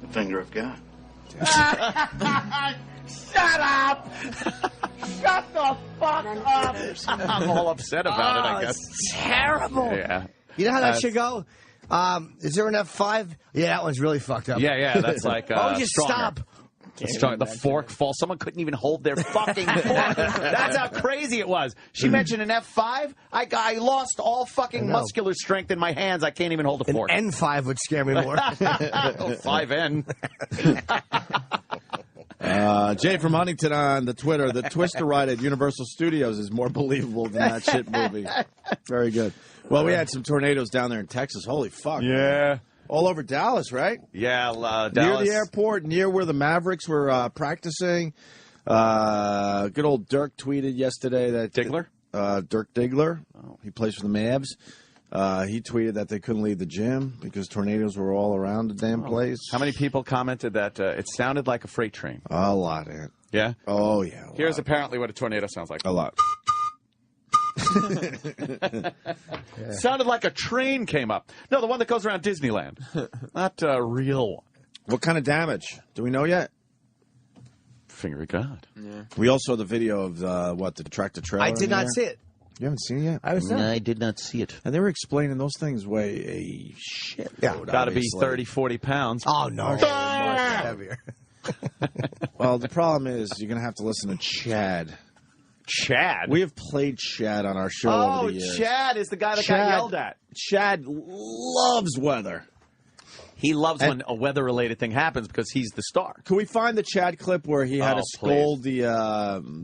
The finger of God. Shut up! Shut the fuck up! I'm all upset about it, I guess. It's terrible. Yeah. You know how that should go? Is there an F5? Yeah, that one's really fucked up. Yeah, that's like oh, just stronger. stop. The fork falls. Someone couldn't even hold their fucking fork. That's how crazy it was. She mentioned an F5. I lost all fucking muscular strength in my hands. I can't even hold a fork. An N5 would scare me more. 5N. Jay from Huntington on the Twitter. The Twister ride at Universal Studios is more believable than that shit movie. Very good. Well, we had some tornadoes down there in Texas. Holy fuck. Yeah. All over Dallas, right? Yeah, Dallas. Near the airport, near where the Mavericks were practicing. Good old Dirk tweeted yesterday that... Diggler? Dirk Diggler. He plays for the Mavs. He tweeted that they couldn't leave the gym because tornadoes were all around the damn place. How many people commented that it sounded like a freight train? A lot, Ant. Yeah? Oh, yeah. Here's apparently what a tornado sounds like. A lot. Sounded like a train came up. No, the one that goes around Disneyland. Not a real one. What kind of damage? Do we know yet? Finger of God. Yeah. We also saw the video of the tractor trailer. I did not see it. You haven't seen it yet? I did not see it. And they were explaining those things weigh a shit. Yeah. Got to be 30, 40 pounds. Oh, no. Much heavier. Well, the problem is you're going to have to listen to Chad. Chad? We have played Chad on our show over the years. Chad is the guy that got yelled at. Chad loves weather. He loves when a weather-related thing happens because he's the star. Can we find the Chad clip where he had to scold the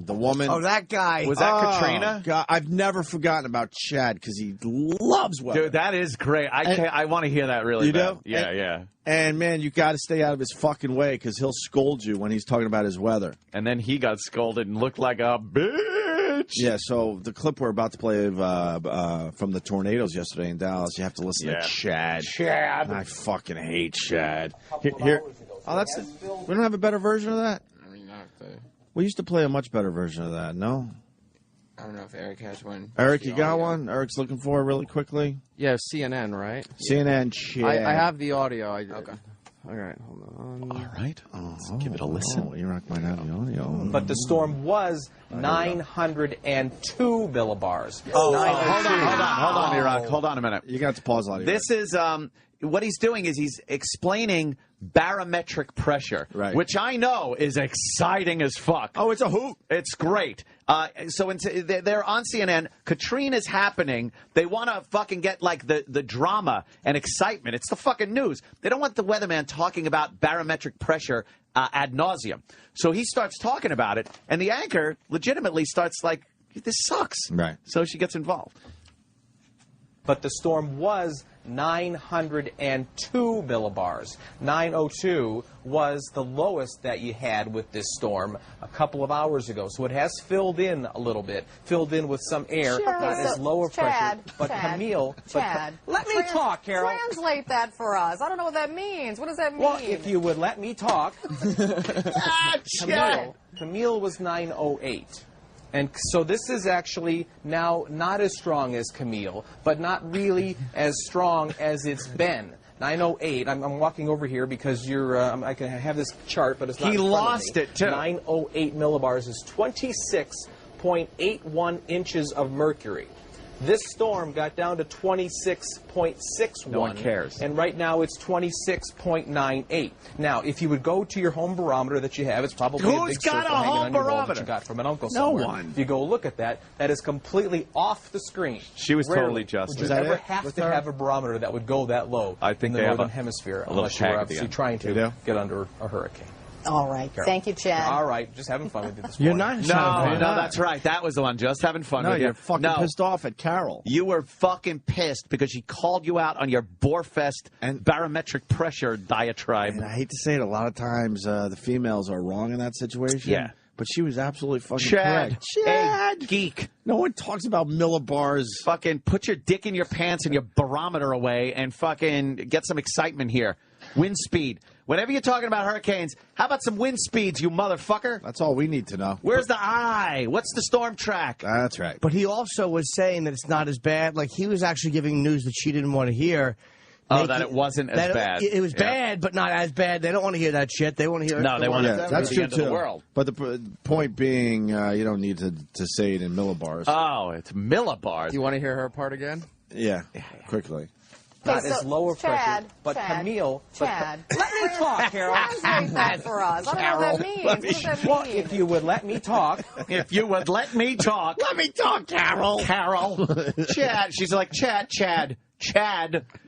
woman? Oh, that guy. Was that Katrina? God, I've never forgotten about Chad because he loves weather. Dude, that is great. I want to hear that really you bad. do? Yeah. And, man, you got to stay out of his fucking way because he'll scold you when he's talking about his weather. And then he got scolded and looked like a bitch. Yeah, so the clip we're about to play from the tornadoes yesterday in Dallas, you have to listen to Chad. Chad. I fucking hate Chad. Here. Oh, that's it. We don't have a better version of that? I mean, not the... We used to play a much better version of that, no? I don't know if Eric has one. Eric, you got one? Eric's looking for it really quickly. Yeah, CNN, right? CNN Chad. I have the audio. Okay. All right, hold on. All right. Let's give it a listen. Iraq might have the audio. But the storm was 902 millibars. Oh, hold on, Iraq. Hold on a minute. You got to pause a lot. This is what he's doing is he's explaining barometric pressure, which I know is exciting as fuck. Oh, it's a hoot. It's great. So they're on CNN. Katrina's happening. They want to fucking get like the drama and excitement. It's the fucking news. They don't want the weatherman talking about barometric pressure ad nauseum. So he starts talking about it, and the anchor legitimately starts like, this sucks. Right. So she gets involved. But the storm was 902 millibars. 902 was the lowest that you had with this storm a couple of hours ago. So it has filled in a little bit, filled in with some air, not as low of pressure. But Camille, let me talk, Carol. Translate that for us. I don't know what that means. What does that mean? Well, if you would let me talk. Camille was 908. And so this is actually now not as strong as Camille, but not really as strong as it's been. 908. I'm walking over here because you're. I can have this chart, but it's not. He in front lost of me. it too. 908 millibars is 26.81 inches of mercury. This storm got down to 26.61. No one cares. And right now it's 26.98. Now, if you would go to your home barometer that you have, it's probably a big circle hanging on your wall that you got from an uncle somewhere. No one. If you go look at that, that is completely off the screen. She was Rarely totally just. would you ever have to have a barometer that would go that low I think in the they have northern a hemisphere, little unless you were tag at the obviously end. trying to get under a hurricane. All right. Carol. Thank you, Chad. All right. Just having fun with you this You're morning. not. No, that's right. That was the one. Just having fun No, with you. you're fucking pissed off at Carol. You were fucking pissed because she called you out on your Borefest and barometric pressure diatribe. And I hate to say it, a lot of times the females are wrong in that situation. Yeah. But she was absolutely fucking Chad, correct. Chad, geek. No one talks about millibars. Fucking put your dick in your pants and your barometer away and fucking get some excitement here. Wind speed. Whenever you're talking about hurricanes, how about some wind speeds, you motherfucker? That's all we need to know. Where's the eye? What's the storm track? That's right. But he also was saying that it's not as bad. Like, he was actually giving news that she didn't want to hear. Oh, that it wasn't as bad. It was bad, but not as bad. They don't want to hear that shit. They want to hear. No, they want to. That's true End too. of the world. But the point being, you don't need to say it in millibars. Oh, it's millibars. Do you want to hear her part again? Yeah, quickly. Not Okay, as so, low of pressure, Chad, but Chad, Camille. Chad. Let me talk, Carol. Translate that for us. I don't know what that means. What does that mean? Well, if you would let me talk. If you would let me talk. Let me talk, Carol. Carol. Chad. She's like, Chad.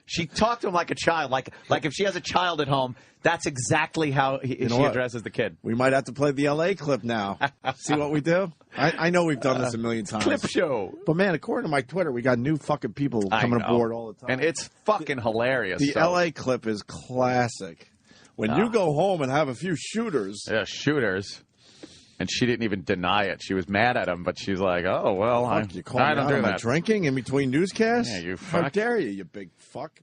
She talked to him like a child. Like if she has a child at home, that's exactly how she addresses the kid. We might have to play the L.A. clip now. See what we do? I know we've done this a million times. Clip show. But, man, according to my Twitter, we got new fucking people coming aboard all the time. And it's fucking hilarious. The L.A. clip is classic. When you go home and have a few shooters. Yeah, shooters. And she didn't even deny it. She was mad at him, but she's like, "Oh well, You call me I don't out do on my that." drinking in between newscasts? Yeah, you How fuck. dare you big fuck?